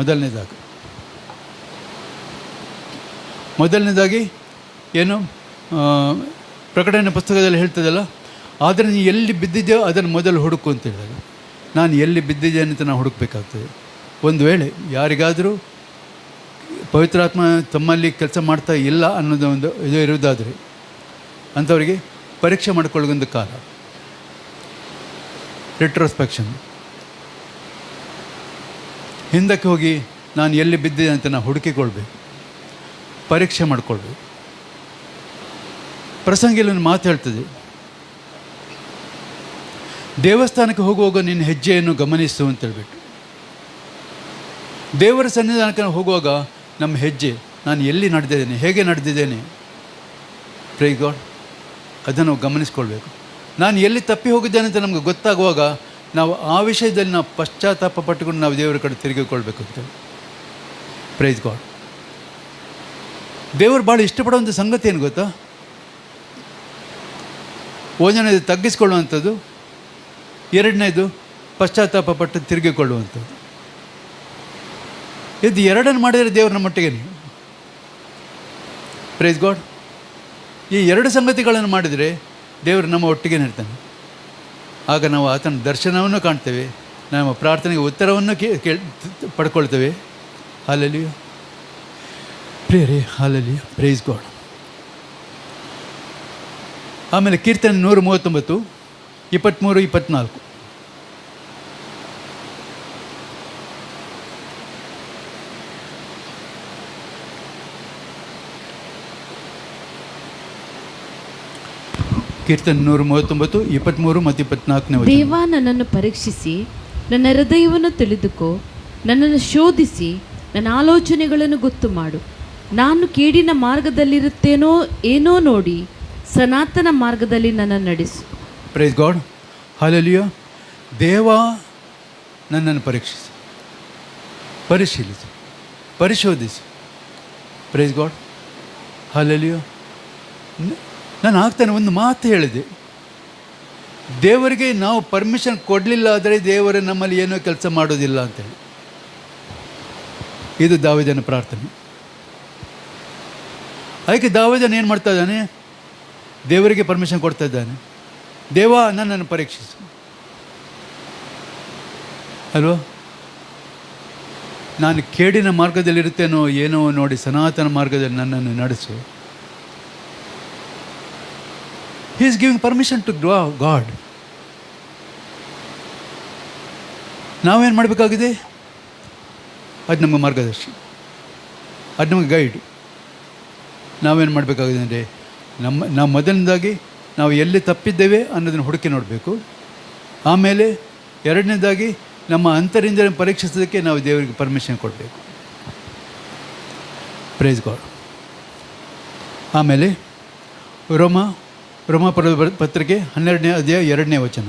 ಮೊದಲನೇದಾಗಿ ಏನು ಪ್ರಕಟಣೆ ಪುಸ್ತಕದಲ್ಲಿ ಹೇಳ್ತದಲ್ಲ, ಆದರೆ ನೀನು ಎಲ್ಲಿ ಬಿದ್ದಿದೆಯೋ ಅದನ್ನು ಮೊದಲು ಹುಡುಕು ಅಂತ ಹೇಳಿದಾಗ ನಾನು ಎಲ್ಲಿ ಬಿದ್ದಿದ್ದೇನೆ ಅಂತ ನಾನು ಹುಡುಕಬೇಕಾಗ್ತದೆ. ಒಂದು ವೇಳೆ ಯಾರಿಗಾದರೂ ಪವಿತ್ರಾತ್ಮ ತಮ್ಮಲ್ಲಿ ಕೆಲಸ ಮಾಡ್ತಾ ಇಲ್ಲ ಅನ್ನೋದು ಒಂದು ಇದು ಇರುವುದಾದರೆ ಅಂಥವರಿಗೆ ಪರೀಕ್ಷೆ ಮಾಡಿಕೊಳ್ಳೋದೊಂದು ಕಾಲ, ರೆಟ್ರೋಸ್ಪೆಕ್ಷನ್. ಹಿಂದಕ್ಕೆ ಹೋಗಿ ನಾನು ಎಲ್ಲಿ ಬಿದ್ದಿದೆ ಅಂತ ನಾನು ಹುಡುಕಿಕೊಳ್ಬೇಕು, ಪರೀಕ್ಷೆ ಮಾಡಿಕೊಳ್ಬೇಕು. ಪ್ರಸಂಗಿಯಲ್ಲಿ ಒಂದು ಮಾತು ಹೇಳ್ತದೆ, ದೇವಸ್ಥಾನಕ್ಕೆ ಹೋಗುವಾಗ ನಿನ್ನ ಹೆಜ್ಜೆಯನ್ನು ಗಮನಿಸು ಅಂತೇಳ್ಬಿಟ್ಟು. ದೇವರ ಸನ್ನಿಧಾನಕ್ಕೆ ಹೋಗುವಾಗ ನಮ್ಮ ಹೆಜ್ಜೆ ನಾನು ಎಲ್ಲಿ ನಡೆದಿದ್ದೇನೆ, ಹೇಗೆ ನಡೆದಿದ್ದೇನೆ, ಪ್ರೈಸ್ ಗಾಡ್, ಅದನ್ನು ಗಮನಿಸ್ಕೊಳ್ಬೇಕು. ನಾನು ಎಲ್ಲಿ ತಪ್ಪಿ ಹೋಗಿದ್ದೇನೆ ಅಂತ ನಮಗೆ ಗೊತ್ತಾಗುವಾಗ ನಾವು ಆ ವಿಷಯದಲ್ಲಿ ನಾವು ಪಶ್ಚಾತ್ತಾಪ ಪಟ್ಟುಕೊಂಡು ನಾವು ದೇವರ ಕಡೆ ತಿರುಗಿಕೊಳ್ಬೇಕು ಅಂತೇಳಿ. Praise God. ದೇವರು ಭಾಳ ಇಷ್ಟಪಡುವಂಥ ಸಂಗತಿ ಏನು ಗೊತ್ತಾ? ಒಂದನೇದು ತಗ್ಗಿಸ್ಕೊಳ್ಳುವಂಥದ್ದು, ಎರಡನೇದು ಪಶ್ಚಾತ್ತಾಪ ಪಟ್ಟು ತಿರುಗಿಕೊಳ್ಳುವಂಥದ್ದು. ಇದು ಎರಡನ್ನು ಮಾಡಿದರೆ ದೇವರು ನಮ್ಮೊಟ್ಟಿಗೆ. Price God. ಈ ಎರಡು ಸಂಗತಿಗಳನ್ನು ಮಾಡಿದರೆ ದೇವರು ನಮ್ಮ ಒಟ್ಟಿಗೆ ಇರ್ತಾನೆ. ಆಗ ನಾವು ಆತನ ದರ್ಶನವನ್ನು ಕಾಣ್ತೇವೆ, ನಮ್ಮ ಪ್ರಾರ್ಥನೆಗೆ ಉತ್ತರವನ್ನು ಪಡ್ಕೊಳ್ತೇವೆ. ಹಾಲೆಲೂಯ ಪ್ರಿಯರೇ, ಹಾಲೆಲೂಯ, ಪ್ರೈಸ್ ಗಾಡ್. ಆಮೇಲೆ ಕೀರ್ತನೆ 139, 23, 24. ಕೀರ್ತನೆ 139, 23 ಮತ್ತು 24. ದೇವ, ನನ್ನನ್ನು ಪರೀಕ್ಷಿಸಿ ನನ್ನ ಹೃದಯವನ್ನು ತಿಳಿದುಕೋ, ನನ್ನನ್ನು ಶೋಧಿಸಿ ನನ್ನ ಆಲೋಚನೆಗಳನ್ನು ಗೊತ್ತು ಮಾಡು. ನಾನು ಕೇಡಿನ ಮಾರ್ಗದಲ್ಲಿರುತ್ತೇನೋ ಏನೋ ನೋಡಿ ಸನಾತನ ಮಾರ್ಗದಲ್ಲಿ ನನ್ನನ್ನು ನಡೆಸು. Praise God. ಹಾಲೆಲೂಯ. ದೇವ, ನನ್ನನ್ನು ಪರೀಕ್ಷಿಸಿ, ಪರಿಶೀಲಿಸಿ, ಪರಿಶೋಧಿಸಿ. Price God. ಹಾಲೆಲೂಯ. ನಾನು ಆಗ್ತಾನೆ ಒಂದು ಮಾತು ಹೇಳಿದೆ, ದೇವರಿಗೆ ನಾವು ಪರ್ಮಿಷನ್ ಕೊಡಲಿಲ್ಲ ಆದರೆ ದೇವರು ನಮ್ಮಲ್ಲಿ ಏನೋ ಕೆಲಸ ಮಾಡೋದಿಲ್ಲ ಅಂತೇಳಿ. ಇದು ದಾವೀದನ ಪ್ರಾರ್ಥನೆ. ಅದಕ್ಕೆ ದಾವೀದನ ಏನು ಮಾಡ್ತಾ ಇದ್ದಾನೆ? ದೇವರಿಗೆ ಪರ್ಮಿಷನ್ ಕೊಡ್ತಾ ಇದ್ದಾನೆ. ದೇವ, ನನ್ನನ್ನು ಪರೀಕ್ಷಿಸು ಅಲ್ವಾ. ನಾನು ಕೇಡಿನ ಮಾರ್ಗದಲ್ಲಿರುತ್ತೇನೋ ಏನೋ ನೋಡಿ ಸನಾತನ ಮಾರ್ಗದಲ್ಲಿ ನನ್ನನ್ನು ನಡೆಸು. He is giving permission to God. ನಾವೇನು ಮಾಡಬೇಕಾಗಿದೆ? ಅದು ನಮಗೆ ಮಾರ್ಗದರ್ಶಿ, ಅದು ನಮಗೆ ಗೈಡ್. ನಾವೇನು ಮಾಡಬೇಕಾಗಿದೆ ಅಂದರೆ ನಾವು ಮೊದಲನೇದಾಗಿ ನಾವು ಎಲ್ಲಿ ತಪ್ಪಿದ್ದೇವೆ ಅನ್ನೋದನ್ನು ಹುಡುಕಿ ನೋಡಬೇಕು. ಆಮೇಲೆ ಎರಡನೇದಾಗಿ ನಮ್ಮ ಅಂತರಿಂದ ಪರೀಕ್ಷಿಸೋದಕ್ಕೆ ನಾವು ದೇವರಿಗೆ ಪರ್ಮಿಷನ್ ಕೊಡಬೇಕು. Praise God. ಆಮೇಲೆ ರೋಮಾಪುರದ ಪತ್ರಿಕೆ 12ನೇ ಅಧ್ಯಾಯ 2ನೇ ವಚನ.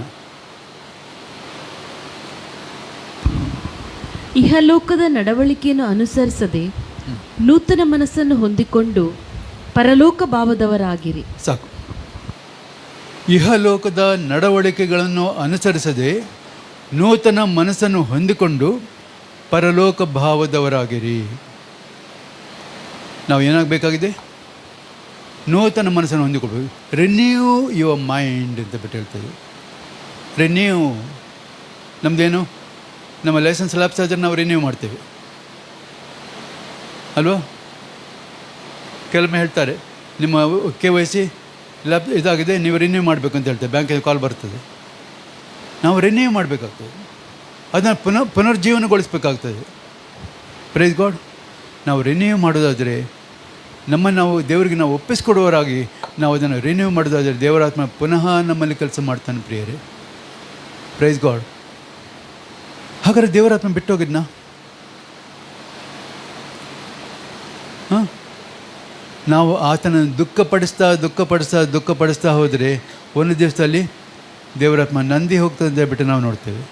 ಇಹಲೋಕದ ನಡವಳಿಕೆಯನ್ನು ಅನುಸರಿಸದೆ ನೂತನ ಮನಸ್ಸನ್ನು ಹೊಂದಿಕೊಂಡು ಪರಲೋಕ ಭಾವದವರಾಗಿರಿ. ಸಾಕು. ಇಹಲೋಕದ ನಡವಳಿಕೆಗಳನ್ನು ಅನುಸರಿಸದೆ ನೂತನ ಮನಸ್ಸನ್ನು ಹೊಂದಿಕೊಂಡು ಪರಲೋಕ ಭಾವದವರಾಗಿರಿ. ನಾವು ಏನಾಗಬೇಕಾಗಿದೆ? ನೂತನ ಮನಸ್ಸನ್ನು ಹೊಂದಿಕೊಳ್ಬೇಕು. ರಿನ್ಯೂ ಯುವರ್ ಮೈಂಡ್ ಅಂತ ಬಿಟ್ಟು ಹೇಳ್ತೇವೆ. ರಿನ್ಯೂ ನಮ್ಮದೇನು? ನಮ್ಮ ಲೈಸೆನ್ಸ್ ಲ್ಯಾಪ್ಸ್ ಆದರೆ ನಾವು ರಿನ್ಯೂ ಮಾಡ್ತೇವೆ ಅಲ್ವಾ. ಕೆಲವೊಮ್ಮೆ ಹೇಳ್ತಾರೆ, ನಿಮ್ಮ KYC ಲ್ಯಾಪ್ ಇದಾಗಿದೆ, ನೀವು ರಿನ್ಯೂ ಮಾಡಬೇಕು ಅಂತ ಹೇಳ್ತೇವೆ. ಬ್ಯಾಂಕಿಗೆ ಕಾಲ್ ಬರ್ತದೆ, ನಾವು ರಿನ್ಯೂ ಮಾಡಬೇಕಾಗ್ತದೆ, ಅದನ್ನು ಪುನರ್ಜೀವನಗೊಳಿಸ್ಬೇಕಾಗ್ತದೆ. Praise God. ನಾವು ರಿನ್ಯೂ ಮಾಡೋದಾದರೆ ನಾವು ದೇವರಿಗೆ ನಾವು ಒಪ್ಪಿಸ್ಕೊಡುವವರಾಗಿ ನಾವು ಅದನ್ನು ರಿನ್ಯೂ ಮಾಡೋದಾದರೆ ದೇವರಾತ್ಮ ಪುನಃ ನಮ್ಮಲ್ಲಿ ಕೆಲಸ ಮಾಡ್ತಾನೆ ಪ್ರಿಯರೇ. Praise God. ಹಾಗಾದ್ರೆ ದೇವರಾತ್ಮ ಬಿಟ್ಟೋಗಿದ್ನಾ? ನಾವು ಆತನನ್ನು ದುಃಖಪಡಿಸ್ತಾ ಹೋದರೆ ಒಂದು ದಿವಸದಲ್ಲಿ ದೇವರಾತ್ಮ ನಂದಿ ಹೋಗ್ತದೆ ಬಿಟ್ಟು ನಾವು ನೋಡ್ತೇವೆ.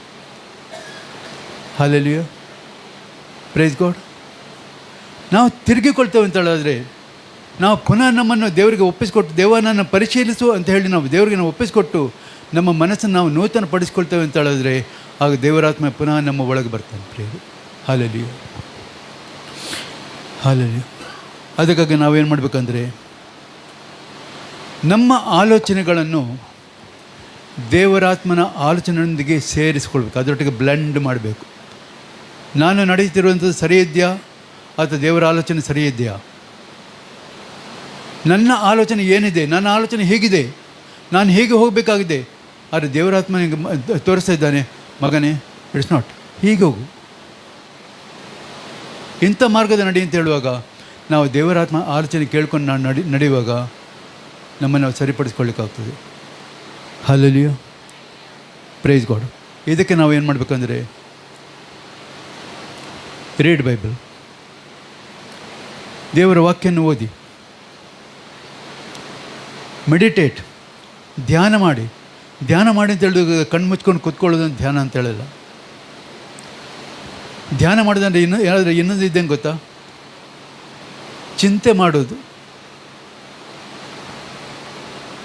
Hallelujah, price God. ನಾವು ತಿರುಗಿಕೊಳ್ತೇವೆ ಅಂತ ಹೇಳಿದ್ರೆ, ನಾವು ಪುನಃ ನಮ್ಮನ್ನು ದೇವರಿಗೆ ಒಪ್ಪಿಸಿಕೊಟ್ಟು, ದೇವ ನನ್ನ ಪರಿಶೀಲಿಸು ಅಂತ ಹೇಳಿ ನಾವು ದೇವರಿಗೆ ನಾವು ಒಪ್ಪಿಸಿಕೊಟ್ಟು ನಮ್ಮ ಮನಸ್ಸನ್ನು ನಾವು ನೂತನ ಪಡಿಸ್ಕೊಳ್ತೇವೆ ಅಂತ ಹೇಳಿದ್ರೆ, ಆಗ ದೇವರಾತ್ಮ ಪುನಃ ನಮ್ಮ ಒಳಗೆ ಬರ್ತಾನೆ ಪ್ರಿಯರೇ. Hallelujah, hallelujah. ಅದಕ್ಕಾಗಿ ನಾವೇನು ಮಾಡಬೇಕಂದ್ರೆ, ನಮ್ಮ ಆಲೋಚನೆಗಳನ್ನು ದೇವರಾತ್ಮನ ಆಲೋಚನೆಯೊಂದಿಗೆ ಸೇರಿಸ್ಕೊಳ್ಬೇಕು, ಅದರೊಟ್ಟಿಗೆ ಬ್ಲೆಂಡ್ ಮಾಡಬೇಕು. ನಾನು ನಡೆಯುತ್ತಿರುವಂಥದ್ದು ಸರಿ ಇದೆಯಾ ಅಥವಾ ದೇವರ ಆಲೋಚನೆ ಸರಿ ಇದೆಯಾ? ನನ್ನ ಆಲೋಚನೆ ಏನಿದೆ? ನನ್ನ ಆಲೋಚನೆ ಹೇಗಿದೆ? ನಾನು ಹೇಗೆ ಹೋಗಬೇಕಾಗಿದೆ? ಆದರೆ ದೇವರಾತ್ಮನಿಗೆ ತೋರಿಸ್ತಾ ಇದ್ದಾನೆ, ಮಗನೇ, ಇಟ್ಸ್ ನಾಟ್, ಹೀಗೆ ಹೋಗು, ಇಂಥ ಮಾರ್ಗದ ನಡಿ ಅಂತ ಹೇಳುವಾಗ, ನಾವು ದೇವರಾತ್ಮ ಆಲೋಚನೆ ಕೇಳ್ಕೊಂಡು ನಾನು ನಡೆಯುವಾಗ ನಮ್ಮನ್ನು ನಾವು ಸರಿಪಡಿಸ್ಕೊಳ್ಳಿಕ್ಕಾಗ್ತದೆ. Hallelujah, praise God. ಇದಕ್ಕೆ ನಾವು ಏನು ಮಾಡಬೇಕಂದ್ರೆ, ರೀಡ್ ಬೈಬಲ್, ದೇವರ ವಾಕ್ಯವನ್ನು ಓದಿ, ಮೆಡಿಟೇಟ್, ಧ್ಯಾನ ಮಾಡಿ ಅಂತ ಹೇಳಿದಾಗ ಕಣ್ಣು ಮುಚ್ಕೊಂಡು ಕೂತ್ಕೊಳ್ಳೋದಂತ ಧ್ಯಾನ ಅಂತ ಹೇಳಲ್ಲ. ಧ್ಯಾನ ಮಾಡೋದಂದ್ರೆ ಇನ್ನೊಂದು ಇದ್ದಂಗೆ ಗೊತ್ತಾ? ಚಿಂತೆ ಮಾಡೋದು.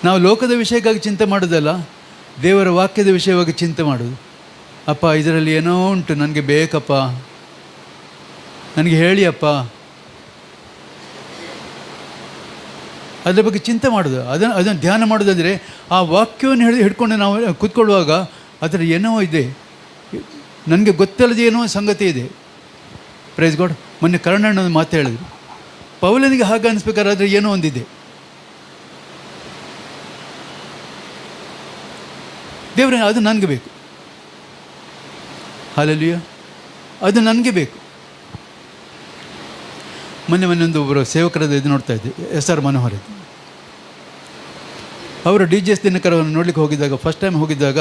ನಾವು ಲೋಕದ ವಿಷಯಕ್ಕಾಗಿ ಚಿಂತೆ ಮಾಡೋದಲ್ಲ, ದೇವರ ವಾಕ್ಯದ ವಿಷಯವಾಗಿ ಚಿಂತೆ ಮಾಡೋದು. ಅಪ್ಪ ಇದರಲ್ಲಿ ಏನೋ ಉಂಟು, ನನಗೆ ಬೇಕಪ್ಪ, ನನಗೆ ಹೇಳಿ ಅಪ್ಪ. ಅದರ ಬಗ್ಗೆ ಚಿಂತೆ ಮಾಡೋದು, ಅದನ್ನು ಧ್ಯಾನ ಮಾಡೋದಂದರೆ ಆ ವಾಕ್ಯವನ್ನು ಹಿಡ್ಕೊಂಡು ನಾವು ಕೂತ್ಕೊಳ್ಳುವಾಗ ಅದರ ಏನೋ ಇದೆ, ನನಗೆ ಗೊತ್ತಿಲ್ಲದೆ ಏನೋ ಸಂಗತಿ ಇದೆ. Praise God. ಮೊನ್ನೆ ಕರ್ಣಣ್ಣ ಒಂದು ಮಾತು ಹೇಳಿದ್ರು, ಪೌಲನಿಗೆ ಹಾಗೆ ಅನಿಸ್ಬೇಕಾದ್ರೆ ಆದರೆ ಏನೋ ಒಂದಿದೆ. ದೇವರೇ ಅದು ನನಗೆ ಬೇಕು, ಹಲ್ಲೆಲೂಯಾ, ಅದು ನನಗೆ ಬೇಕು. ಮೊನ್ನೆ ಒಂದು ಒಬ್ಬರು ಸೇವಕರದ ಇದು ನೋಡ್ತಾ ಇದ್ದೆ, SR ಮನೋಹರ್. ಅವರು DJS ದಿನಕರವನ್ನು ನೋಡ್ಲಿಕ್ಕೆ ಹೋಗಿದ್ದಾಗ, ಫಸ್ಟ್ ಟೈಮ್ ಹೋಗಿದ್ದಾಗ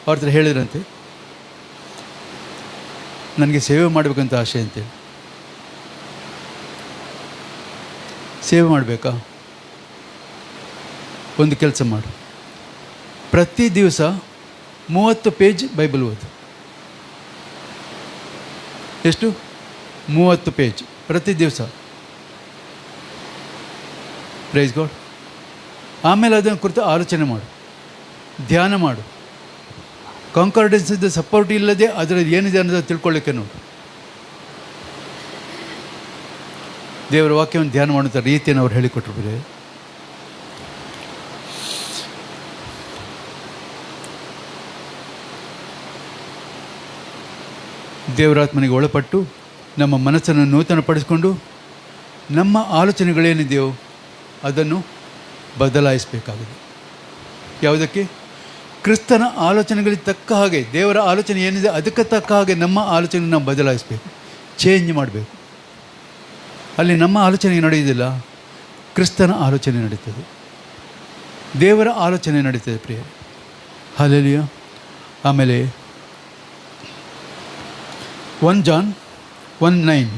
ಅವ್ರ ಹತ್ರ ಹೇಳಿದ್ರಂತೆ, ನನಗೆ ಸೇವೆ ಮಾಡಬೇಕಂತ ಆಸೆ ಅಂತೇಳಿ. ಸೇವೆ ಮಾಡಬೇಕಾ? ಒಂದು ಕೆಲಸ ಮಾಡು, ಪ್ರತಿ ದಿವಸ 30 ಪೇಜ್ ಬೈಬಲ್ ಓದು. ಎಷ್ಟು? 30 ಪೇಜ್ ಪ್ರತಿ ದಿವಸ. Praise God. ಆಮೇಲೆ ಅದನ್ನು ಕುರಿತು ಆಲೋಚನೆ ಮಾಡು, ಧ್ಯಾನ ಮಾಡು. ಕಾಂಕಾರ್ಡೆನ್ಸಿಂದ ಸಪೋರ್ಟ್ ಇಲ್ಲದೆ ಅದರಲ್ಲಿ ಏನಿದೆ ಅನ್ನೋದು ತಿಳ್ಕೊಳ್ಳಿಕ್ಕೆ ನೋಡು. ದೇವರ ವಾಕ್ಯವನ್ನು ಧ್ಯಾನ ಮಾಡುವಂಥ ರೀತಿಯನ್ನು ಅವ್ರು ಹೇಳಿಕೊಟ್ರು. ದೇವರಾತ್ಮನಿಗೆ ಒಳಪಟ್ಟು ನಮ್ಮ ಮನಸ್ಸನ್ನು ನೂತನಪಡಿಸಿಕೊಂಡು ನಮ್ಮ ಆಲೋಚನೆಗಳೇನಿದೆಯೋ ಅದನ್ನು ಬದಲಾಯಿಸಬೇಕಾಗಿದೆ. ಯಾವುದಕ್ಕೆ? ಕ್ರಿಸ್ತನ ಆಲೋಚನೆಗಳಿಗೆ ತಕ್ಕ ಹಾಗೆ, ದೇವರ ಆಲೋಚನೆ ಏನಿದೆ ಅದಕ್ಕೆ ತಕ್ಕ ಹಾಗೆ ನಮ್ಮ ಆಲೋಚನೆ ನಾವು ಬದಲಾಯಿಸಬೇಕು, ಚೇಂಜ್ ಮಾಡಬೇಕು. ಅಲ್ಲಿ ನಮ್ಮ ಆಲೋಚನೆ ನಡೆಯುವುದಿಲ್ಲ, ಕ್ರಿಸ್ತನ ಆಲೋಚನೆ ನಡೀತದೆ, ದೇವರ ಆಲೋಚನೆ ನಡೀತದೆ ಪ್ರಿಯ. ಹಲ್ಲೆಲೂಯಾ. ಆಮೇಲೆ 1 ಜಾನ್ 1:9,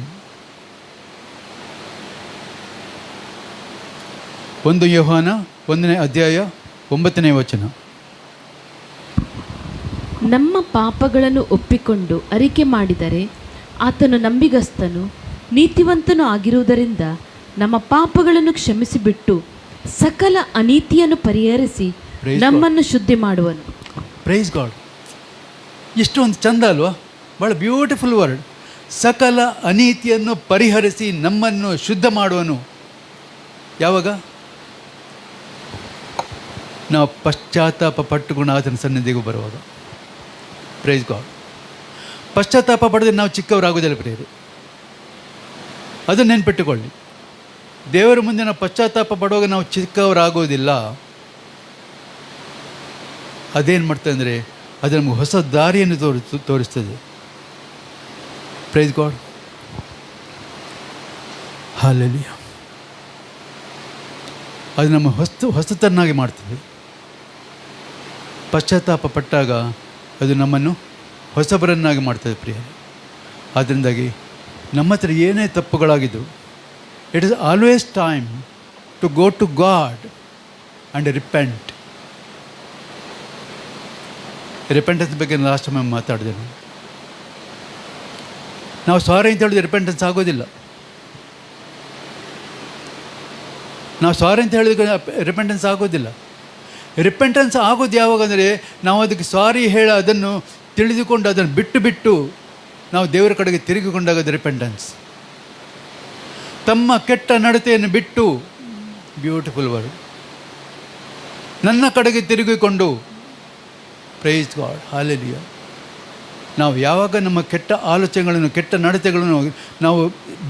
1 ಯೋಹಾನ 1ನೇ ಅಧ್ಯಾಯ 9ನೇ ವಚನ. ನಮ್ಮ ಪಾಪಗಳನ್ನು ಒಪ್ಪಿಕೊಂಡು ಅರಿಕೆ ಮಾಡಿದರೆ ಆತನು ನಂಬಿಗಸ್ತನು ನೀತಿವಂತನೂ ಆಗಿರುವುದರಿಂದ ನಮ್ಮ ಪಾಪಗಳನ್ನು ಕ್ಷಮಿಸಿಬಿಟ್ಟು ಸಕಲ ಅನೀತಿಯನ್ನು ಪರಿಹರಿಸಿ ನಮ್ಮನ್ನು ಶುದ್ಧಿ ಮಾಡುವನು. Praise God. ಇಷ್ಟೊಂದು ಚಂದ ಅಲ್ವಾ? ಭಾಳ ಬ್ಯೂಟಿಫುಲ್ ವರ್ಡ್. ಸಕಲ ಅನೀತಿಯನ್ನು ಪರಿಹರಿಸಿ ನಮ್ಮನ್ನು ಶುದ್ಧ ಮಾಡುವನು. ಯಾವಾಗ? ನಾವು ಪಶ್ಚಾತ್ತಾಪ ಪಟ್ಟುಕೊಂಡು ಆತನ ಸನ್ನಿಧಿಗೂ ಬರುವಾಗ. Praise God. ಪಶ್ಚಾತ್ತಾಪ ಪಡೆದ್ರೆ ನಾವು ಚಿಕ್ಕವರಾಗೋದಿಲ್ಲ ಪ್ರಿಯರು, ಅದನ್ನು ನೆನ್ಪಿಟ್ಟುಕೊಳ್ಳಿ. ದೇವರ ಮುಂದೆ ನಾವು ಪಶ್ಚಾತ್ತಾಪ ಪಡುವಾಗ ನಾವು ಚಿಕ್ಕವರಾಗೋದಿಲ್ಲ. ಅದೇನು ಮಾಡ್ತದೆ ಅಂದರೆ ಅದು ನಮಗೆ ಹೊಸ ದಾರಿಯನ್ನು ತೋರಿಸ್ತದೆ. Praise God. ಹಲ್ಲೆಲೂಯಾ. ಅದು ನಮ್ಮ ಹೊಸತನ್ನಾಗಿ ಮಾಡ್ತದೆ. ಪಶ್ಚಾತ್ತಾಪ ಪಟ್ಟಾಗ ಅದು ನಮ್ಮನ್ನು ಹೊಸಬರನ್ನಾಗಿ ಮಾಡ್ತದೆ ಪ್ರಿಯ. ಅದರಿಂದಾಗಿ ನಮ್ಮ ಹತ್ರ ಏನೇ ತಪ್ಪುಗಳಾಗಿದ್ದು, it is always time to go to God and repent. Repentance ಬಗ್ಗೆ ಲಾಸ್ಟ್ ಟೈಮ್ ಮಾತಾಡಿದೆ. ನಾವು ಸಾರಿ ಅಂತ ಹೇಳಿದ್ರೆ ರಿಪೆಂಟೆನ್ಸ್ ಆಗೋದಿಲ್ಲ. ನಾವು ಸಾರಿ ಅಂತ ಹೇಳಿದ್ರೆ ರಿಪೆಂಟೆನ್ಸ್ ಆಗೋದಿಲ್ಲ. ರಿಪೆಂಟೆನ್ಸ್ ಆಗೋದು ಯಾವಾಗ ಅಂದರೆ ನಾವು ಅದಕ್ಕೆ ಸಾರಿ ಹೇಳ ಅದನ್ನು ತಿಳಿದುಕೊಂಡು ಅದನ್ನು ಬಿಟ್ಟು ನಾವು ದೇವರ ಕಡೆಗೆ ತಿರುಗಿಕೊಂಡಾಗ ಅದು ರಿಪೆಂಟೆನ್ಸ್. ತಮ್ಮ ಕೆಟ್ಟ ನಡತೆಯನ್ನು ಬಿಟ್ಟು, ಬ್ಯೂಟಿಫುಲ್ ವರ್ಡ್, ನನ್ನ ಕಡೆಗೆ ತಿರುಗಿಕೊಂಡು. Price God. ಹಲ್ಲೆಲೂಯಾ. ನಾವು ಯಾವಾಗ ನಮ್ಮ ಕೆಟ್ಟ ಆಲೋಚನೆಗಳನ್ನು, ಕೆಟ್ಟ ನಡತೆಗಳನ್ನು ನಾವು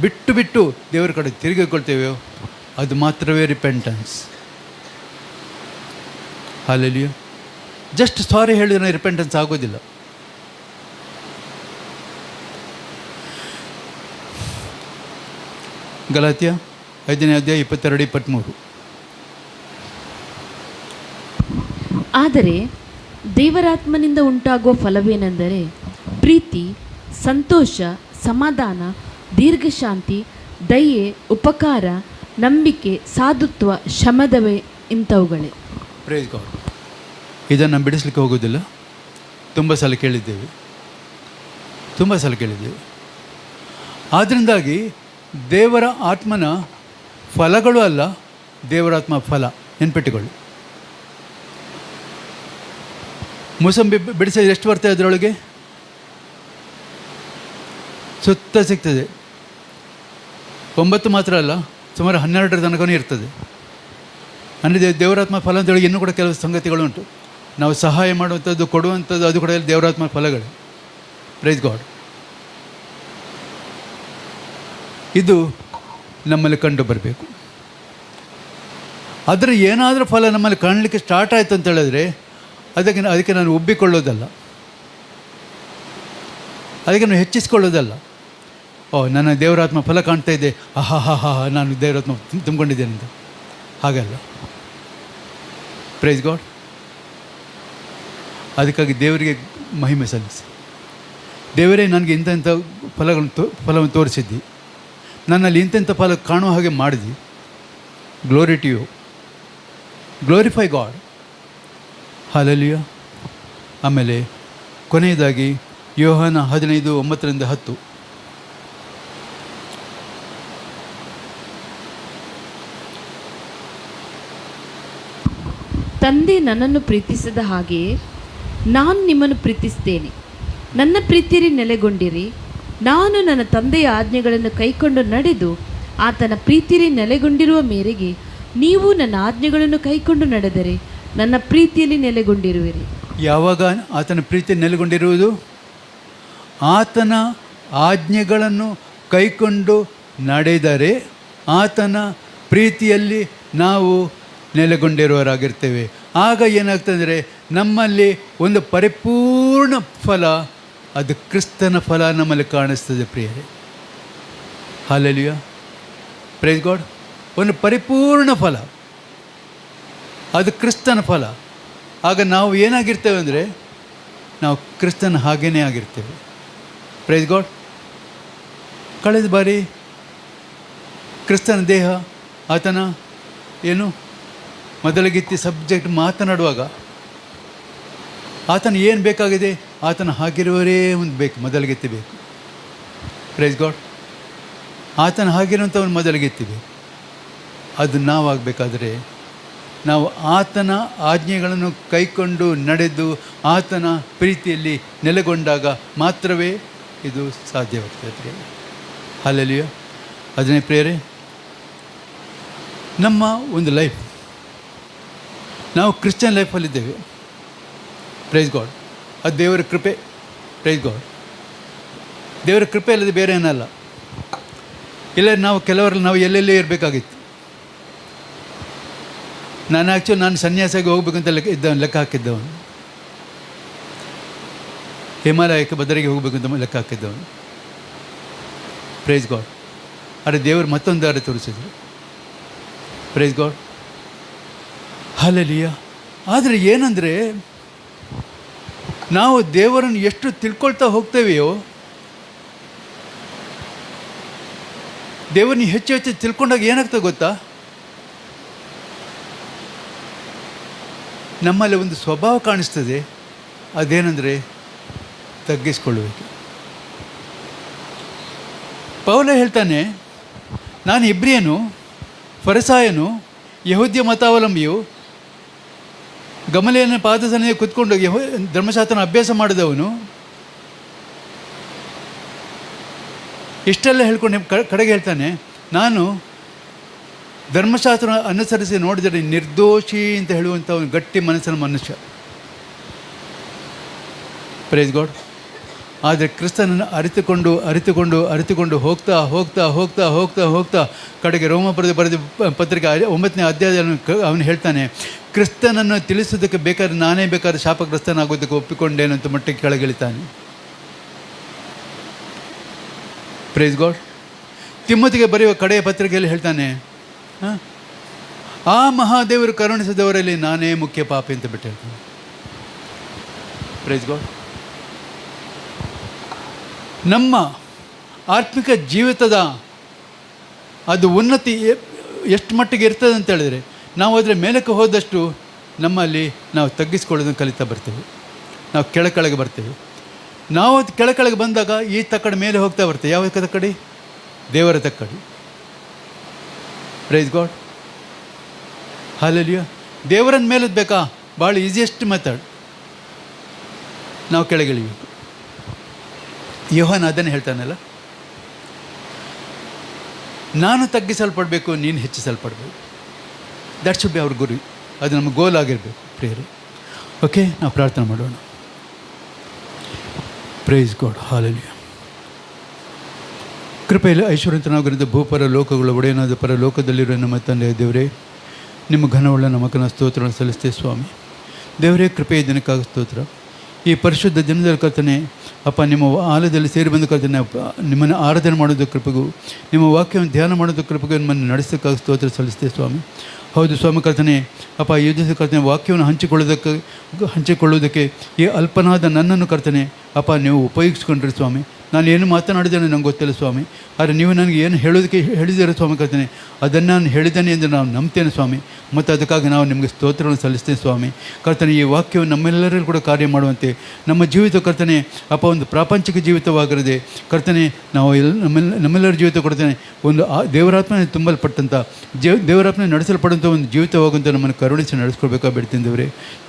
ಬಿಟ್ಟು ದೇವರ ಕಡೆ ತಿರುಗಿಕೊಳ್ತೇವೆಯೋ ಅದು ಮಾತ್ರವೇ ರಿಪೆಂಟೆನ್ಸ್. ಹಲ್ಲೆಲೂಯಾ. ಜಸ್ಟ್ ಸಾರಿ ಹೇಳಿದ್ರೆ ರಿಪೆಂಟೆನ್ಸ್ ಆಗೋದಿಲ್ಲ. ಗಲಾತ್ಯ 5ನೇ ಅಧ್ಯಾಯ 22-23. ಆದರೆ ದೇವರಾತ್ಮನಿಂದ ಉಂಟಾಗುವ ಫಲವೇನೆಂದರೆ ಪ್ರೀತಿ, ಸಂತೋಷ, ಸಮಾಧಾನ, ದೀರ್ಘಶಾಂತಿ, ದಯೆ, ಉಪಕಾರ, ನಂಬಿಕೆ, ಸಾಧುತ್ವ, ಶಮದವೇ ಇಂಥವುಗಳೇ. Praise God. ಇದನ್ನು ಬಿಡಿಸ್ಲಿಕ್ಕೆ ಹೋಗೋದಿಲ್ಲ. ತುಂಬ ಸಲ ಕೇಳಿದ್ದೇವೆ. ಆದ್ದರಿಂದಾಗಿ ದೇವರ ಆತ್ಮನ ಫಲಗಳು ಅಲ್ಲ, ದೇವರಾತ್ಮ ಫಲ. ನೆನ್ಪಿಟ್ಟುಕೊಳ್ಳಿ. ಮೂಸಂಬಿ ಬಿಡಿಸಿದ್ರೆ ಎಷ್ಟು ಬರ್ತದೆ ಅದರೊಳಗೆ? ಸುತ್ತ ಸಿಗ್ತದೆ. 9 ಮಾತ್ರ ಅಲ್ಲ, ಸುಮಾರು 12 ತನಕನೂ ಇರ್ತದೆ. ಅಂದರೆ ದೇವರಾತ್ಮ ಫಲ ಅಂತೇಳಿ ಇನ್ನೂ ಕೂಡ ಕೆಲವು ಸಂಗತಿಗಳು ಉಂಟು. ನಾವು ಸಹಾಯ ಮಾಡುವಂಥದ್ದು, ಕೊಡುವಂಥದ್ದು, ಅದು ಕೂಡ ದೇವರಾತ್ಮ ಫಲಗಳು. Praise God. ಇದು ನಮ್ಮಲ್ಲಿ ಕಂಡು ಬರಬೇಕು. ಅದರ ಏನಾದರೂ ಫಲ ನಮ್ಮಲ್ಲಿ ಕಾಣಲಿಕ್ಕೆ ಸ್ಟಾರ್ಟ್ ಆಯಿತು ಅಂತ ಹೇಳಿದ್ರೆ ಅದಕ್ಕೆ ನಾನು ಉಬ್ಬಿಕೊಳ್ಳೋದಲ್ಲ, ಅದಕ್ಕೆ ನಾನು ಹೆಚ್ಚಿಸ್ಕೊಳ್ಳೋದಲ್ಲ. ನನ್ನ ದೇವರಾತ್ಮ ಫಲ ಕಾಣ್ತಾ ಇದೆ, ಆಹಾ ನಾನು ದೇವರಾತ್ಮ ತುಂಬಿಕೊಂಡಿದ್ದೇನೆ ಅಂತ. ಹಾಗಲ್ಲ. Praise God. ಅದಕ್ಕಾಗಿ ದೇವರಿಗೆ ಮಹಿಮೆ ಸಲ್ಲಿಸಿ, ದೇವರೇ ನನಗೆ ಇಂಥ ಫಲವನ್ನು ತೋರಿಸಿದ್ದಿ, ನನ್ನಲ್ಲಿ ಇಂಥ ಫಲ ಕಾಣುವ ಹಾಗೆ ಮಾಡಿದ್ವಿ. Glory to you, glorify God. Hallelujah. ಆಮೇಲೆ ಕೊನೆಯದಾಗಿ ಯೋಹಾನ 15:9-10. ತಂದೆ ನನ್ನನ್ನು ಪ್ರೀತಿಸಿದ ಹಾಗೆಯೇ ನಾನು ನಿಮ್ಮನ್ನು ಪ್ರೀತಿಸ್ತೇನೆ. ನನ್ನ ಪ್ರೀತಿಯಲ್ಲಿ ನೆಲೆಗೊಂಡಿರಿ. ನಾನು ನನ್ನ ತಂದೆಯ ಆಜ್ಞೆಗಳನ್ನು ಕೈಕೊಂಡು ನಡೆದು ಆತನ ಪ್ರೀತಿಯಲ್ಲಿ ನೆಲೆಗೊಂಡಿರುವ ಮೇರೆಗೆ ನೀವು ನನ್ನ ಆಜ್ಞೆಗಳನ್ನು ಕೈಕೊಂಡು ನಡೆದರೆ ನನ್ನ ಪ್ರೀತಿಯಲ್ಲಿ ನೆಲೆಗೊಂಡಿರುವಿರಿ. ಯಾವಾಗ ಆತನ ಪ್ರೀತಿ ನೆಲೆಗೊಂಡಿರುವುದು? ಆತನ ಆಜ್ಞೆಗಳನ್ನು ಕೈಕೊಂಡು ನಡೆದರೆ ಆತನ ಪ್ರೀತಿಯಲ್ಲಿ ನಾವು ನೆಲೆಗೊಂಡಿರುವವರಾಗಿರ್ತೇವೆ. ಆಗ ಏನಾಗ್ತಂದರೆ ನಮ್ಮಲ್ಲಿ ಒಂದು ಪರಿಪೂರ್ಣ ಫಲ, ಅದು ಕ್ರಿಸ್ತನ ಫಲ ನಮ್ಮಲ್ಲಿ ಕಾಣಿಸ್ತದೆ ಪ್ರಿಯರೇ. ಹಲ್ಲೆಲೂಯಾ. Praise god. ಒಂದು ಪರಿಪೂರ್ಣ ಫಲ, ಅದು ಕ್ರಿಸ್ತನ ಫಲ. ಆಗ ನಾವು ಏನಾಗಿರ್ತೇವೆ ಅಂದರೆ ನಾವು ಕ್ರಿಸ್ತನ ಹಾಗೇನೇ ಆಗಿರ್ತೇವೆ. Praise God. ಕಳೆದ ಬಾರಿ ಕ್ರಿಸ್ತನ ದೇಹ, ಆತನ ಏನು ಮೊದಲಗಿತ್ತಿ ಸಬ್ಜೆಕ್ಟ್ ಮಾತನಾಡುವಾಗ ಆತನ ಏನು ಬೇಕಾಗಿದೆ? ಆತನ ಹಾಗಿರುವವರೇ ಒಂದು ಬೇಕು, ಮೊದಲಗಿತ್ತಿ ಬೇಕು. Praise God. ಆತನ ಹಾಗಿರುವಂಥವನು ಮೊದಲಗಿತ್ತಿ ಬೇಕು. ಅದು ನಾವಾಗಬೇಕಾದ್ರೆ ನಾವು ಆತನ ಆಜ್ಞೆಗಳನ್ನು ಕೈಕೊಂಡು ನಡೆದು ಆತನ ಪ್ರೀತಿಯಲ್ಲಿ ನೆಲೆಗೊಂಡಾಗ ಮಾತ್ರವೇ ಇದು ಸಾಧ್ಯವಾಗ್ತದೆ ಪ್ರಿಯರೇ. ಹಲ್ಲೆಲೂಯಾ. ಅದನ್ನೇ ಪ್ರಿಯರೇ, ನಮ್ಮ ಒಂದು ಲೈಫ್, ನಾವು ಕ್ರಿಶ್ಚಿಯನ್ ಲೈಫಲ್ಲಿದ್ದೇವೆ. Praise God. ಅದು ದೇವರ ಕೃಪೆ. Praise God. ದೇವರ ಕೃಪೆ ಅಲ್ಲದೆ ಬೇರೆ ಏನಲ್ಲ. ಇಲ್ಲ ಕೆಲವರಲ್ಲಿ ನಾವು ಎಲ್ಲೆಲ್ಲೇ ಇರಬೇಕಾಗಿತ್ತು. ನಾನು ಸನ್ಯಾಸಿಯಾಗಿ ಹೋಗ್ಬೇಕಂತ ಲೆಕ್ಕ ಹಾಕಿದ್ದವನು. ಹಿಮಾಲಯಕ್ಕೆ ಬದರಿಗೆ ಹೋಗ್ಬೇಕಂತ ಲೆಕ್ಕ ಹಾಕಿದ್ದವನು. Praise God. ಆದರೆ ದೇವರು ಮತ್ತೊಂದು ದಾರಿ ತೋರಿಸಿದ್ರು. Price God. ಹಲ್ಲೆಲೂಯಾ. ಆದರೆ ಏನಂದರೆ ನಾವು ದೇವರನ್ನು ಎಷ್ಟು ತಿಳ್ಕೊಳ್ತಾ ಹೋಗ್ತೇವೆಯೋ, ದೇವರನ್ನ ಹೆಚ್ಚು ಹೆಚ್ಚು ತಿಳ್ಕೊಂಡಾಗ ಏನಾಗ್ತದೆ ಗೊತ್ತಾ? ನಮ್ಮಲ್ಲಿ ಒಂದು ಸ್ವಭಾವ ಕಾಣಿಸ್ತದೆ. ಅದೇನೆಂದರೆ ತಗ್ಗಿಸ್ಕೊಳ್ಳುವಿಕೆ. ಪೌಲ ಹೇಳ್ತಾನೆ, ನಾನು ಇಬ್ರಿಯನು, ಫರಿಸಾಯನು, ಯಹೂದ್ಯ ಮತಾವಲಂಬಿಯು, ಗಮಲಿಯನ ಪಾದಸನ್ನಿಧಿಯಲ್ಲಿ ಕೂತ್ಕೊಂಡು ಧರ್ಮಶಾಸ್ತ್ರನ ಅಭ್ಯಾಸ ಮಾಡಿದವನು. ಇಷ್ಟೆಲ್ಲ ಹೇಳ್ಕೊಂಡು ಕಡೆಗೆ ಹೇಳ್ತಾನೆ, ನಾನು ಧರ್ಮಶಾಸ್ತ್ರ ಅನುಸರಿಸಿ ನೋಡಿದರೆ ನಿರ್ದೋಷಿ ಅಂತ ಹೇಳುವಂಥ ಒಂದು ಗಟ್ಟಿ ಮನಸ್ಸಿನ ಮನುಷ್ಯ. Praise God. ಆದರೆ ಕ್ರಿಸ್ತನನ್ನು ಅರಿತುಕೊಂಡು ಹೋಗ್ತಾ ಕಡೆಗೆ ರೋಮಪುರದ ಬರೆದ ಪತ್ರಿಕೆ 9ನೇ ಅಧ್ಯಾಯದಲ್ಲಿ ಅವನು ಹೇಳ್ತಾನೆ, ಕ್ರಿಸ್ತನನ್ನು ತಿಳಿಸೋದಕ್ಕೆ ಬೇಕಾದ್ರೆ ನಾನೇ ಬೇಕಾದ್ರೆ ಶಾಪಗ್ರಸ್ತನಾಗೋದಕ್ಕೆ ಒಪ್ಪಿಕೊಂಡೇನು ಅಂತ ಮಟ್ಟಿಗೆ ಕೆಳಗಿಳಿತಾನೆ. Praise God. ತಿಮ್ಮತಿಗೆ ಬರೆಯುವ ಕಡೆಯ ಪತ್ರಿಕೆಯಲ್ಲಿ ಹೇಳ್ತಾನೆ, ಆ ಮಹಾದೇವರು ಕರುಣಿಸಿದವರಲ್ಲಿ ನಾನೇ ಮುಖ್ಯ ಪಾಪಿ ಅಂತ ಬಿಟ್ಟು ಹೇಳ್ತಾನೆ. Praise God. ನಮ್ಮ ಆತ್ಮಿಕ ಜೀವಿತದ ಅದು ಉನ್ನತಿ ಎಷ್ಟು ಮಟ್ಟಿಗೆ ಇರ್ತದೆ ಅಂತ ಹೇಳಿದರೆ, ನಾವು ಅದರ ಮೇಲಕ್ಕೆ ಹೋದಷ್ಟು ನಮ್ಮಲ್ಲಿ ನಾವು ತಗ್ಗಿಸ್ಕೊಳ್ಳೋದನ್ನು ಕಲಿತಾ ಬರ್ತೀವಿ. ನಾವು ಕೆಳಗೆ ಬರ್ತೀವಿ. ನಾವು ಕೆಳಗೆ ಬಂದಾಗ ಈ ತಕ್ಕಡಿ ಮೇಲೆ ಹೋಗ್ತಾ ಬರ್ತೇವೆ. ಯಾವ ತಕ್ಕಡಿ? ದೇವರ ತಕ್ಕಡಿ. Price God. ಹಲ್ಲೆಲೂಯಾ. ದೇವರನ್ನ ಮೇಲದ ಬೇಕಾ? ಭಾಳ ಈಸಿಯೆಸ್ಟ್ ಮೆಥಡ್. ನಾವು ಕೆಳಗಿಳಿಬೇಕು. ಯೋಹಾನ ಅದನ್ನೇ ಹೇಳ್ತಾನಲ್ಲ, ನಾನು ತಗ್ಗಿಸಲ್ಪಡಬೇಕು, ನೀನು ಹೆಚ್ಚಿಸಲ್ಪಡಬೇಕು. ದಟ್ ಶುಡ್ ಬಿ ಅವ್ರ ಗುರಿ. ಅದು ನಮ್ಮ ಗೋಲ್ ಆಗಿರಬೇಕು ಪ್ರಿಯರೇ. ಓಕೆ, ನಾವು ಪ್ರಾರ್ಥನೆ ಮಾಡೋಣ. Praise God, hallelujah. ಕೃಪೆಯಲ್ಲಿ ಐಶ್ವರ್ಯಂತನಾಗಿರುವ ಭೂಪರ ಲೋಕಗಳ ಒಡೆಯನಾದ ಪರ ಲೋಕದಲ್ಲಿರುವ ನಮ್ಮ ತಂದೆಯ ದೇವರೇ, ನಿಮ್ಮ ಘನವುಳ್ಳ ನಮಕನ ಸ್ತೋತ್ರವನ್ನು ಸಲ್ಲಿಸ್ತೇವೆ ಸ್ವಾಮಿ. ದೇವರೇ, ಕೃಪೆಯ ದಿನಕ್ಕಾಗ ಸ್ತೋತ್ರ. ಈ ಪರಿಶುದ್ಧ ದಿನದಲ್ಲಿ ಕರ್ತನೆ ಅಪ್ಪ, ನಿಮ್ಮ ಆಲಯದಲ್ಲಿ ಸೇರಿ ಬಂದು ಕರ್ತನೆ ಅಪ್ಪ, ನಿಮ್ಮನ್ನು ಆರಾಧನೆ ಮಾಡೋದು ಕೃಪೆಗೂ, ನಿಮ್ಮ ವಾಕ್ಯವನ್ನು ಧ್ಯಾನ ಮಾಡೋದು ಕೃಪೆಗೂ ನಿಮ್ಮನ್ನು ನಡೆಸೋಕ್ಕಾಗಿ ಸ್ತೋತ್ರ ಸಲ್ಲಿಸ್ತೇವೆ ಸ್ವಾಮಿ. ಹೌದು ಸ್ವಾಮಿ ಕರ್ತನೆ ಅಪ್ಪ, ಈ ದಿವಸ ಕರ್ತನೆ ವಾಕ್ಯವನ್ನು ಹಂಚಿಕೊಳ್ಳುವುದಕ್ಕೆ ಈ ಅಲ್ಪನಾದ ನನ್ನನ್ನು ಕರ್ತನೆ ಅಪ್ಪ ನೀವು ಉಪಯೋಗಿಸ್ಕೊಂಡ್ರಿ ಸ್ವಾಮಿ. ನಾನು ಏನು ಮಾತನಾಡಿದ್ದೇನೆ ನಂಗೆ ಗೊತ್ತಿಲ್ಲ ಸ್ವಾಮಿ, ಆದರೆ ನೀವು ನನಗೆ ಏನು ಹೇಳಿದ್ದೀರ ಸ್ವಾಮಿ ಕರ್ತನೆ, ಅದನ್ನು ನಾನು ಹೇಳಿದ್ದೇನೆ ಎಂದು ನಾವು ನಂಬ್ತೇನೆ ಸ್ವಾಮಿ. ಮತ್ತು ಅದಕ್ಕಾಗಿ ನಾವು ನಿಮಗೆ ಸ್ತೋತ್ರವನ್ನು ಸಲ್ಲಿಸ್ತೇವೆ ಸ್ವಾಮಿ. ಕರ್ತನೆ, ಈ ವಾಕ್ಯವು ನಮ್ಮೆಲ್ಲರಿಗೂ ಕೂಡ ಕಾರ್ಯ ಮಾಡುವಂತೆ, ನಮ್ಮ ಜೀವಿತ ಕರ್ತನೆ ಅಪ್ಪ ಒಂದು ಪ್ರಾಪಂಚಿಕ ಜೀವಿತವಾಗಿರದೆ ಕರ್ತನೆ, ನಾವು ನಮ್ಮೆಲ್ಲರ ಜೀವಿತ ಕೊಡ್ತೇನೆ ಒಂದು ದೇವರಾತ್ಮನೆ ತುಂಬಲ್ಪಟ್ಟಂಥ ದೇವರಾತ್ಮನೆ ನಡೆಸಲ್ಪಡುವಂಥ ಒಂದು ಜೀವಿತವಾಗುವಂಥ ನಮ್ಮನ್ನು ಕರುಣಿಸಿ ನಡೆಸ್ಕೊಳ್ಬೇಕಾಗಿ ಬಿಡ್ತೀನಿ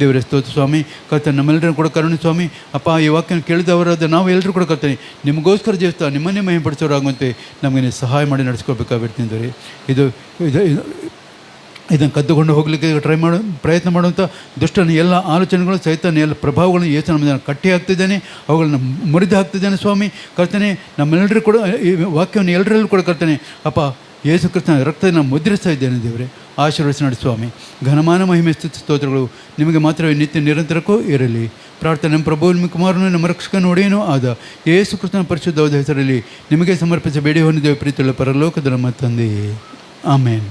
ದೇವರೇ ಸ್ತೋತ್ರ ಸ್ವಾಮಿ. ಕರ್ತನೆ, ನಮ್ಮೆಲ್ಲರೂ ಕೂಡ ಕರುಣೆ ಸ್ವಾಮಿ. ಅಪ್ಪ, ಈ ವಾಕ್ಯನ ಕೇಳಿದವರಾದ ನಾವು ಎಲ್ಲರೂ ಕೂಡ ಕರ್ತನೆ ನಿಮಗೋಸ್ಕರ ಜೀವಿತ ನಿಮ್ಮನ್ನೇ ಮಹಿಮೆಪಡಿಸೋರಾಗುವಂತೆ ನಮಗೆ ನೀವು ಸಹಾಯ ಮಾಡಿ ನಡೆಸ್ಕೊಳ್ಬೇಕಾಗಿ ಬಿಡ್ತೀನಿ ದೇವರೇ. ಇದನ್ನು ಕದ್ದುಕೊಂಡು ಹೋಗಲಿಕ್ಕೆ ಪ್ರಯತ್ನ ಮಾಡುವಂಥ ದುಷ್ಟನ ಎಲ್ಲ ಆಲೋಚನೆಗಳು ಸಹಿತ ಎಲ್ಲ ಪ್ರಭಾವಗಳನ್ನು ಯೇಸು ನಮ್ಮ ಕಟ್ಟಿ ಹಾಕ್ತಿದ್ದಾನೆ, ಅವುಗಳನ್ನ ಮುರಿದು ಹಾಕ್ತಿದ್ದಾನೆ ಸ್ವಾಮಿ. ಕರ್ತನೆ, ನಮ್ಮೆಲ್ಲರೂ ಕೂಡ ಈ ವಾಕ್ಯವನ್ನು ಎಲ್ಲರಲ್ಲೂ ಕೂಡ ಕರ್ತನೆ ಅಪ್ಪ ಯೇಸು ಕ್ರಿಸ್ತನ ರಕ್ತವನ್ನು ಮುದ್ರಿಸ್ತಾ ಇದ್ದೇನೆ ದೇವರೇ. ಆಶೀರ್ವದಿಸಿ ನೋಡಿ ಸ್ವಾಮಿ. ಘನಮಾನ ಮಹಿಮೆ ಸ್ತೋತ್ರಗಳು ನಿಮಗೆ ಮಾತ್ರವೇ ನಿತ್ಯ ನಿರಂತರಕ್ಕೂ ಇರಲಿ. ಪ್ರಾರ್ಥನೆ ನಮ್ಮ ಪ್ರಭು ನಿಮ್ಮ ಕುಮಾರನು ನಮ್ಮ ರಕ್ಷಕನ ಒಡೆಯನೂ ಆದ ಯೇಸು ಕ್ರಿಸ್ತನ ಪರಿಶುದ್ಧವಾದ ಹೆಸರಲ್ಲಿ ನಿಮಗೆ ಸಮರ್ಪಿಸಿ ಬೇಡಿ ಹೊಂದಿದ್ದೇವೆ ಪ್ರೀತಿಯುಳ್ಳ ಪರಲೋಕದ ನಮ್ಮ ತಂದೆಯೇ, ಆಮೇನ್.